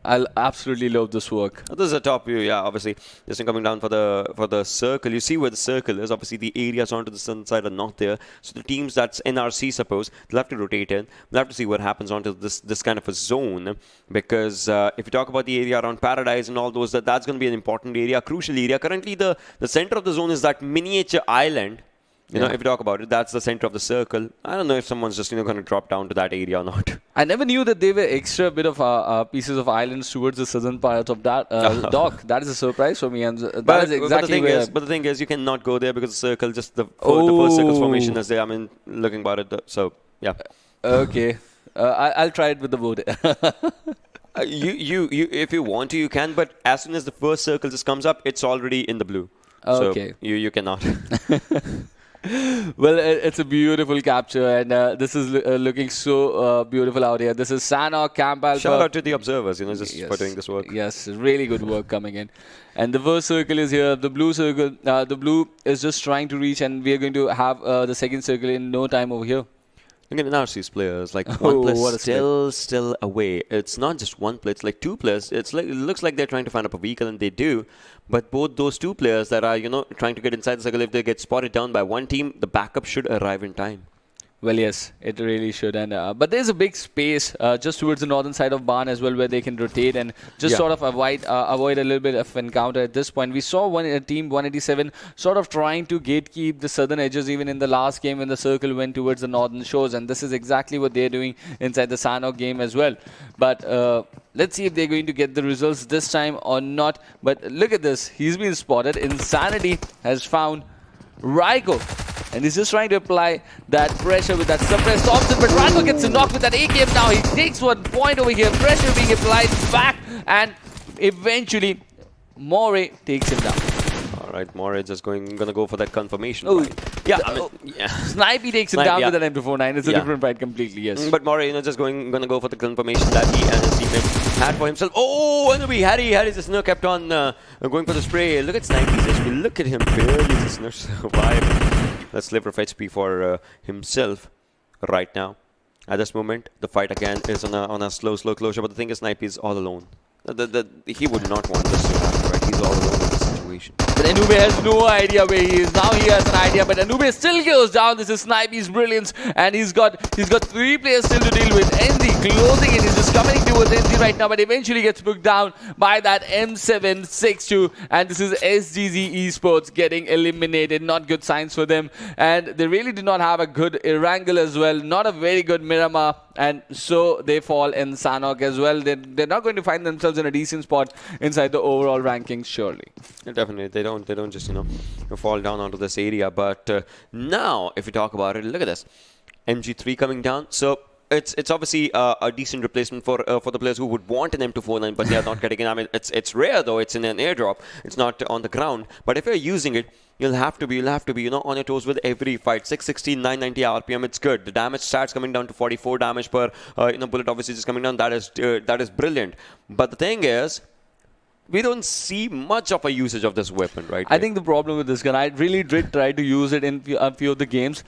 I absolutely love this work. This is a top view, yeah, obviously. This thing coming down for the circle. You see where the circle is. Obviously, the areas onto the sun side are not there. So the teams that's NRC, suppose, they'll have to rotate in. We'll have to see what happens onto this kind of a zone. Because if you talk about the area around Paradise and all those, that's going to be an important area, a crucial area. Currently, the center of the zone is that miniature island. You know, if you talk about it, that's the center of the circle. I don't know if someone's just, going to drop down to that area or not. I never knew that there were extra bit of pieces of islands towards the southern part of that dock. That is a surprise for me. And that is exactly but the thing is, you cannot go there because the circle, just the first circle's formation is there. I mean, looking about it, so, yeah. Okay. I'll try it with the boat. You, if you want to, you can. But as soon as the first circle just comes up, it's already in the blue. Okay. So you cannot. Well, it's a beautiful capture, and this is looking so beautiful out here. This is Sanhok, Camp Alpha. Shout out to the observers, for doing this work. Yes, really good work coming in. And the first circle is here. The blue circle, the blue is just trying to reach, and we are going to have the second circle in no time over here. Again, in RC's players, like Oh, one what player still away. It's not just one player; it's like two players. It looks like they're trying to find up a vehicle, and they do. But both those two players that are trying to get inside the circle, if they get spotted down by one team, the backup should arrive in time. Well, yes, it really should. And but there's a big space just towards the northern side of barn as well, where they can rotate and just sort of avoid a little bit of encounter at this point. We saw team 187 sort of trying to gatekeep the southern edges even in the last game when the circle went towards the northern shores, and this is exactly what they're doing inside the Sanhok game as well. But let's see if they're going to get the results this time or not. But look at this. He's been spotted. Insanity has found Raiko. And he's just trying to apply that pressure with that suppressed option. But Raiko gets a knock with that AKM now. He takes 1 point over here. Pressure being applied back. And eventually, Moray takes him down. All right, Moray just gonna go for that confirmation. Oh, fight. Yeah, I mean, yeah. Snipey takes him down with an M249. It's a different fight completely, yes. But Moray, just gonna go for the confirmation that he and his teammate had for himself. Oh, and Harry just kept on going for the spray. Look at Snipey's HP. Look at him barely just survive. That's sliver of HP for himself right now. At this moment, the fight again is on a slow closure. But the thing is, Snipey is all alone. He would not want this to happen, right? He's all alone in this situation. But Anube has no idea where he is. Now he has an idea, but Anube still goes down. This is Snipey's brilliance, and he's got 3 players still to deal with. NZ closing in. He's just coming towards NZ right now, but eventually gets booked down by that M762. And this is SGZ eSports getting eliminated. Not good signs for them. And they really do not have a good Erangel as well. Not a very good Miramar. And so they fall in Sanhok as well. They're not going to find themselves in a decent spot inside the overall rankings, surely. Yeah, definitely, they don't just fall down onto this area. But now, if you talk about it, look at this, MG3 coming down. So it's obviously a decent replacement for the players who would want an M249, but they are not getting it. I mean, it's rare though. It's in an airdrop. It's not on the ground. But if you're using it, you'll have to be on your toes with every fight. 660, 990 RPM, it's good. The damage starts coming down to 44 damage per bullet, obviously just coming down. That is brilliant. But the thing is, we don't see much of a usage of this weapon, right? I think the problem with this gun, I really did try to use it in a few of the games.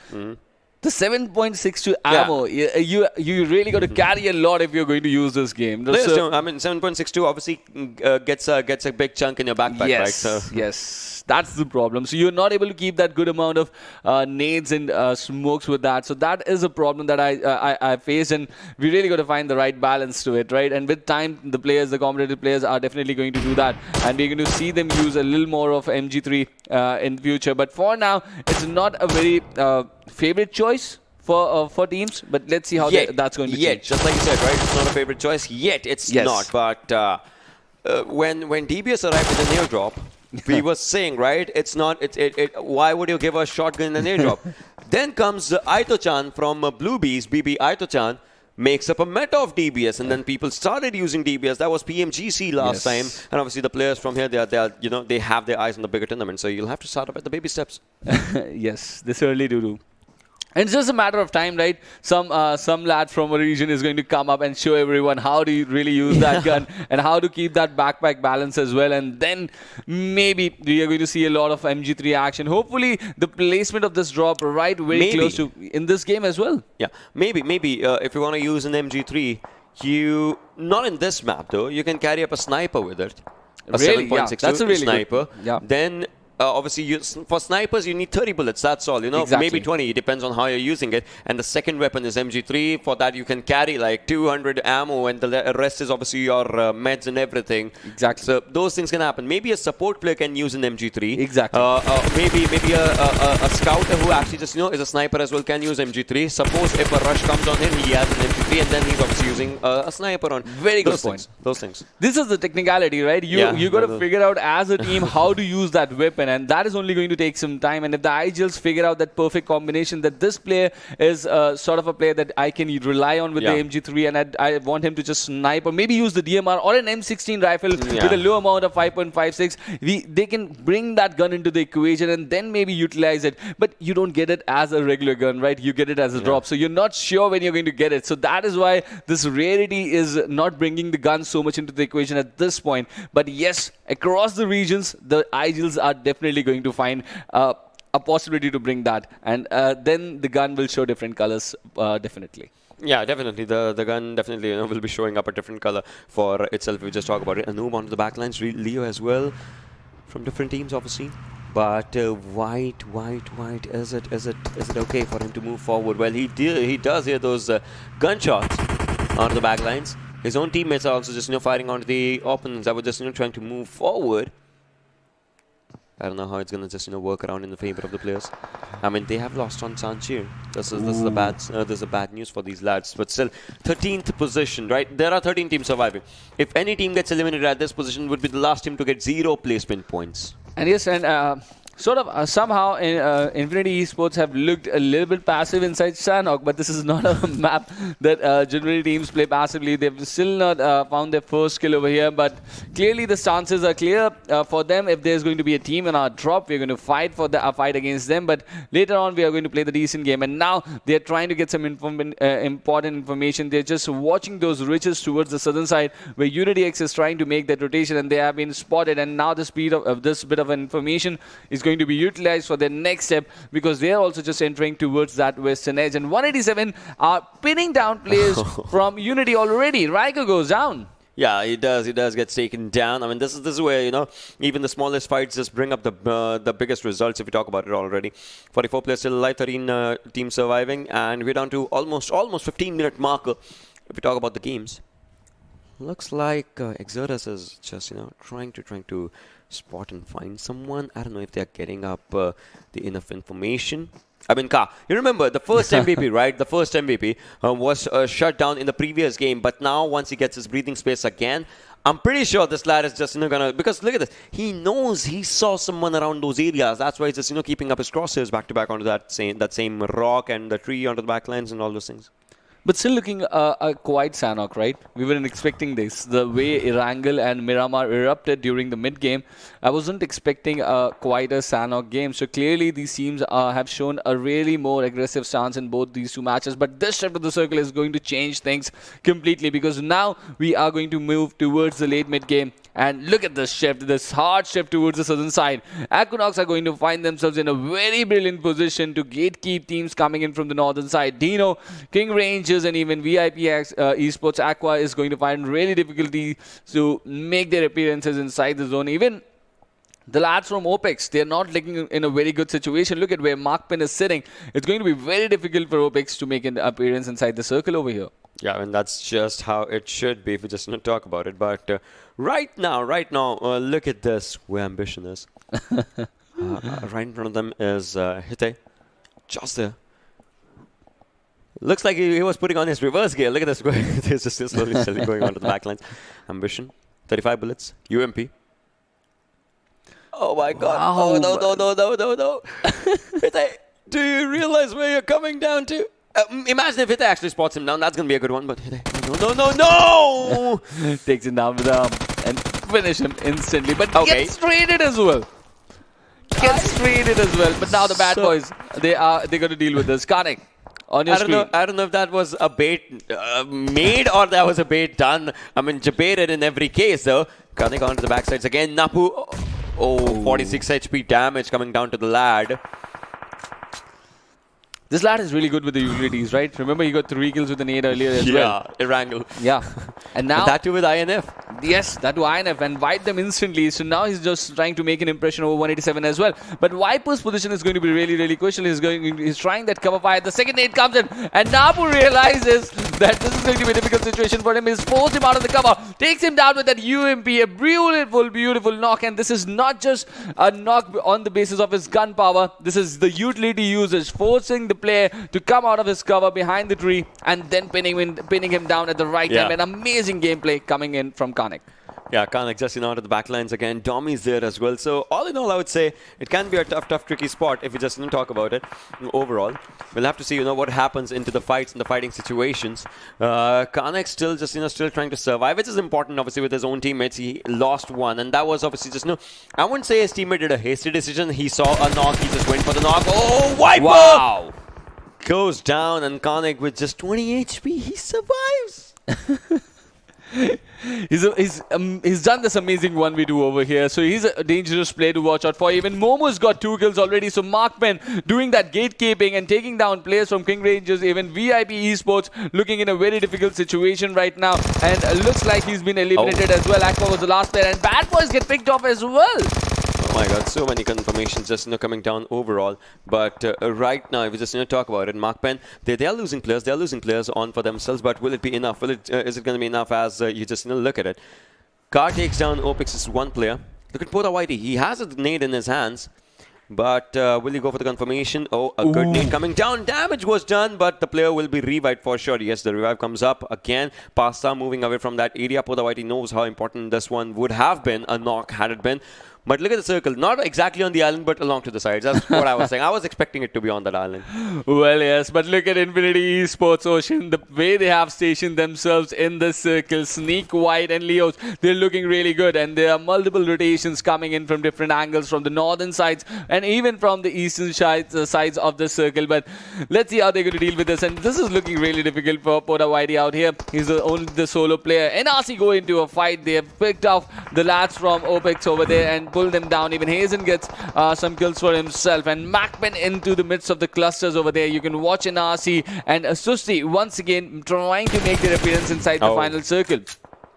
The 7.62 ammo, you really got to carry a lot if you're going to use this game. So, I mean, 7.62 obviously gets a big chunk in your backpack, right? So. Yes, that's the problem. So you're not able to keep that good amount of nades and smokes with that. So that is a problem that I faced, and we really got to find the right balance to it, right? And with time, the competitive players are definitely going to do that, and we're going to see them use a little more of MG3 in future. But for now, it's not a very favorite choice for teams, but let's see how that's going to change. Just like you said, right? It's not a favorite choice yet. It's not. But when DBS arrived with an airdrop, we were saying, right? It's not. Why would you give a shotgun in an airdrop? Then comes Aito-chan from Bluebees, BB Aito-chan, makes up a meta of DBS, and then people started using DBS. That was PMGC last time, and obviously the players from here, they have their eyes on the bigger tournament. So you'll have to start up at the baby steps. Yes, they certainly do. And it's just a matter of time, right? Some lad from a region is going to come up and show everyone how to really use that gun and how to keep that backpack balance as well. And then maybe we are going to see a lot of MG3 action. Hopefully, the placement of this drop very close to in this game as well. Yeah, maybe if you want to use an MG3, not in this map though. You can carry up a sniper with it. A 7.62 that's a really sniper. Good, yeah. Then obviously, for snipers, you need 30 bullets. That's all. Maybe 20. It depends on how you're using it. And the second weapon is MG3. For that, you can carry like 200 ammo, and the rest is obviously your meds and everything. Exactly. So those things can happen. Maybe a support player can use an MG3. Exactly. Maybe a scouter who actually just is a sniper as well can use MG3. Suppose if a rush comes on him, he has an MG3, and then he's obviously using a sniper on. Very good point. Those things. This is the technicality, right? You got to figure out as a team how to use that weapon. And that is only going to take some time. And if the IGLs figure out that perfect combination, that this player is sort of a player that I can rely on with the MG3, and I want him to just snipe or maybe use the DMR or an M16 rifle with a low amount of 5.56, they can bring that gun into the equation and then maybe utilize it. But you don't get it as a regular gun, right? You get it as a drop. So you're not sure when you're going to get it. So that is why this rarity is not bringing the gun so much into the equation at this point. But yes, across the regions, the IGLs are definitely going to find a possibility to bring that, and then the gun will show different colors, definitely. Yeah, definitely. The gun definitely will be showing up a different color for itself if we just talk about it. And move on to the backlines. Leo as well from different teams, obviously. But white. Is it okay for him to move forward? Well, he does hear those gunshots on the backlines. His own teammates are also just firing onto the opponents that were just trying to move forward. I don't know how it's gonna just work around in the favor of the players. I mean, they have lost on Sanchir. This is the bad news for these lads. But still, 13th position, right? There are 13 teams surviving. If any team gets eliminated at this position, would be the last team to get 0 placement points. And yes, and somehow Infinity Esports have looked a little bit passive inside Sanhok, but this is not a map that generally teams play passively. They've still not found their first kill over here, but clearly the stances are clear for them. If there's going to be a team in our drop, we're going to fight for the fight against them, but later on we are going to play the decent game. And now they're trying to get some important information. They're just watching those ridges towards the southern side where Unity X is trying to make that rotation, and they have been spotted. And now the speed of this bit of information is going to be utilized for their next step, because they are also just entering towards that western edge. And 187 are pinning down players from Unity already. Raiko goes down. Yeah, he does get taken down. I mean, this is where, even the smallest fights just bring up the biggest results if we talk about it already. 44 players still alive, 13 teams surviving, and we're down to almost 15-minute marker if we talk about the games. Looks like Exodus is just, trying to spot and find someone. I don't know if they're getting up the enough information. I mean, Ka, you remember the first MVP, right? The first MVP was shut down in the previous game, but now once he gets his breathing space again, I'm pretty sure this lad is just gonna, because look at this, he knows he saw someone around those areas. That's why he's just keeping up his crosshairs back to back onto that same rock and the tree onto the backlines and all those things. But still looking quite Sanhok, right? We weren't expecting this. The way Erangel and Miramar erupted during the mid-game, I wasn't expecting quite a Sanhok game. So clearly these teams have shown a really more aggressive stance in both these two matches. But this shift of the circle is going to change things completely, because now we are going to move towards the late mid-game. And look at this shift, this hard shift towards the southern side. Aquanox are going to find themselves in a very brilliant position to gatekeep teams coming in from the northern side. Dino, King Rangers, and even VIP Esports Aqua is going to find really difficulty to make their appearances inside the zone. Even the lads from OPEX, they're not looking in a very good situation. Look at where Markpin is sitting. It's going to be very difficult for OPEX to make an appearance inside the circle over here. Yeah, and that's just how it should be if we just not talk about it. But right now, look at this, where ambition is. Right in front of them is Hite, just there. Looks like he was putting on his reverse gear. Look at this. He's just slowly going onto the backlines. Ambition, 35 bullets, UMP. Oh my God. Wow. Oh, no. Hite, do you realize where you're coming down to? Imagine if Hite actually spots him down. That's going to be a good one. But Hite, no! Takes him down with the arm and finish him instantly. But Okay. gets traded as well. But now the bad boys, they're going to deal with this. Karnik, on your screen. I don't know if that was a bait made or that was a bait done. I mean, debated in every case, though. Karnik onto the backsides again. Napu. Oh, 46 HP damage coming down to the lad. This lad is really good with the utilities, right? Remember, he got 3 kills with the nade earlier as well. Yeah, Erangel. Yeah. And now... that too with INF. Yes, that to INF and wipe them instantly. So now he's just trying to make an impression over 187 as well. But Viper's position is going to be really, really crucial. He's trying that cover fire. The second nade comes in, and Napu realizes that this is going to be a difficult situation for him. He's forced him out of the cover, takes him down with that UMP, a beautiful knock. And this is not just a knock on the basis of his gun power. This is the utility usage, forcing the player to come out of his cover behind the tree and then pinning him down at the right time. An amazing gameplay coming in from Karnik. Yeah, Karnik just onto the backlines again. Dommy's there as well. So all in all, I would say it can be a tough, tricky spot if we just talk about it overall. We'll have to see, what happens into the fights and the fighting situations. Karnik still just, still trying to survive, which is important, obviously, with his own teammates. He lost one, and that was obviously just, I wouldn't say his teammate did a hasty decision. He saw a knock. He just went for the knock. Oh, Viper! Wow! Goes down, and Karnik with just 20 HP, he survives. He's done this amazing 1v2 over here, so he's a dangerous player to watch out for. Even Momo's got 2 kills already, so Markman doing that gatekeeping and taking down players from King Rangers. Even VIP eSports looking in a very difficult situation right now, and looks like he's been eliminated as well. Aqua was the last player, and Bad Boys get picked off as well. Oh my god, so many confirmations just coming down overall. But right now, if we just talk about it, Markman, they are losing players. They are losing players on for themselves. But will it be enough? Is it going to be enough as you just look at it? Car takes down OPEX's 1 player. Look at Pota Whitey. He has a nade in his hands. But will he go for the confirmation? Oh, a good nade coming down. Damage was done, but the player will be revived for sure. Yes, the revive comes up again. Pasta moving away from that area. Pota Whitey knows how important this one would have been. A knock had it been. But look at the circle. Not exactly on the island, but along to the sides. That's what I was saying. I was expecting it to be on that island. Well, yes, but look at Infinity Esports Ocean. The way they have stationed themselves in the circle. Sneak, White and Leos, they're looking really good. And there are multiple rotations coming in from different angles, from the northern sides and even from the eastern sides of the circle. But let's see how they're going to deal with this. And this is looking really difficult for Pota Whitey out here. He's only the solo player. NRC go into a fight. They have picked off the lads from OPEX over there and pull them down. Even Hazen gets some kills for himself, and Macman into the midst of the clusters over there. You can watch NRC and Susti once again trying to make their appearance inside the final circle.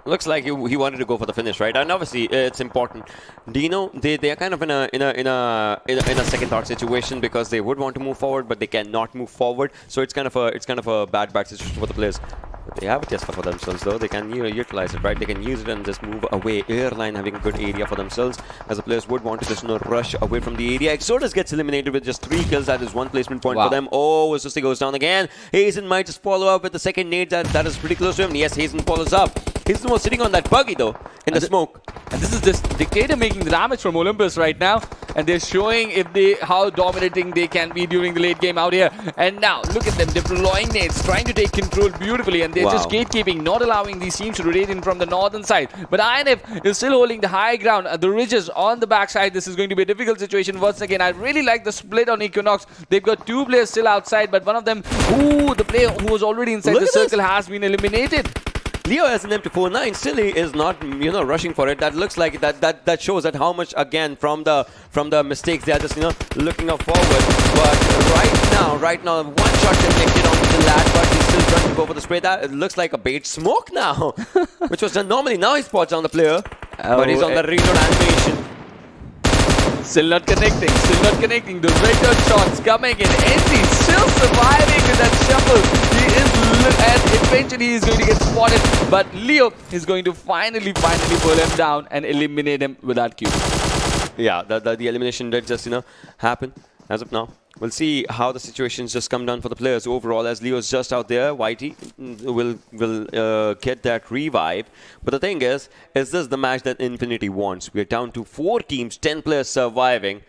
Looks like he wanted to go for the finish, right? And obviously it's important. Do you know they are kind of in a second thought situation, because they would want to move forward but they cannot move forward. So it's kind of a bad situation for the players. But they have a Tesla for themselves though. They can utilize it, right? They can use it and just move away. Airline having a good area for themselves, as the players would want to just rush away from the area. Exodus gets eliminated with just 3 kills. That is 1 placement point for them. Oh, Susti goes down again. Hazen might just follow up with the second nade. That is pretty close to him. Yes, Hazen follows up. Hazen was sitting on that buggy though, in the smoke. And this is just Dictator making the damage from Olympus right now. And they're showing how dominating they can be during the late game out here. And now, look at them deploying nades, trying to take control beautifully. And they're just gatekeeping, not allowing these teams to rotate in from the northern side. But INF is still holding the high ground. The ridges on the backside. This is going to be a difficult situation once again. I really like the split on Equinox. They've got 2 players still outside, but one of them, the player who was already inside the circle, has been eliminated. Leo has an M249. Still, he is not, rushing for it. That looks like that shows that how much, again, from the mistakes, they are just, looking up forward. But right now, 1 shot connected onto the lad, but he's still trying to go for the spray. That it looks like a bait smoke now, which was done normally. Now he spots on the player, but he's on the reload animation. Still not connecting. The red dot shots coming in. NC still surviving with that shuffle. And eventually he's going to get spotted. But Leo is going to finally pull him down and eliminate him with that cube. Yeah, the elimination did just, happen as of now. We'll see how the situations just come down for the players overall, as Leo's just out there. Whitey will get that revive. But the thing is this the match that Infinity wants? We're down to 4 teams, 10 players surviving.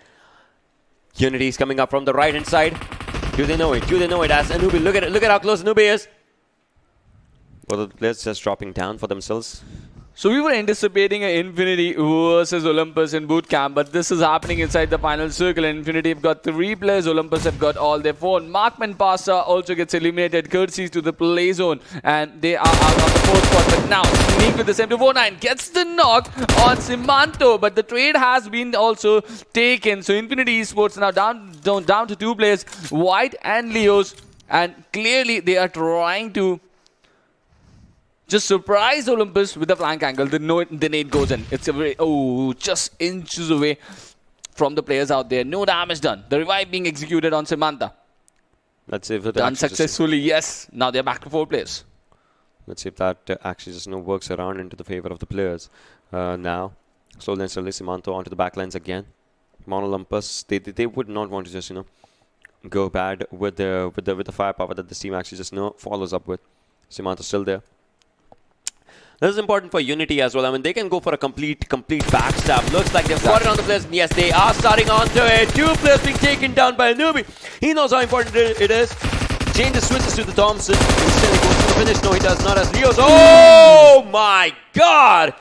Unity is coming up from the right-hand side. Do they know it? As Anubi, look at how close Anubi is. Well, the players just dropping down for themselves. So we were anticipating an Infinity versus Olympus in boot camp, but this is happening inside the final circle. And Infinity have got 3 players, Olympus have got all their 4. Markman Pasta also gets eliminated, courtesy to the play zone, and they are out on the 4th spot. But now, Sneak with the 7-2-4-9 gets the knock on Simanto, but the trade has been also taken. So Infinity Esports now down to 2 players, White and Leos, and clearly they are trying to just surprise Olympus with a flank angle. The nade goes in. It's a very, just inches away from the players out there. No damage done. The revive being executed on Samantha. Let's see if it done successfully. Yes. Now they're back to 4 players. Let's see if that actually just works around into the favor of the players. Now, slowly and slowly, Simanto onto the backlines again. Mon Olympus, they would not want to just go bad with the firepower that the team actually just follows up with. Simanto still there. This is important for Unity as well. I mean, they can go for a complete backstab. Looks like they've got it on the players. Yes, they are starting onto it. 2 players being taken down by Anubi. He knows how important it is. Changes switches to the Thompson. Instead, he goes to the finish. No, he does not, as Leo's. Oh my God!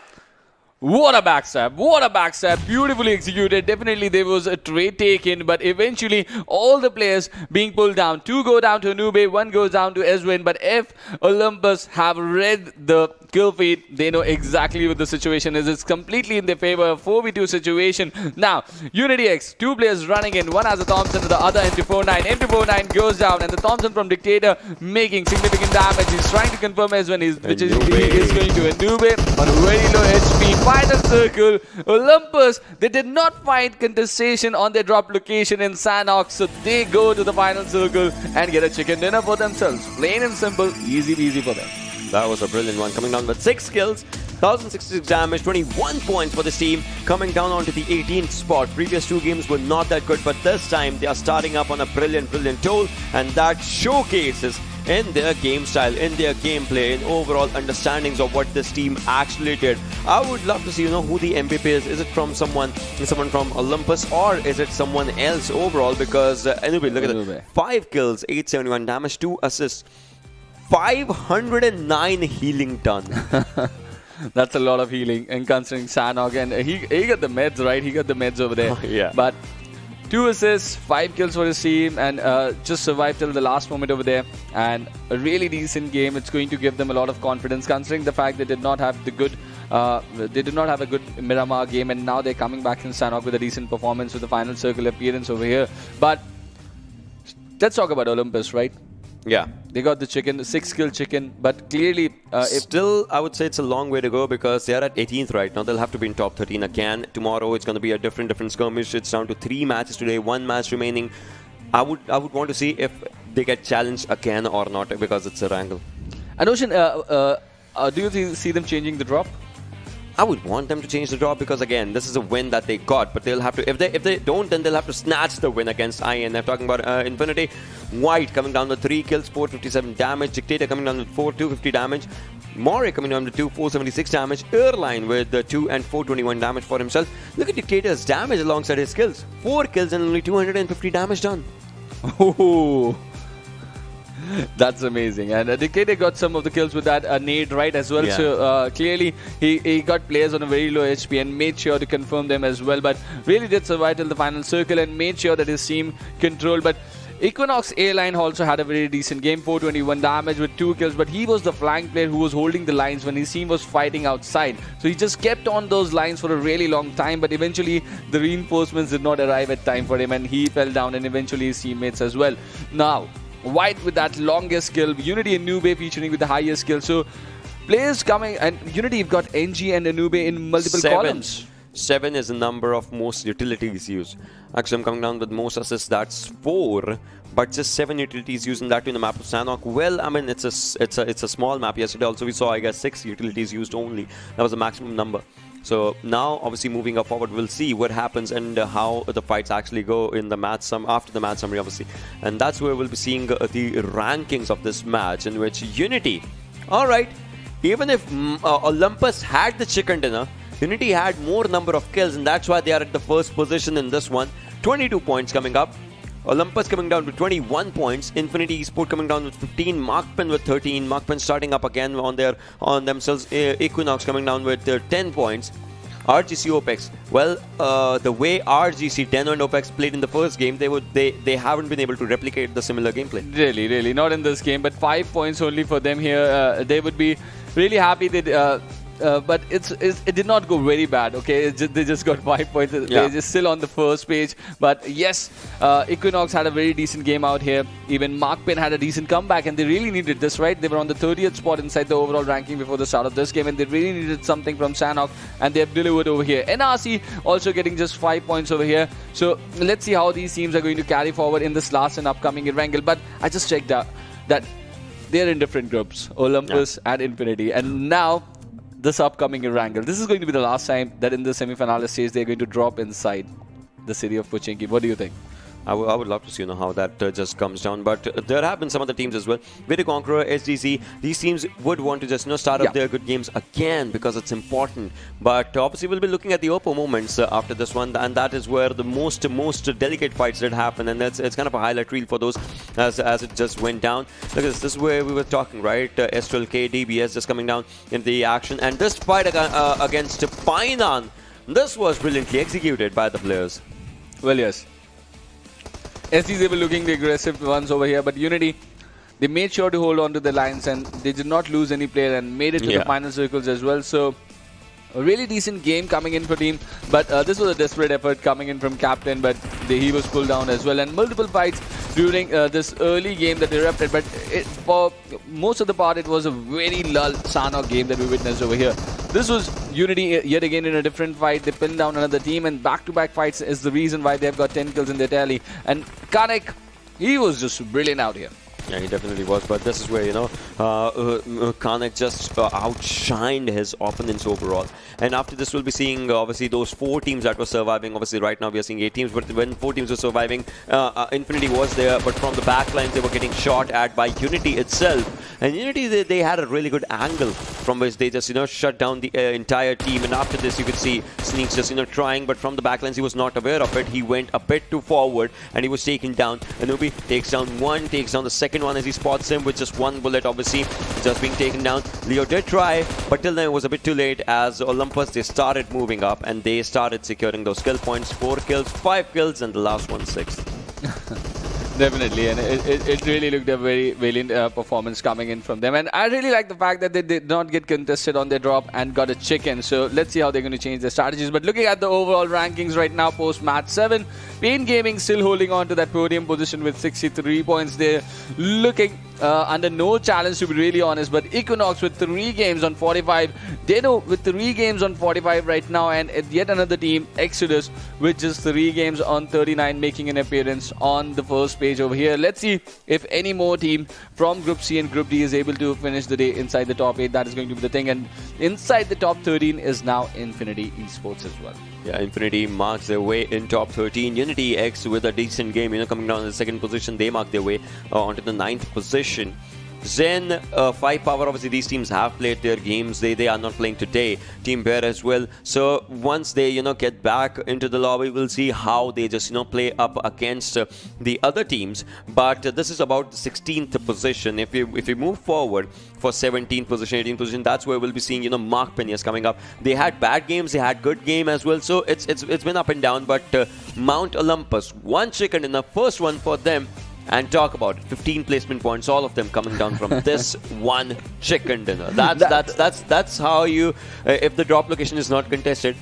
What a backstab. What a backstab. Beautifully executed. Definitely there was a trade taken, but eventually all the players being pulled down. 2 go down to Anube, 1 goes down to Ezwin. But if Olympus have read the kill feed, they know exactly what the situation is. It's completely in their favor. 4v2 situation. Now, Unity X, 2 players running in. One has a Thompson, the other M249. M249 goes down, and the Thompson from Dictator making significant damage. He's trying to confirm Ezwin, which is he is going to Anube on a very low HP. Final circle. Olympus, they did not find contestation on their drop location in Sanhok, so they go to the final circle and get a chicken dinner for themselves. Plain and simple, easy peasy for them. That was a brilliant one. Coming down with 6 kills, 1066 damage, 21 points for this team. Coming down onto the 18th spot. Previous 2 games were not that good, but this time they are starting up on a brilliant toll, and that showcases in their game style, in their gameplay, in overall understandings of what this team actually did. I would love to see, who the MVP is. Is it from someone from Olympus, or is it someone else overall? Because anyway, look at it. 5 kills, 871 damage, 2 assists, 509 healing done. That's a lot of healing, and considering Sanhok, and he got the meds, right? He got the meds over there. Yeah. But 2 assists, 5 kills for his team, and just survived till the last moment over there. And a really decent game. It's going to give them a lot of confidence, considering the fact they did not have a good Miramar game, and now they're coming back in Sanhok with a decent performance with the final circle appearance over here. But let's talk about Olympus, right? Yeah. They got the chicken, the 6-kill chicken, but clearly... Still, I would say it's a long way to go, because they are at 18th right now. They'll have to be in top 13 again. Tomorrow, it's going to be a different skirmish. It's down to 3 matches today, 1 match remaining. I would want to see if they get challenged again or not, because it's Erangel. And Ocean, do you see them changing the drop? I would want them to change the drop, because again, this is a win that they got, but they'll have to, if they don't, then they'll have to snatch the win against IN. Talking about Infinity. White coming down with 3 kills, 457 damage. Dictator coming down with 250 damage. Mori coming down with 476 damage. Airline with 2 and 421 damage for himself. Look at Dictator's damage alongside his kills. 4 kills and only 250 damage done. Oh, that's amazing. And Dictator got some of the kills with that nade right as well. Yeah. So clearly he got players on a very low HP and made sure to confirm them as well. But really did survive till the final circle and made sure that his team controlled. But Equinox A-line also had a very decent game, 421 damage with 2 kills, but he was the flank player who was holding the lines when his team was fighting outside. So he just kept on those lines for a really long time, but eventually the reinforcements did not arrive at time for him, and he fell down, and eventually his teammates as well. Now, White with that longest kill, Unity and Anube featuring with the highest kill. So players coming, and Unity have got NG and Anube in multiple columns. 7 is the number of most utilities used. Actually, I'm coming down with most assists, that's 4, but just 7 utilities used in that in the map of Sanhok. Well, I mean, it's a small map. Yesterday also we saw, I guess, 6 utilities used only. That was the maximum number. So now, obviously, moving up forward, we'll see what happens and how the fights actually go in the match after the match summary, obviously. And that's where we'll be seeing the rankings of this match, in which Unity, all right, even if Olympus had the chicken dinner, Unity had more number of kills, and that's why they are at the first position in this one. 22 points coming up. Olympus coming down with 21 points. Infinity eSport coming down with 15. Markpin with 13. Markpin starting up again on themselves. Equinox coming down with 10 points. RGC OPEX. Well, the way RGC 10 and OPEX played in the first game, they haven't been able to replicate the similar gameplay. Really, not in this game. But 5 points only for them here. They would be really happy that. But it did not go very bad, okay? They just got 5 points. They're just still on the first page. But yes, Equinox had a very decent game out here. Even Markpin had a decent comeback, and they really needed this, right? They were on the 30th spot inside the overall ranking before the start of this game, and they really needed something from Sanhok, and they have delivered over here. NRC also getting just 5 points over here. So let's see how these teams are going to carry forward in this last and upcoming Erangel. But I just checked out that they're in different groups, Olympus and Infinity. And now, this upcoming Erangel, this is going to be the last time that in the semi-finalist stage they're going to drop inside the city of Pochinki. What do you think? I would love to see how that just comes down. But there have been some other teams as well. Vita Conqueror, SDC, these teams would want to just start up their good games again because it's important. But obviously we'll be looking at the Oppo moments after this one, and that is where the most delicate fights did happen, and it's kind of a highlight reel for those as it just went down. Look at this. This is where we were talking, right? S12K, DBS just coming down in the action, and this fight against Painan, this was brilliantly executed by the players. Well, yes. SDs were looking the aggressive ones over here, but Unity, they made sure to hold on to the lines and they did not lose any player and made it to the final circles as well. So a really decent game coming in for team, but this was a desperate effort coming in from captain, but he was pulled down as well, and multiple fights during this early game that erupted, but for most of the part it was a very lull Sanhok game that we witnessed over here. This was Unity yet again in a different fight. They pinned down another team, and back-to-back fights is the reason why they've got 10 kills in their tally. And Kanek, he was just brilliant out here. Yeah, he definitely was, but this is where, Kanek just outshined his opponents overall. And after this, we'll be seeing, obviously, those 4 teams that were surviving. Obviously, right now we are seeing 8 teams, but when 4 teams were surviving, Infinity was there, but from the back lines, they were getting shot at by Unity itself. And Unity, they had a really good angle from which they just, shut down the entire team. And after this, you could see Sneaks just, trying, but from the back lines, he was not aware of it. He went a bit too forward, and he was taken down. Anubi takes down one, takes down the second one as he spots him with just 1 bullet, obviously just being taken down. Leo did try, but till then it was a bit too late as Olympus, they started moving up and they started securing those kill points. 4 kills, 5 kills, and the last one 6. Definitely, and it really looked a very valiant performance coming in from them. And I really like the fact that they did not get contested on their drop and got a chicken. So let's see how they're going to change their strategies. But looking at the overall rankings right now, post match 7, Pain Gaming still holding on to that podium position with 63 points. They're looking under no challenge, to be really honest. But Equinox with 3 games on 45, Deno with 3 games on 45 right now, and yet another team, Exodus, with just 3 games on 39, making an appearance on the first page over here. Let's see if any more team from Group C and Group D is able to finish the day inside the top 8. That is going to be the thing. And inside the top 13 is now Infinity eSports as well. Yeah, Infinity marks their way in top 13. Unity X with a decent game, coming down in the 2nd position. They mark their way onto the 9th position. Zen, 5 Power, obviously these teams have played their games. They are not playing today. Team Bear as well. So once they get back into the lobby, we'll see how they just play up against the other teams. But this is about the 16th position. If you move forward for 17th position, 18th position, that's where we'll be seeing Mark Peñas coming up. They had bad games, they had good game as well. So it's been up and down. But Mount Olympus, 1 chicken in the first one for them. And talk about it, 15 placement points, all of them coming down from this 1 chicken dinner. That's how you, if the drop location is not contested,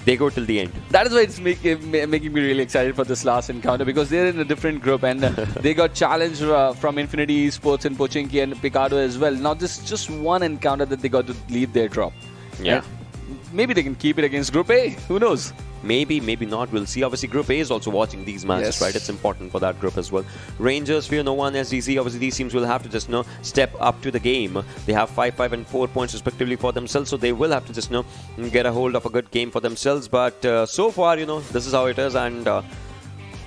they go till the end. That is why it's making me really excited for this last encounter, because they're in a different group and they got challenged from Infinity eSports and Pochinki and Picado as well. Now this is just 1 encounter that they got to lead their drop. Yeah. Maybe they can keep it against Group A. Who knows? Maybe, maybe not. We'll see. Obviously, Group A is also watching these matches, right? It's important for that group as well. Rangers, Fear No One, SDC. Obviously, these teams will have to just step up to the game. They have 5, 5, and 4 points respectively for themselves, so they will have to just get a hold of a good game for themselves. But so far, this is how it is, and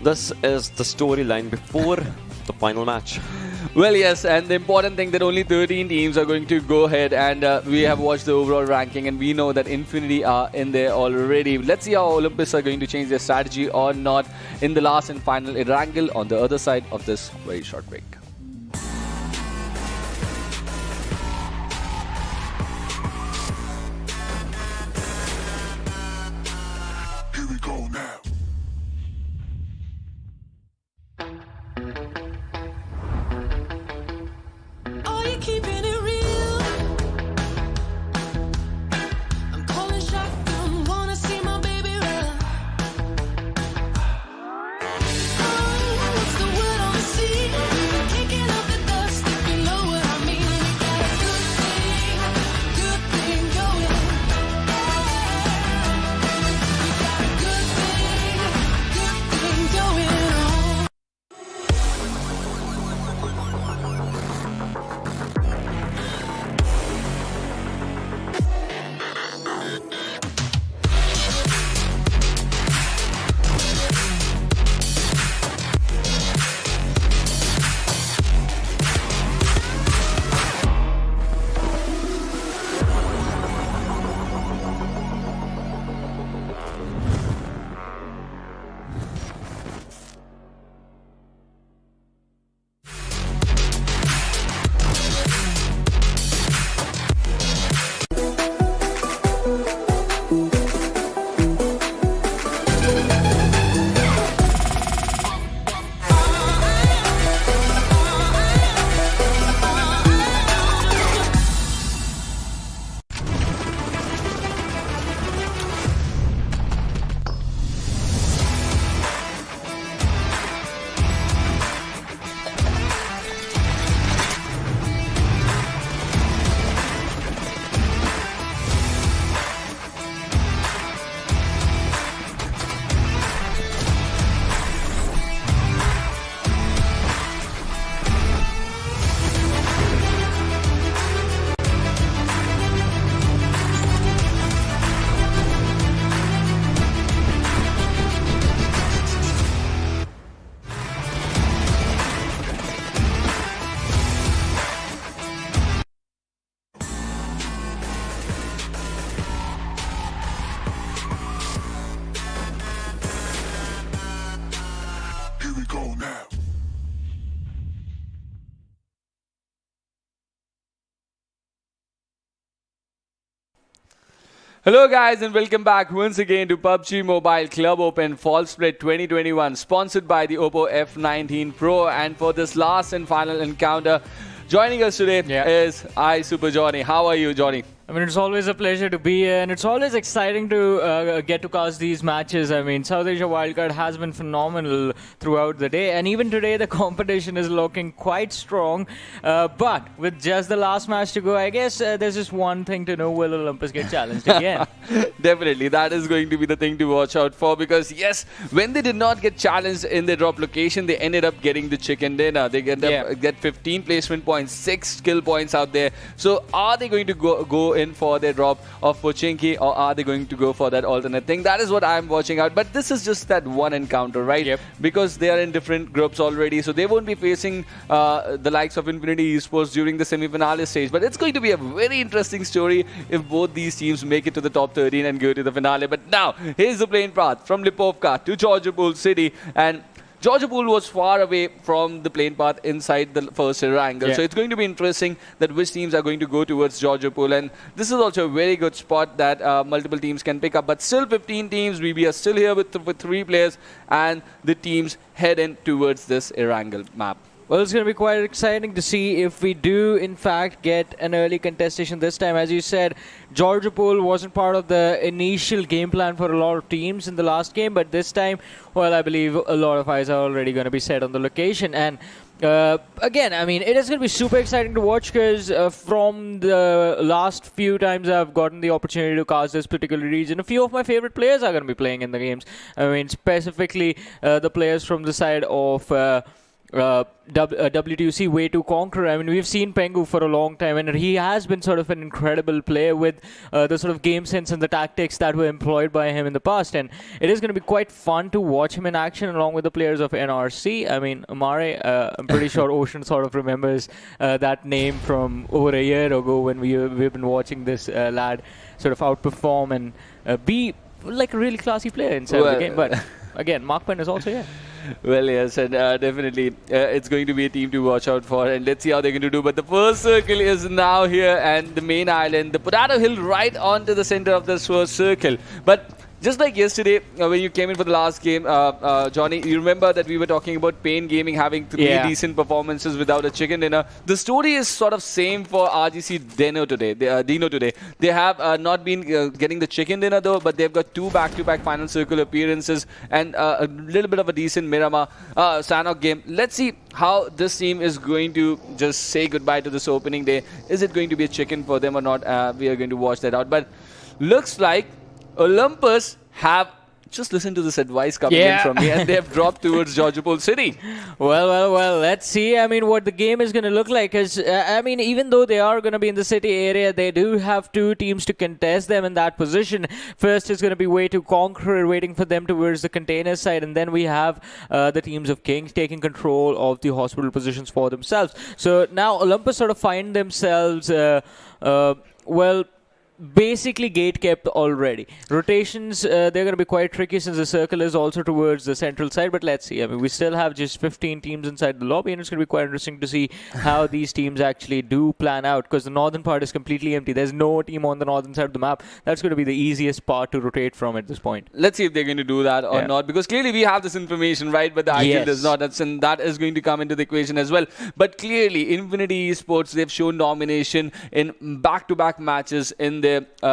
this is the storyline before the final match. Well, yes, and the important thing that only 13 teams are going to go ahead, and we have watched the overall ranking and we know that Infinity are in there already. Let's see how Olympus are going to change their strategy or not in the last and final Erangel on the other side of this very short break. Here we go now. Are you keeping it real? I'm calling shotgun, wanna see my baby run. Oh, what's the word on the sea? Hello guys and welcome back once again to PUBG Mobile Club Open Fall Split 2021 sponsored by the Oppo F19 Pro, and for this last and final encounter joining us today is Super Johnny. How are you, Johnny? I mean, it's always a pleasure to be here, and it's always exciting to get to cast these matches. I mean, South Asia Wildcard has been phenomenal throughout the day, and even today the competition is looking quite strong. But with just the last match to go, I guess there's just one thing to know: will Olympus get challenged again? Definitely, that is going to be the thing to watch out for, because yes, when they did not get challenged in their drop location, they ended up getting the chicken dinner. They get 15 placement points, 6 skill points out there. So are they going to go in for their drop of Pochinki, or are they going to go for that alternate thing? That is what I'm watching out. But this is just that one encounter, right? Yep. Because they are in different groups already, so they won't be facing the likes of Infinity Esports during the semi-finale stage. But it's going to be a very interesting story if both these teams make it to the top 13 and go to the finale. But now, here's the plane path from Lipovka to Georgopol City, and Georgopol was far away from the plane path inside the first Erangel. So it's going to be interesting that which teams are going to go towards Georgopol. And this is also a very good spot that multiple teams can pick up. But still 15 teams, we are still here with 3 players, and the teams head in towards this Erangel map. Well, it's going to be quite exciting to see if we do, in fact, get an early contestation this time. As you said, Georgopol wasn't part of the initial game plan for a lot of teams in the last game, but this time, well, I believe a lot of eyes are already going to be set on the location. And again, I mean, it is going to be super exciting to watch, because from the last few times I've gotten the opportunity to cast this particular region, a few of my favorite players are going to be playing in the games. I mean, specifically the players from the side of WTUC Way to Conquer. I mean, we've seen Pengu for a long time, and he has been sort of an incredible player with the sort of game sense and the tactics that were employed by him in the past. And it is going to be quite fun to watch him in action along with the players of NRC. I mean, Amare, I'm pretty sure Ocean sort of remembers that name from over a year ago when we've been watching this lad sort of outperform and be like a really classy player inside the game. But again, Markman is also here. Well, yes, and definitely it's going to be a team to watch out for, and let's see how they're going to do. But the first circle is now here, and the main island, the Potato Hill, right onto the center of this first circle. But just like yesterday, when you came in for the last game, Johnny, you remember that we were talking about Pain Gaming having 3 decent performances without a chicken dinner. The story is sort of same for RGC Dino today. They have not been getting the chicken dinner though, but they've got 2 back-to-back final circle appearances and a little bit of a decent Miramar Sanhok game. Let's see how this team is going to just say goodbye to this opening day. Is it going to be a chicken for them or not? We are going to watch that out. But looks like Olympus have just listened to this advice coming in from me, and they have dropped towards Georgopol City. Well, let's see. I mean, what the game is going to look like. Because, I mean, even though they are going to be in the city area, they do have 2 teams to contest them in that position. First is going to be Way to Conquer, waiting for them towards the container side. And then we have the teams of Kings taking control of the hospital positions for themselves. So now Olympus sort of find themselves, basically gate kept already. Rotations, they're going to be quite tricky since the circle is also towards the central side, but let's see. I mean, we still have just 15 teams inside the lobby, and it's going to be quite interesting to see how these teams actually do plan out, because the northern part is completely empty. There's no team on the northern side of the map. That's going to be the easiest part to rotate from at this point. Let's see if they're going to do that or not, because clearly we have this information, right? But the IGL does not, and that is going to come into the equation as well. But clearly, Infinity Esports, they've shown domination in back-to-back matches in their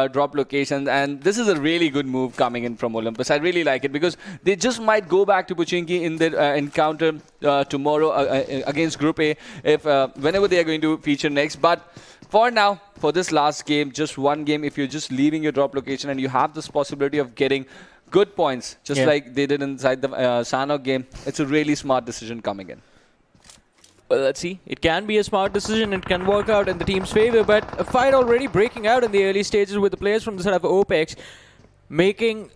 drop locations, and this is a really good move coming in from Olympus. I really like it, because they just might go back to Pochinki in their encounter tomorrow against Group A if whenever they are going to feature next. But for now, for this last game, just one game, if you're just leaving your drop location and you have this possibility of getting good points, just like they did inside the Sanhok game, it's a really smart decision coming in. Well, let's see. It can be a smart decision. It can work out in the team's favor, but a fight already breaking out in the early stages with the players from the side of OPEX making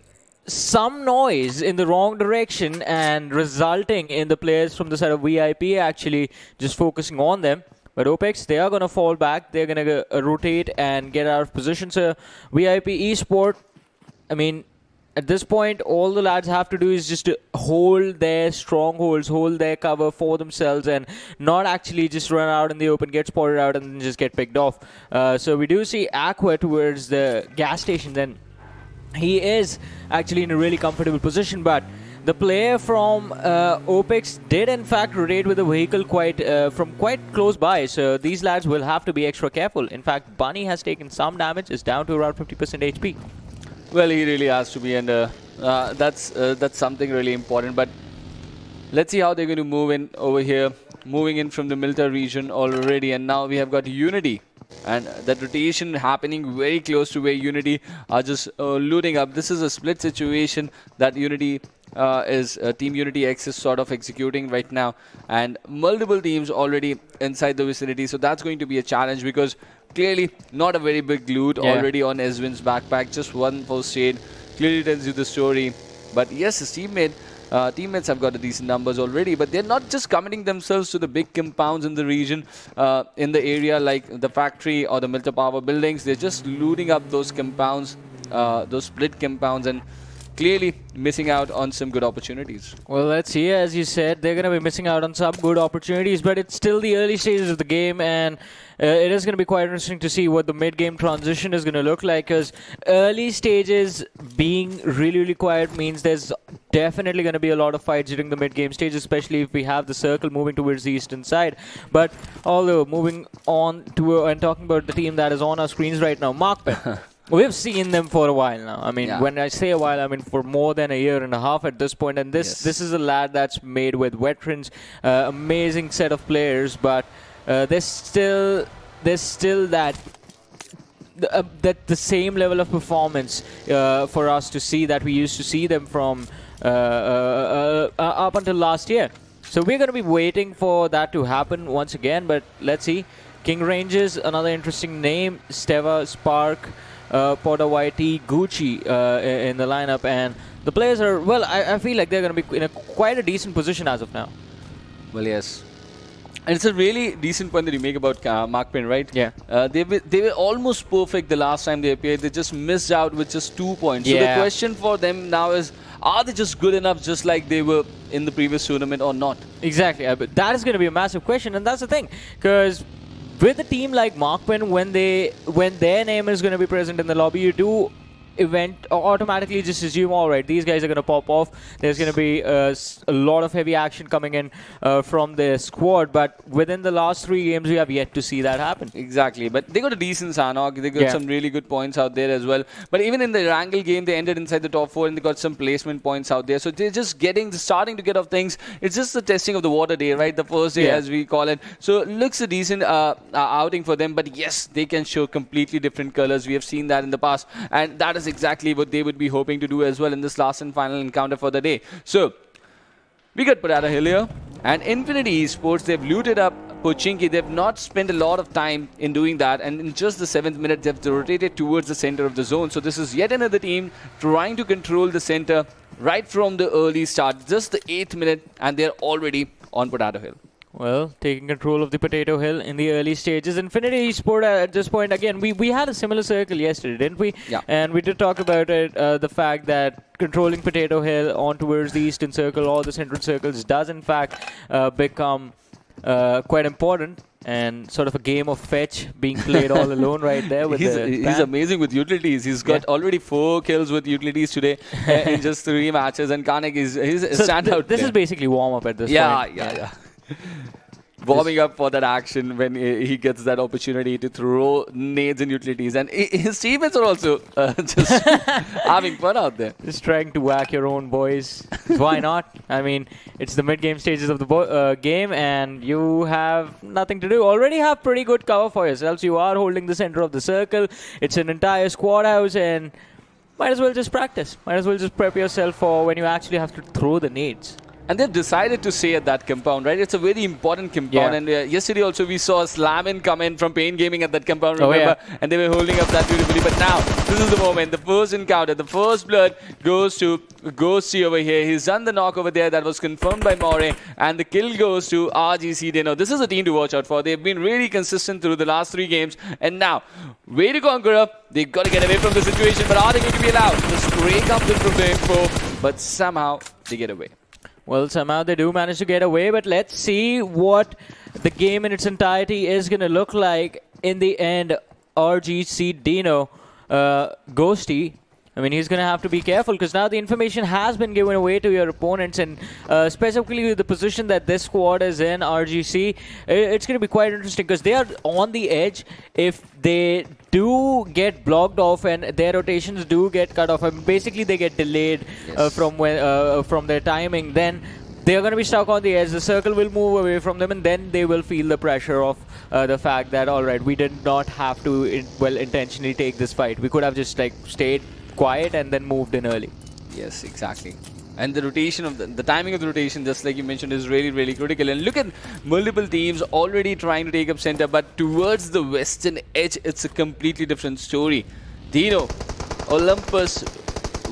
some noise in the wrong direction and resulting in the players from the side of VIP actually just focusing on them. But OPEX, they are going to fall back. They're going to rotate and get out of position. So VIP eSport, I mean, at this point, all the lads have to do is just to hold their strongholds, hold their cover for themselves, and not actually just run out in the open, get spotted out, and then just get picked off. So we do see Aqua towards the gas station. Then he is actually in a really comfortable position, but the player from OPEX did in fact rotate with the vehicle from quite close by, so these lads will have to be extra careful. In fact, Bunny has taken some damage, is down to around 50% HP. Well, he really has to be, and that's something really important. But let's see how they're going to move in over here, moving in from the Milta region already, and now we have got Unity. And that rotation happening very close to where Unity are just looting up. This is a split situation that Unity Team Unity X is sort of executing right now, and multiple teams already inside the vicinity. So that's going to be a challenge because clearly not a very big loot already on Ezwin's backpack. Just one first aid clearly tells you the story. But yes, his teammates have got a decent numbers already, but they're not just committing themselves to the big compounds in the region, in the area like the factory or the Milta Power buildings. They're just looting up those compounds, those split compounds, and clearly missing out on some good opportunities. Well, let's see. As you said, they're going to be missing out on some good opportunities, but it's still the early stages of the game, and it is going to be quite interesting to see what the mid-game transition is going to look like, because early stages being really, really quiet means there's definitely going to be a lot of fights during the mid-game stage, especially if we have the circle moving towards the eastern side. But although moving on to and talking about the team that is on our screens right now, Markpen. We've seen them for a while now. I mean, when I say a while, I mean for more than a year and a half at this point. And this is a lad that's made with veterans, amazing set of players, but there's still that the same level of performance for us to see that we used to see them from up until last year. So we're going to be waiting for that to happen once again. But let's see. King Ranges, another interesting name. Steva, Spark. Poda YT, Gucci in the lineup, and the players are, well, I feel like they're going to be in quite a decent position as of now. Well, yes. And it's a really decent point that you make about Markpen, right? Yeah. They were almost perfect the last time they appeared. They just missed out with just 2 points. So the question for them now is, are they just good enough just like they were in the previous tournament or not? Exactly. But that is going to be a massive question, and that's the thing. Because with a team like Markpen, when their name is going to be present in the lobby, you do automatically just assume, all right, these guys are going to pop off. There's going to be a lot of heavy action coming in from the squad. But within the last 3 games, we have yet to see that happen. Exactly. But they got a decent Sanhok. They got some really good points out there as well. But even in the Erangel game, they ended inside the top 4 and they got some placement points out there. So they're just starting to get off things. It's just the testing of the water day, right? The first day, as we call it. So it looks a decent outing for them. But yes, they can show completely different colors. We have seen that in the past. And that is exactly what they would be hoping to do as well in this last and final encounter for the day. So we got Potato Hill here, and Infinity eSports, they've looted up Pochinki. They've not spent a lot of time in doing that, and in just the 7th minute, they've rotated towards the center of the zone. So this is yet another team trying to control the center right from the early start. Just the 8th minute, and they're already on Potato Hill. Well, taking control of the Potato Hill in the early stages. Infinity Esport at this point, again, we had a similar circle yesterday, didn't we? Yeah. And we did talk about it, the fact that controlling Potato Hill on towards the eastern circle or the central circles does in fact become quite important, and sort of a game of fetch being played all alone right there. With he's amazing with utilities. He's got already 4 kills with utilities today in just 3 matches, and Kanik he's a standout. This is basically warm-up at this point. Yeah. Warming up for that action when he gets that opportunity to throw nades and utilities. And his teammates are also just having fun out there. Just trying to whack your own boys. Why not? I mean, it's the mid-game stages of the game, and you have nothing to do. Already have pretty good cover for yourselves. You are holding the center of the circle. It's an entire squad house, and might as well just practice. Might as well just prep yourself for when you actually have to throw the nades. And they've decided to stay at that compound, right? It's a very important compound. And yesterday also we saw Slamin come in from Pain Gaming at that compound, remember? And they were holding up that beautifully. But now, this is the moment. The first encounter, the first blood goes to Ghosty over here. He's done the knock over there. That was confirmed by More. And the kill goes to RGC Dino. This is a team to watch out for. They've been really consistent through the last 3 games. And now, way to Conqueror. They've got to get away from the situation. But are they going to be allowed? The spray comes in from the info. But somehow, they get away. Well, somehow they do manage to get away, but let's see what the game in its entirety is going to look like in the end. RGC Dino, Ghosty, I mean, he's going to have to be careful because now the information has been given away to your opponents, and specifically the position that this squad is in, RGC, it's going to be quite interesting because they are on the edge. If they do get blocked off and their rotations do get cut off, I mean, basically they get delayed from their timing, then they're going to be stuck on the edge. The circle will move away from them, and then they will feel the pressure of the fact that, all right, we did not have to intentionally take this fight. We could have just like stayed quiet and then moved in early. Yes, exactly. And the rotation of the timing of the rotation, just like you mentioned, is really, really critical. And look at multiple teams already trying to take up center, but towards the western edge, it's a completely different story. Dino, Olympus,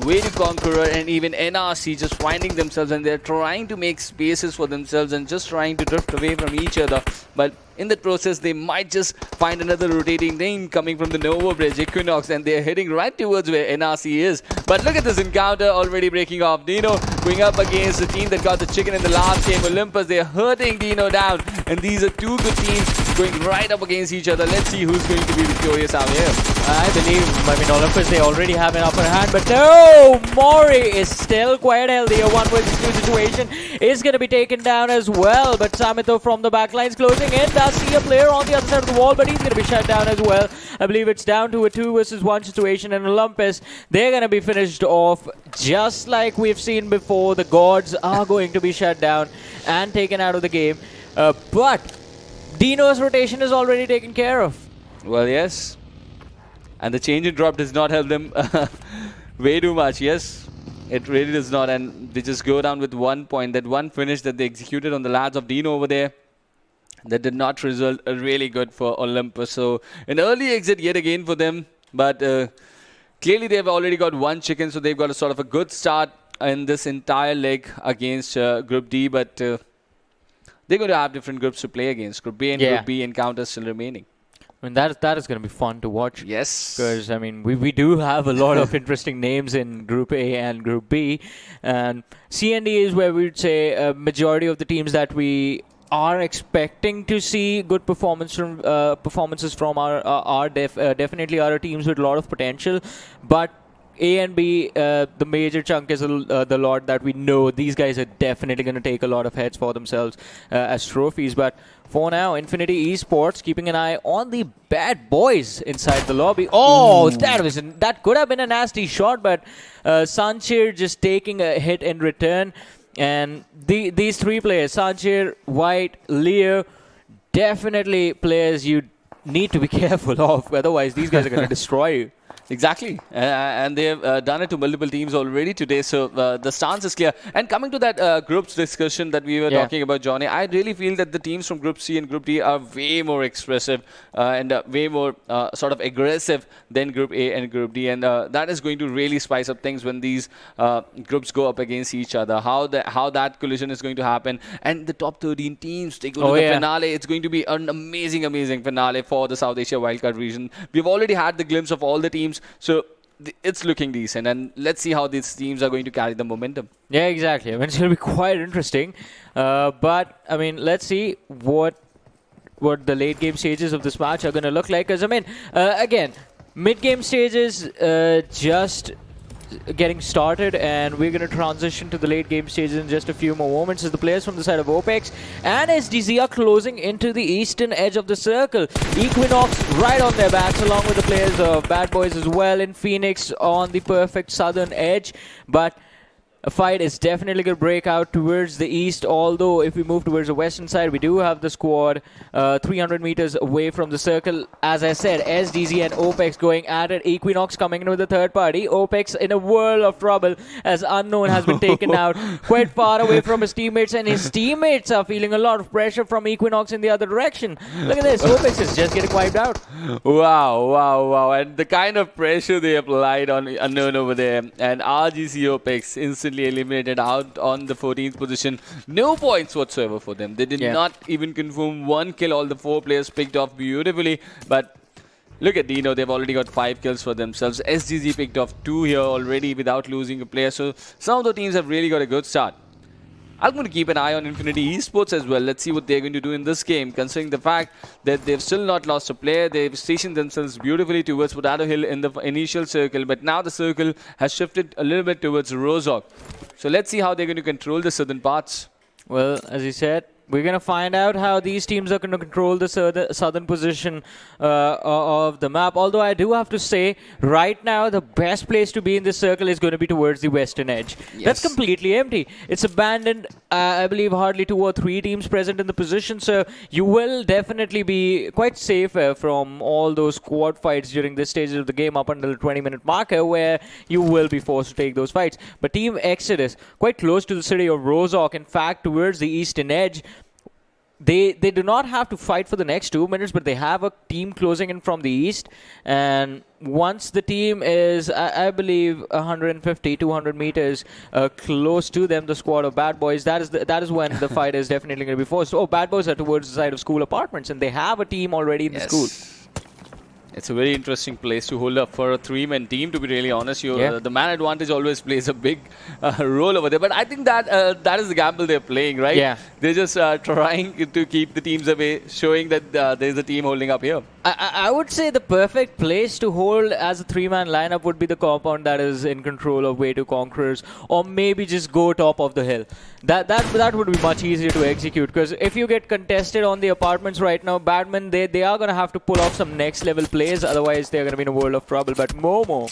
Way to Conqueror, and even NRC just finding themselves, and they're trying to make spaces for themselves and just trying to drift away from each other. But in that process, they might just find another rotating team coming from the Nova Bridge, Equinox, and they're heading right towards where NRC is. But look at this encounter already breaking off. Dino going up against the team that got the chicken in the last game, Olympus. They're hurting Dino down, and these are two good teams going right up against each other. Let's see who's going to be victorious out here. I believe, I mean, Olympus, they already have an upper hand, but no! Mori is still quite healthy. A 1 vs 2 situation is going to be taken down as well, but Samito from the backlines closing in does see a player on the other side of the wall, but he's going to be shut down as well. I believe it's down to a 2 vs 1 situation, and Olympus, they're going to be finished off just like we've seen before. The gods are going to be shut down and taken out of the game, but Dino's rotation is already taken care of. Well, yes. And the change in drop does not help them way too much. Yes, it really does not. And they just go down with 1 point. That one finish that they executed on the lads of Dino over there, that did not result really good for Olympus. So an early exit yet again for them. But clearly they've already got one chicken, so they've got a sort of a good start in this entire leg against Group D. But they're going to have different groups to play against. Group B and Group B encounters still remaining. I mean, that is going to be fun to watch. Yes. Because, I mean, we do have a lot of interesting names in Group A and Group B. And C and D is where we would say a majority of the teams that we are expecting to see good performances from are definitely are teams with a lot of potential. But A and B, the major chunk is the lot that we know these guys are definitely going to take a lot of heads for themselves as trophies. But for now, Infinity eSports keeping an eye on the bad boys inside the lobby. Oh, that could have been a nasty shot, but Sanchir just taking a hit in return. And these three players, Sanchir, White, Leo, definitely players you need to be careful of. Otherwise, these guys are going to destroy you. Exactly, and they've done it to multiple teams already today, so the stance is clear. And coming to that groups discussion that we were talking about, Johnny, I really feel that the teams from Group C and Group D are way more expressive and way more sort of aggressive than Group A and Group D, and that is going to really spice up things when these groups go up against each other. How that collision is going to happen, and the top 13 teams, they go to the finale. It's going to be an amazing, amazing finale for the South Asia Wildcard region. We've already had the glimpse of all the teams, so it's looking decent, and let's see how these teams are going to carry the momentum. Yeah, exactly. I mean, it's going to be quite interesting. But, I mean, let's see what the late game stages of this match are going to look like. Because, I mean, again, mid-game stages just getting started, and we're going to transition to the late game stages in just a few more moments as the players from the side of OPEX and SDZ are closing into the eastern edge of the circle. Equinox right on their backs along with the players of Bad Boys as well, in Phoenix on the perfect southern edge. But a fight is definitely going to break out towards the east, although if we move towards the western side, we do have the squad 300 meters away from the circle. As I said, SDZ and OPEX going at it. Equinox coming in with the third party. OPEX in a world of trouble as Unknown has been taken out quite far away from his teammates, and his teammates are feeling a lot of pressure from Equinox in the other direction. Look at this, OPEX is just getting wiped out. Wow. And the kind of pressure they applied on Unknown over there, and RGC OPEX instantly eliminated out on the 14th position. No points whatsoever for them. They did not even confirm one kill. All the 4 players picked off beautifully. But look at Dino. They've already got 5 kills for themselves. SGZ picked off 2 here already without losing a player. So some of the teams have really got a good start. I'm going to keep an eye on Infinity Esports as well. Let's see what they're going to do in this game, considering the fact that they've still not lost a player. They've stationed themselves beautifully towards Potato Hill in the initial circle, but now the circle has shifted a little bit towards Rozhok. So let's see how they're going to control the southern parts. Well, as you said, we're going to find out how these teams are going to control the southern position of the map. Although I do have to say, right now, the best place to be in this circle is going to be towards the western edge. Yes. That's completely empty. It's abandoned. I believe hardly 2 or 3 teams present in the position. So you will definitely be quite safe from all those squad fights during this stage of the game up until the 20-minute marker, where you will be forced to take those fights. But Team Exodus, quite close to the city of Rozhok, in fact, towards the eastern edge, They do not have to fight for the next 2 minutes, but they have a team closing in from the east. And once the team is, I believe, 150, 200 meters close to them, the squad of Bad Boys, that is when the fight is definitely going to be forced. Oh, Bad Boys are towards the side of school apartments, and they have a team already in the school. It's a very interesting place to hold up for a 3-man team, to be really honest. The man advantage always plays a big role over there. But I think that is the gamble they're playing, right? Yeah. They're just trying to keep the teams away, showing that there's a team holding up here. I would say the perfect place to hold as a 3-man lineup would be the compound that is in control of Way to Conquerors, or maybe just go top of the hill. That would be much easier to execute, because if you get contested on the apartments right now, Badman, they are going to have to pull off some next level plays, otherwise they're going to be in a world of trouble. But Momo,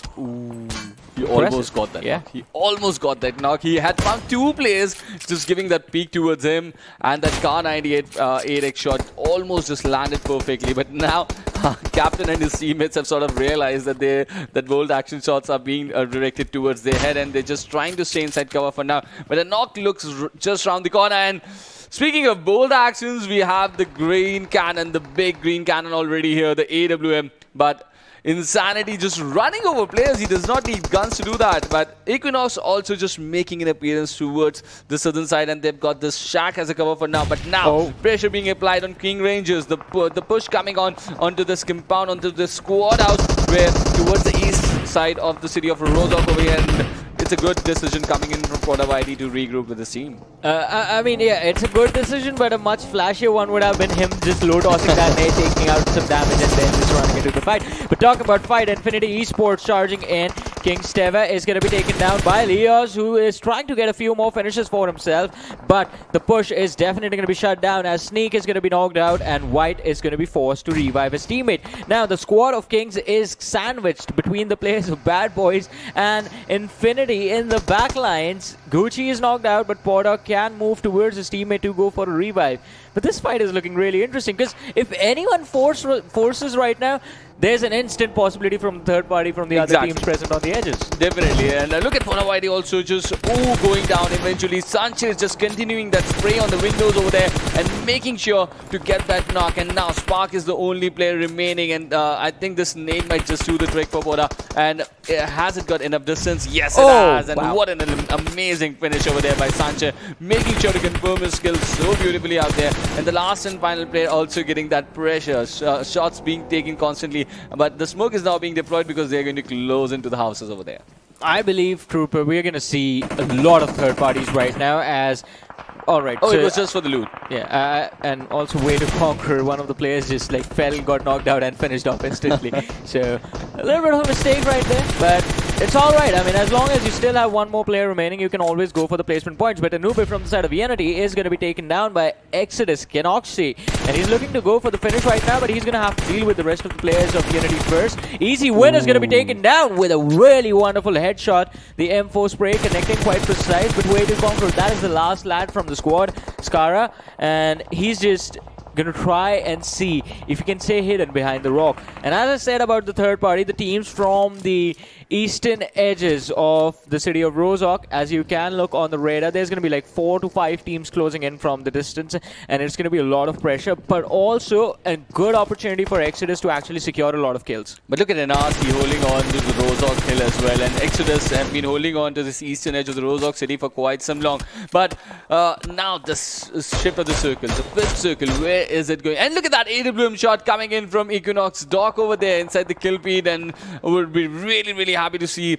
He almost got that knock. He almost got that knock. He had found 2 players just giving that peek towards him, and that Car 98 8x shot almost just landed perfectly. But now Captain and his teammates have sort of realized that bold action shots are being directed towards their head, and they're just trying to stay inside cover for now. But the knock looks just round the corner. And speaking of bold actions, we have the green cannon, the big green cannon already here, the AWM. But Insanity just running over players. He does not need guns to do that. But Equinox also just making an appearance towards the southern side, and they've got this shack as a cover for now. But now pressure being applied on King Rangers. The push coming onto this compound, onto this squad house, where towards the east side of the city of Rozhok over here. And it's a good decision coming in from Quad ID to regroup with his team. I mean, yeah, it's a good decision, but a much flashier one would have been him just low tossing that nade, taking out some damage, and then just running into the fight. But talk about fight, Infinity Esports charging in. King Steva is going to be taken down by Leos, who is trying to get a few more finishes for himself. But the push is definitely going to be shut down, as Sneak is going to be knocked out and White is going to be forced to revive his teammate. Now, the squad of Kings is sandwiched between the players of Bad Boys and Infinity in the back lines. Gucci is knocked out, but Porter can move towards his teammate to go for a revive. But this fight is looking really interesting, because if anyone forces right now, there's an instant possibility from third party from the other teams present on the edges. Definitely. And look at Ponawadi also just going down eventually. Sanchez just continuing that spray on the windows over there and making sure to get that knock. And now Spark is the only player remaining, and I think this nade might just do the trick for Poda. And has it got enough distance? Yes, it has. And what an amazing finish over there by Sanchez, making sure to confirm his skills so beautifully out there. And the last and final player also getting that pressure. Shots being taken constantly. But the smoke is now being deployed because they're going to close into the houses over there. I believe, Trooper, we're going to see a lot of third parties right now as... Alright. Oh, so it was just for the loot. Yeah, and also Way to Conquer, one of the players just like fell, got knocked out and finished off instantly. So, a little bit of a mistake right there, but it's alright. I mean, as long as you still have one more player remaining, you can always go for the placement points. But Anube from the side of Unity is going to be taken down by Exodus Kenoxy, and he's looking to go for the finish right now, but he's going to have to deal with the rest of the players of Unity first. Easy Win is going to be taken down with a really wonderful headshot. The M4 spray connecting quite precise, but Way to Conquer, that is the last lad from the squad, Skara, and he's just gonna try and see if he can stay hidden behind the rock. And as I said about the third party, the teams from the eastern edges of the city of Rozhok, as you can look on the radar, there's gonna be like 4 to 5 teams closing in from the distance, and it's gonna be a lot of pressure, but also a good opportunity for Exodus to actually secure a lot of kills. But look at Enarski holding on to the Rozhok hill as well, and Exodus have been holding on to this eastern edge of the Rozhok city for quite some long. But now this shift of the circle, the fifth circle, where is it going? And look at that AWM shot coming in from Equinox. Doc over there inside the kill feed, and would be really, really happy to see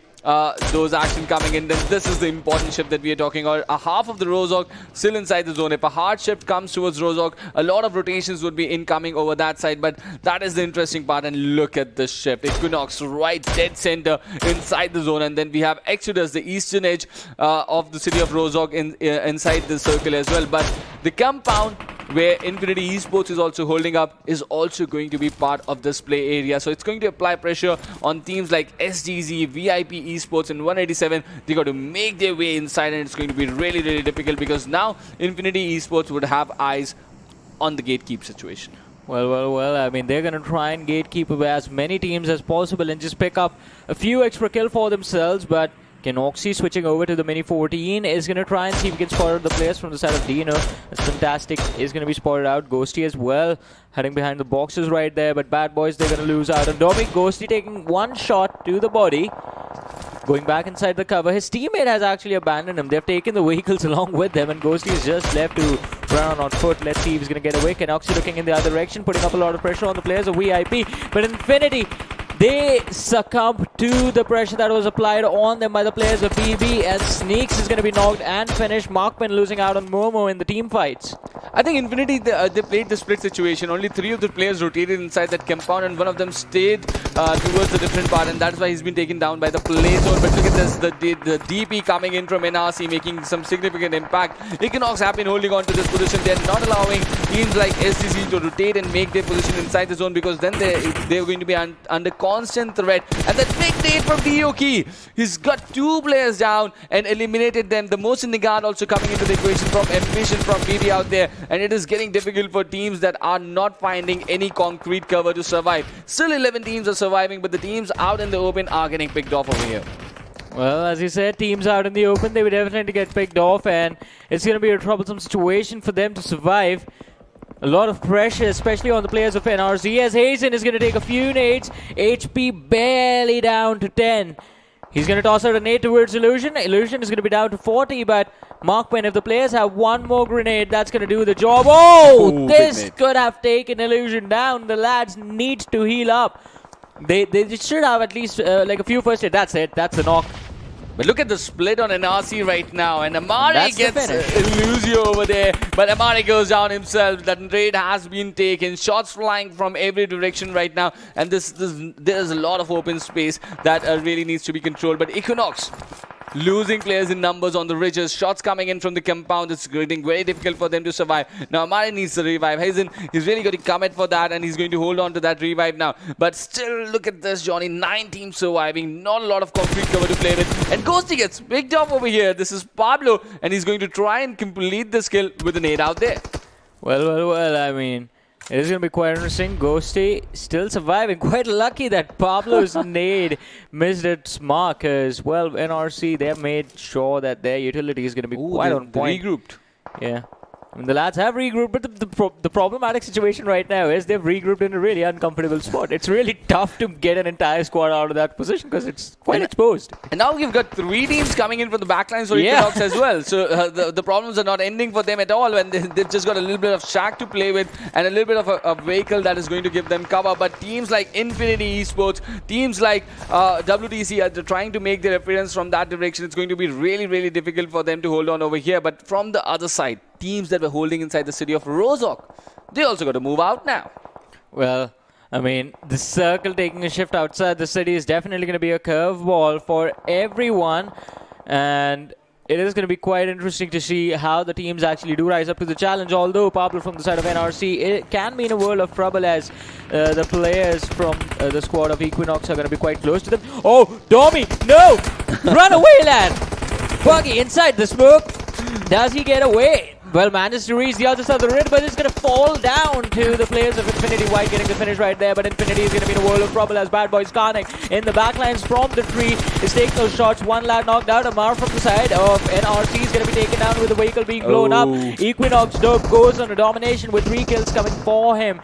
those action coming in. Then this is the important shift that we are talking about. A half of the Rozhok still inside the zone. If a hard shift comes towards Rozhok, a lot of rotations would be incoming over that side, but that is the interesting part. And look at this shift. Equinox right dead center inside the zone, and then we have Exodus, the eastern edge of the city of Rozhok inside the circle as well. But the compound where Infinity Esports is also holding up is also going to be part of this play area. So it's going to apply pressure on teams like SGZ, VIP Esports and 187. They got to make their way inside, and it's going to be really, really difficult because now Infinity Esports would have eyes on the gatekeep situation. Well, I mean, they're going to try and gatekeep as many teams as possible and just pick up a few extra kills for themselves, but Kenoxy switching over to the Mini 14 is going to try and see if he can spot the players from the side of Dino. That's fantastic. Is going to be spotted out. Ghosty as well, heading behind the boxes right there. But Bad Boys, they're going to lose out. And Domi, Ghosty taking one shot to the body. Going back inside the cover. His teammate has actually abandoned him. They've taken the vehicles along with them. And Ghosty is just left to run on foot. Let's see if he's going to get away. Kenoxy looking in the other direction, putting up a lot of pressure on the players of VIP. But Infinity, they succumb to the pressure that was applied on them by the players of BB, and Sneaks is going to be knocked and finished. Markman losing out on Momo in the team fights. I think Infinity, they played the split situation. Only 3 of the players rotated inside that compound, and one of them stayed towards the different part, and that's why he's been taken down by the play zone. But look at this, the DP coming in from NRC, making some significant impact. Equinox have been holding on to this position. They're not allowing teams like SDC to rotate and make their position inside the zone, because then they're going to be under constant threat. And that big nade from Dioki, he's got 2 players down and eliminated them. The most in the guard also coming into the equation from Ambition from BB out there, and it is getting difficult for teams that are not finding any concrete cover to survive. Still 11 teams are surviving, but the teams out in the open are getting picked off over here. Well, as you said, teams out in the open, they would definitely get picked off, and it's going to be a troublesome situation for them to survive. A lot of pressure, especially on the players of NRC, as Hazen is going to take a few nades. HP barely down to 10. He's going to toss out a nade towards Illusion. Illusion is going to be down to 40, but Markman, if the players have one more grenade, that's going to do the job. Oh, Ooh, this could have taken Illusion down. The lads need to heal up. They should have at least like a few first aid. That's it. That's the knock. But look at the split on NRC right now, and Amari gets finish. Illusio over there, but Amari goes down himself. That raid has been taken. Shots flying from every direction right now, and there's a lot of open space that really needs to be controlled. But Equinox losing players in numbers on the ridges. Shots coming in from the compound. It's getting very difficult for them to survive. Now Amari needs to revive. Hazen, he's really going to commit for that, and he's going to hold on to that revive now. But still, look at this, Johnny. 9 teams surviving. Not a lot of concrete cover to play with. And Ghosty gets picked off over here. This is Pablo, and he's going to try and complete the skill with an 8 out there. Well, I mean, it is going to be quite interesting. Ghosty still surviving. Quite lucky that Pablo's nade missed its mark, as well, NRC, they have made sure that their utility is going to be quite on point. Regrouped. Yeah. I mean, the lads have regrouped, but the problematic situation right now is they've regrouped in a really uncomfortable spot. It's really tough to get an entire squad out of that position because it's quite exposed. And now we've got 3 teams coming in from the backlines for Equinox as well. So the problems are not ending for them at all, and they've just got a little bit of shack to play with and a little bit of a vehicle that is going to give them cover. But teams like Infinity Esports, teams like WTC are trying to make their appearance from that direction. It's going to be really, really difficult for them to hold on over here. But from the other side, teams that were holding inside the city of Rozhok, they also got to move out now. Well, I mean, the circle taking a shift outside the city is definitely going to be a curveball for everyone, and it is going to be quite interesting to see how the teams actually do rise up to the challenge. Although Pablo from the side of NRC, it can be in a world of trouble, as the players from the squad of Equinox are going to be quite close to them. Oh, Domi, no! Run away, lad! Buggy inside the smoke. Does he get away? Well, manages to reach the other side of the rid, but it's going to fall down to the players of Infinity. White getting the finish right there, but Infinity is going to be in a world of trouble as Bad Boys Karnik in the backlines from the tree is taking those shots. One lad knocked out. Amar from the side of NRC is going to be taken down with the vehicle being blown up. Equinox Dope goes on a domination with 3 kills coming for him.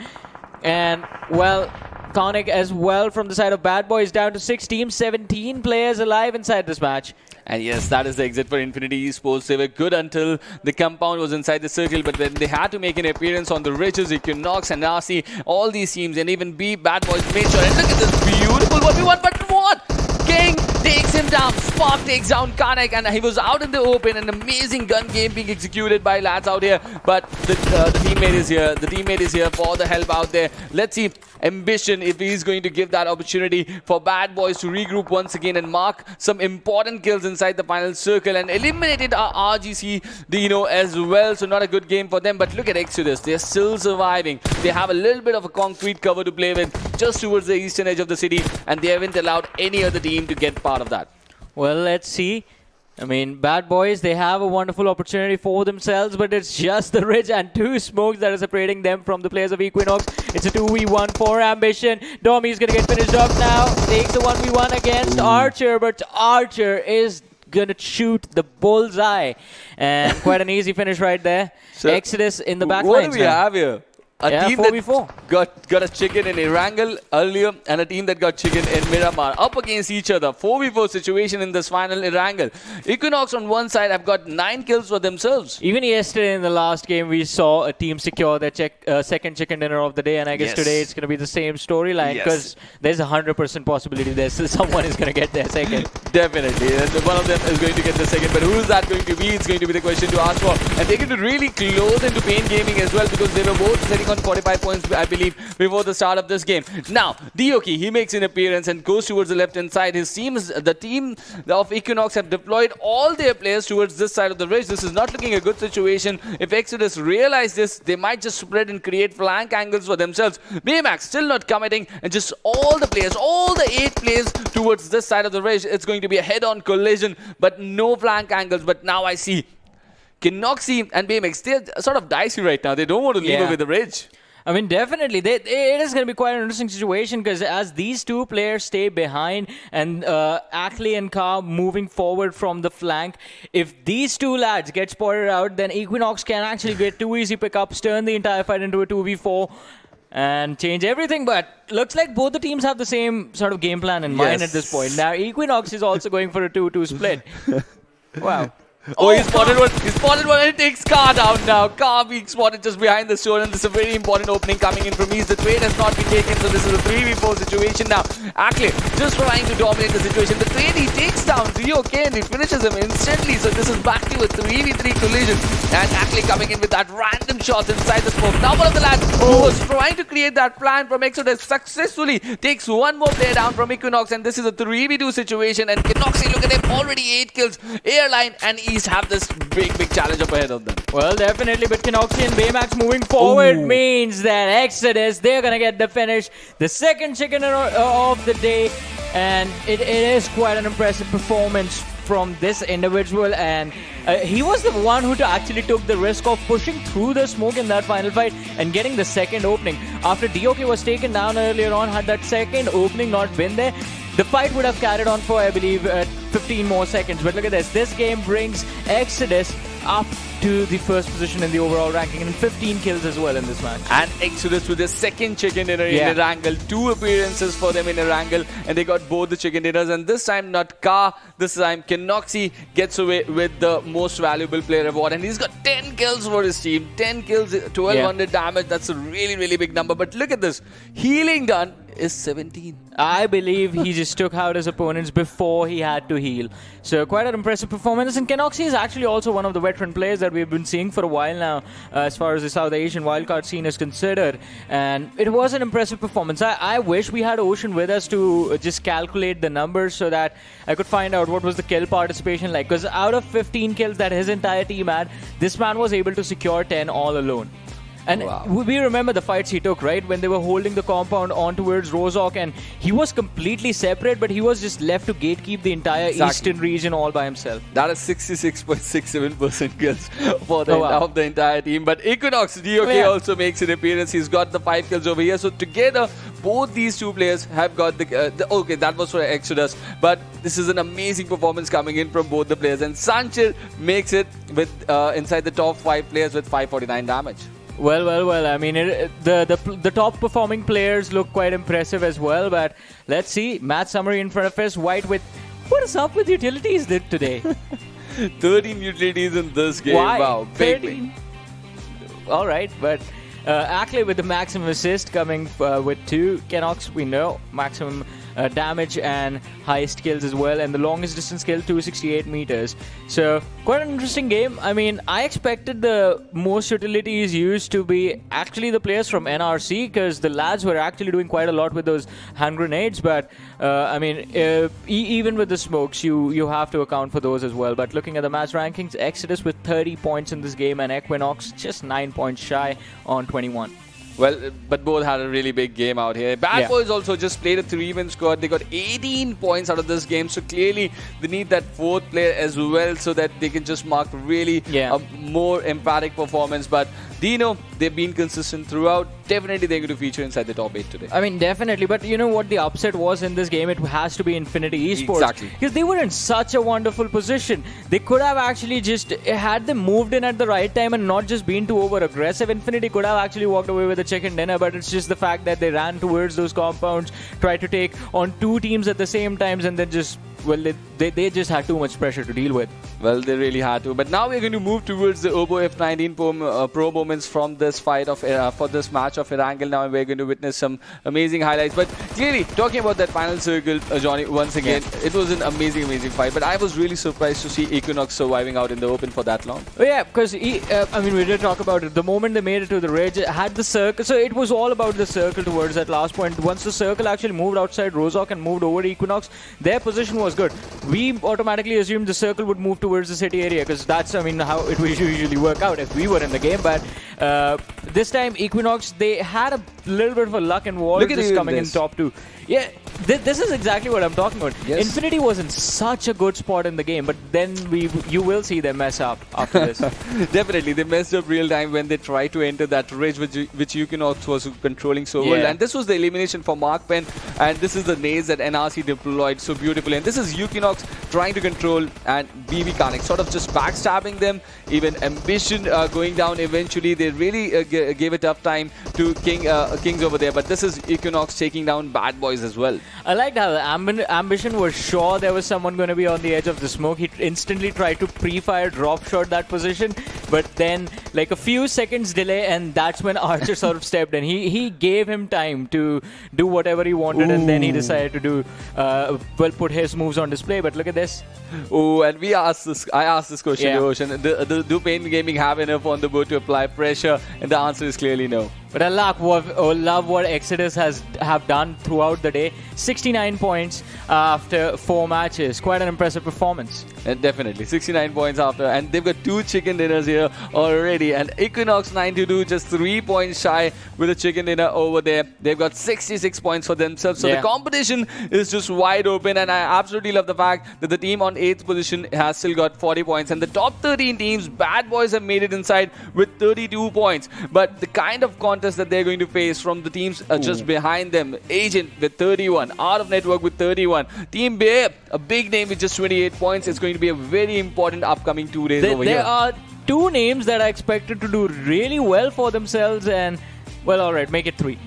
And, well, Karnik as well from the side of Bad Boys down to 6 teams, 17 players alive inside this match. And yes, that is the exit for Infinity Esports. They were good until the compound was inside the circle, but when they had to make an appearance on the ridges, Equinox and Nasi, all these teams, and even Bad Boys made sure. And look at this beautiful 1v1, but what? King takes him down. Spark takes down Kanek, and he was out in the open. An amazing gun game being executed by lads out here. But the teammate is here. The teammate is here for the help out there. Let's see Ambition if he's going to give that opportunity for Bad Boys to regroup once again and mark some important kills inside the final circle and eliminated our RGC Dino as well. So not a good game for them. But look at Exodus. They're still surviving. They have a little bit of a concrete cover to play with just towards the eastern edge of the city, and they haven't allowed any other team to get part of that. Well, let's see. I mean, Bad Boys, they have a wonderful opportunity for themselves, but it's just the ridge and two smokes that are separating them from the players of Equinox. It's a 2v1 for Ambition. Domi's going to get finished off now. Takes a 1v1 against Archer, but Archer is going to shoot the bullseye. And quite an easy finish right there. So Exodus in the back What lines do we now. have here? A team 4v4. that got a chicken in Erangel earlier and a team that got chicken in Miramar up against each other. 4v4 situation in this final Erangel. Equinox on one side have got 9 kills for themselves. Even yesterday in the last game, we saw a team secure their second chicken dinner of the day, and I guess today it's going to be the same storyline because there's a 100% possibility that someone is going to get their second. Definitely, and one of them is going to get the second, but who is that going to be? It's going to be the question to ask for. And they're going to really close into Pain Gaming as well because they were both sitting on 45 points, I believe, before the start of this game. Now, Dioki, he makes an appearance and goes towards the left-hand side. His team, the team of Equinox have deployed all their players towards this side of the ridge. This is not looking a good situation. If Exodus realize this, they might just spread and create flank angles for themselves. Baymax still not committing, and just all the players, all the 8 players towards this side of the ridge. It's going to be a head-on collision, but no flank angles. But now I see Kinoxi and Baymax, they're sort of dicey right now. They don't want to leave away the ridge. I mean, definitely. It is going to be quite an interesting situation because as these two players stay behind and Ackley and Ka moving forward from the flank, if these two lads get spotted out, then Equinox can actually get 2 easy pickups, turn the entire fight into a 2v4 and change everything. But looks like both the teams have the same sort of game plan in mind at this point. Now, Equinox is also going for a 2-2 split. Wow. Oh, he spotted one. He spotted one and he takes Ka down now. Ka being spotted just behind the stone, and this is a very important opening coming in from East. The trade has not been taken, so this is a 3v4 situation now. Ackley just trying to dominate the situation. The trade, he takes down Rio K and he finishes him instantly. So this is back to a 3v3 collision. And Ackley coming in with that random shots inside the smoke. Now one of the lads who was trying to create that plan from Exodus successfully takes one more player down from Equinox, and this is a 3v2 situation. And Kinoxi, look at him, already 8 kills. Airline and East have this big challenge up ahead of them. Well, definitely, but Kinoxi and Baymax moving forward means that Exodus, they're going to get the finish. The second chicken of the day, and it is quite an impressive performance from this individual, and he was the one who actually took the risk of pushing through the smoke in that final fight and getting the second opening. After DOK was taken down earlier on, had that second opening not been there, the fight would have carried on for, I believe, 15 more seconds. But look at this. This game brings Exodus up to the first position in the overall ranking and 15 kills as well in this match. And Exodus with the second chicken dinner in Erangel. 2 appearances for them in Erangel, and they got both the chicken dinners. And this time not Ka, this time Kinoxi gets away with the most valuable player award. And he's got 10 kills for his team. 10 kills, 1200 damage. That's a really big number. But look at this. Healing done is 17. I believe he just took out his opponents before he had to heal. So quite an impressive performance. And Kinoxi is actually also one of the veteran players that we've been seeing for a while now as far as the South Asian wildcard scene is considered. And it was an impressive performance. I wish we had Ocean with us to just calculate the numbers so that I could find out what was the kill participation like. Because out of 15 kills that his entire team had, this man was able to secure 10 all alone. And we remember the fights he took, right? When they were holding the compound on towards Rozok, and he was completely separate, but he was just left to gatekeep the entire eastern region all by himself. That is 66.67% kills for the, of the entire team. But Equinox, DOK also makes an appearance. He's got the 5 kills over here. So together, both these two players have got the okay, that was for Exodus. But this is an amazing performance coming in from both the players. And Sanchir makes it with inside the top 5 players with 549 damage. Well. I mean, the top performing players look quite impressive as well. But let's see. Match summary in front of us. White with What is up with utilities today? 13 utilities in this game. Why? Wow, big. 13. All right, but Ackley with the maximum assist coming with 2. Kenox, we know, maximum damage and highest kills as well, and the longest distance kill 268 meters. So quite an interesting game. I mean, I expected the most utilities used to be actually the players from NRC, because the lads were actually doing quite a lot with those hand grenades. But I mean, even with the smokes, you have to account for those as well. But looking at the match rankings, Exodus with 30 points in this game, and Equinox just 9 points shy on 21. Well, but both had a really big game out here. Bad Boys also just played a 3-win squad. They got 18 points out of this game. So clearly, they need that 4th player as well, so that they can just mark really a more emphatic performance. But Dino, they've been consistent throughout. Definitely they're going to feature inside the top 8 today. I mean, definitely. But you know what the upset was in this game? It has to be Infinity eSports. Exactly. Because they were in such a wonderful position. They could have actually just, had them moved in at the right time and not just been too over-aggressive, Infinity could have actually walked away with a chicken dinner. But it's just the fact that they ran towards those compounds, tried to take on 2 teams at the same time, and then just, well, they just had too much pressure to deal with. Well, they really had to. But now we're going to move towards the Obo F19 Pro moments from this fight of for this match of Erangel now, and we're going to witness some amazing highlights. But clearly, talking about that final circle, Johnny, once again, it was an amazing fight. But I was really surprised to see Equinox surviving out in the open for that long. Oh, yeah, because I mean, we did talk about it. The moment they made it to the ridge, it had the circle. So it was all about the circle towards that last point. Once the circle actually moved outside Rozok and moved over Equinox, their position was good. We automatically assumed the circle would move towards the city area, because that's, I mean, how it would usually work out if we were in the game. But this time, Equinox, they had a little bit of a luck involved just coming in top 2. Yeah, this is exactly what I'm talking about. Yes. Infinity was in such a good spot in the game, but then you will see them mess up after this. Definitely, they messed up real time when they tried to enter that ridge which Equinox was controlling so well. And this was the elimination for Mark Penn, and this is the nades that NRC deployed so beautifully. And this is Equinox trying to control, and BB Kanik sort of just backstabbing them. Even Ambition going down eventually. They really gave a tough time to Kings over there. But this is Equinox taking down Bad Boys as well. I liked how Ambition was sure there was someone going to be on the edge of the smoke. He instantly tried to pre-fire drop shot that position, but then like a few seconds delay, and that's when Archer sort of stepped in. He gave him time to do whatever he wanted, and then he decided to do put his moves on display. But look at this. Oh, and I asked this question, Ocean. Do Pain Gaming have enough on the board to apply pressure? And the answer is clearly no. But I love what Exodus have done throughout the day. 69 points after 4 matches. Quite an impressive performance. And definitely, 69 points after. And they've got 2 chicken dinners here already. And Equinox 9-2, just 3 points shy with a chicken dinner over there. They've got 66 points for themselves. So the competition is just wide open. And I absolutely love the fact that the team on 8th position has still got 40 points. And the top 13 teams, Bad Boys, have made it inside with 32 points. But the kind of contest that they're going to face from the teams just behind them, Agent with 31, Out of Network with 31, Team Bear, a big name with just 28 points. It's going to be a very important upcoming 2 days over here. There are 2 names that are expected to do really well for themselves, and well, alright, make it 3.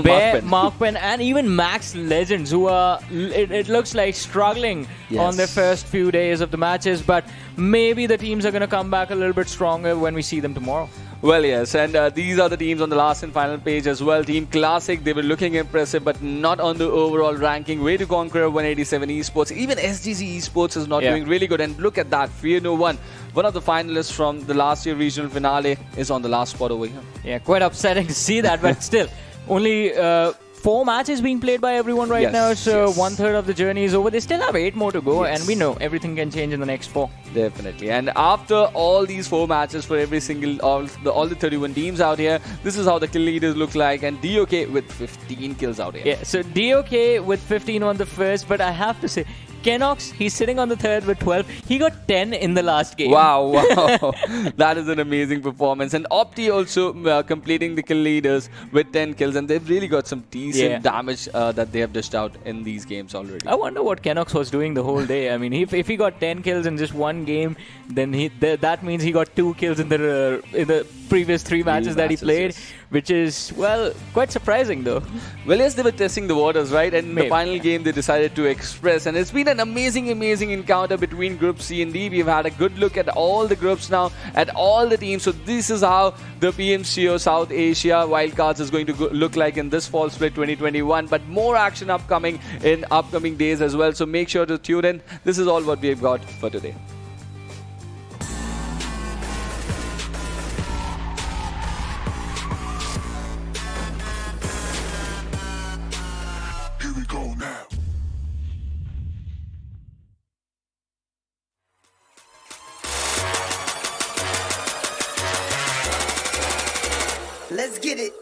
Bear, Mark Penn, and even Max Legends, who are, it looks like, struggling on their first few days of the matches, but maybe the teams are going to come back a little bit stronger when we see them tomorrow. Well, yes, and these are the teams on the last and final page as well. Team Classic, they were looking impressive, but not on the overall ranking. Way to Conqueror 187 eSports. Even SGC eSports is not doing really good. And look at that, Fear No One of the finalists from the last year regional finale, is on the last spot over here. Yeah, quite upsetting to see that, but still, only 4 matches being played by everyone right now, so 1/3 of the journey is over. They still have 8 more to go, and we know everything can change in the next 4. Definitely. And after all these 4 matches for every single, all the 31 teams out here, this is how the kill leaders look like, and DOK with 15 kills out here. Yeah, so DOK with 15 on the first, but I have to say, Kenox, he's sitting on the 3rd with 12. He got 10 in the last game. Wow. That is an amazing performance. And Opti also completing the kill leaders with 10 kills. And they've really got some decent damage that they have dished out in these games already. I wonder what Kenox was doing the whole day. I mean, if he got 10 kills in just one game, then that means he got 2 kills in the previous 3 matches that he matches, played, yes. which is, well, quite surprising though. Well, yes, they were testing the waters, right? And in the Maybe. final game, they decided to express. And it's been an amazing, amazing encounter between Group C and D. We've had a good look at all the groups now, at all the teams. So this is how the PMCO South Asia Wildcards is going to look like in this fall split 2021. But more action upcoming in upcoming days as well. So make sure to tune in. This is all what we've got for today. Here we go now. Let's get it.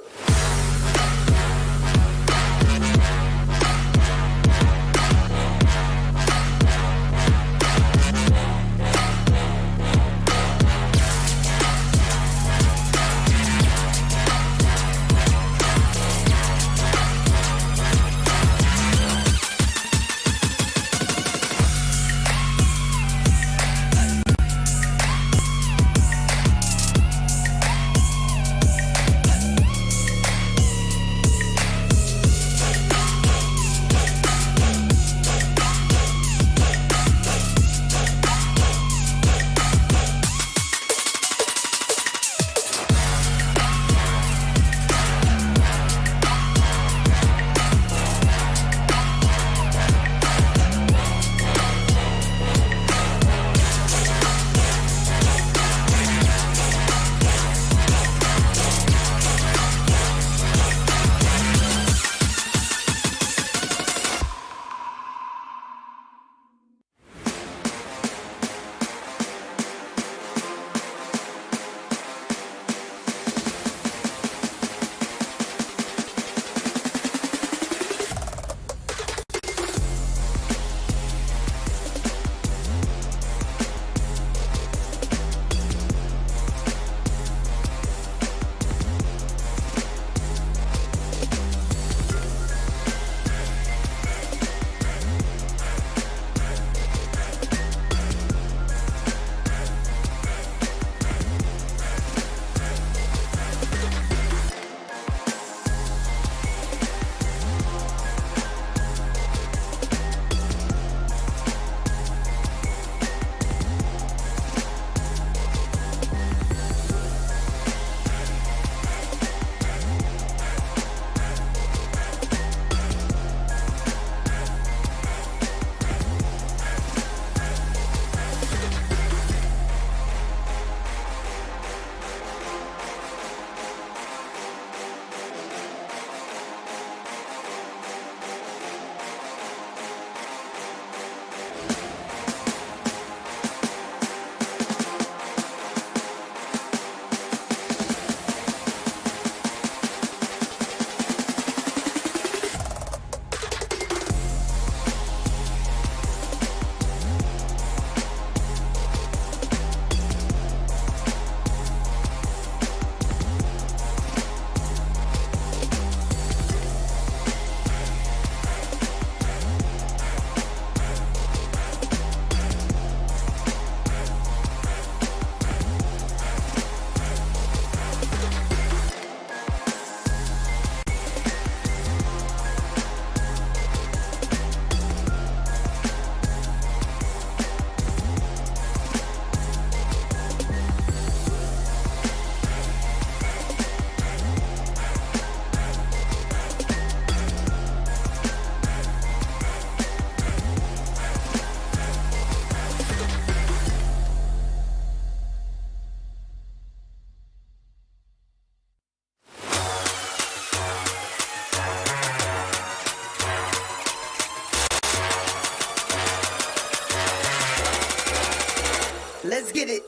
Let's get it.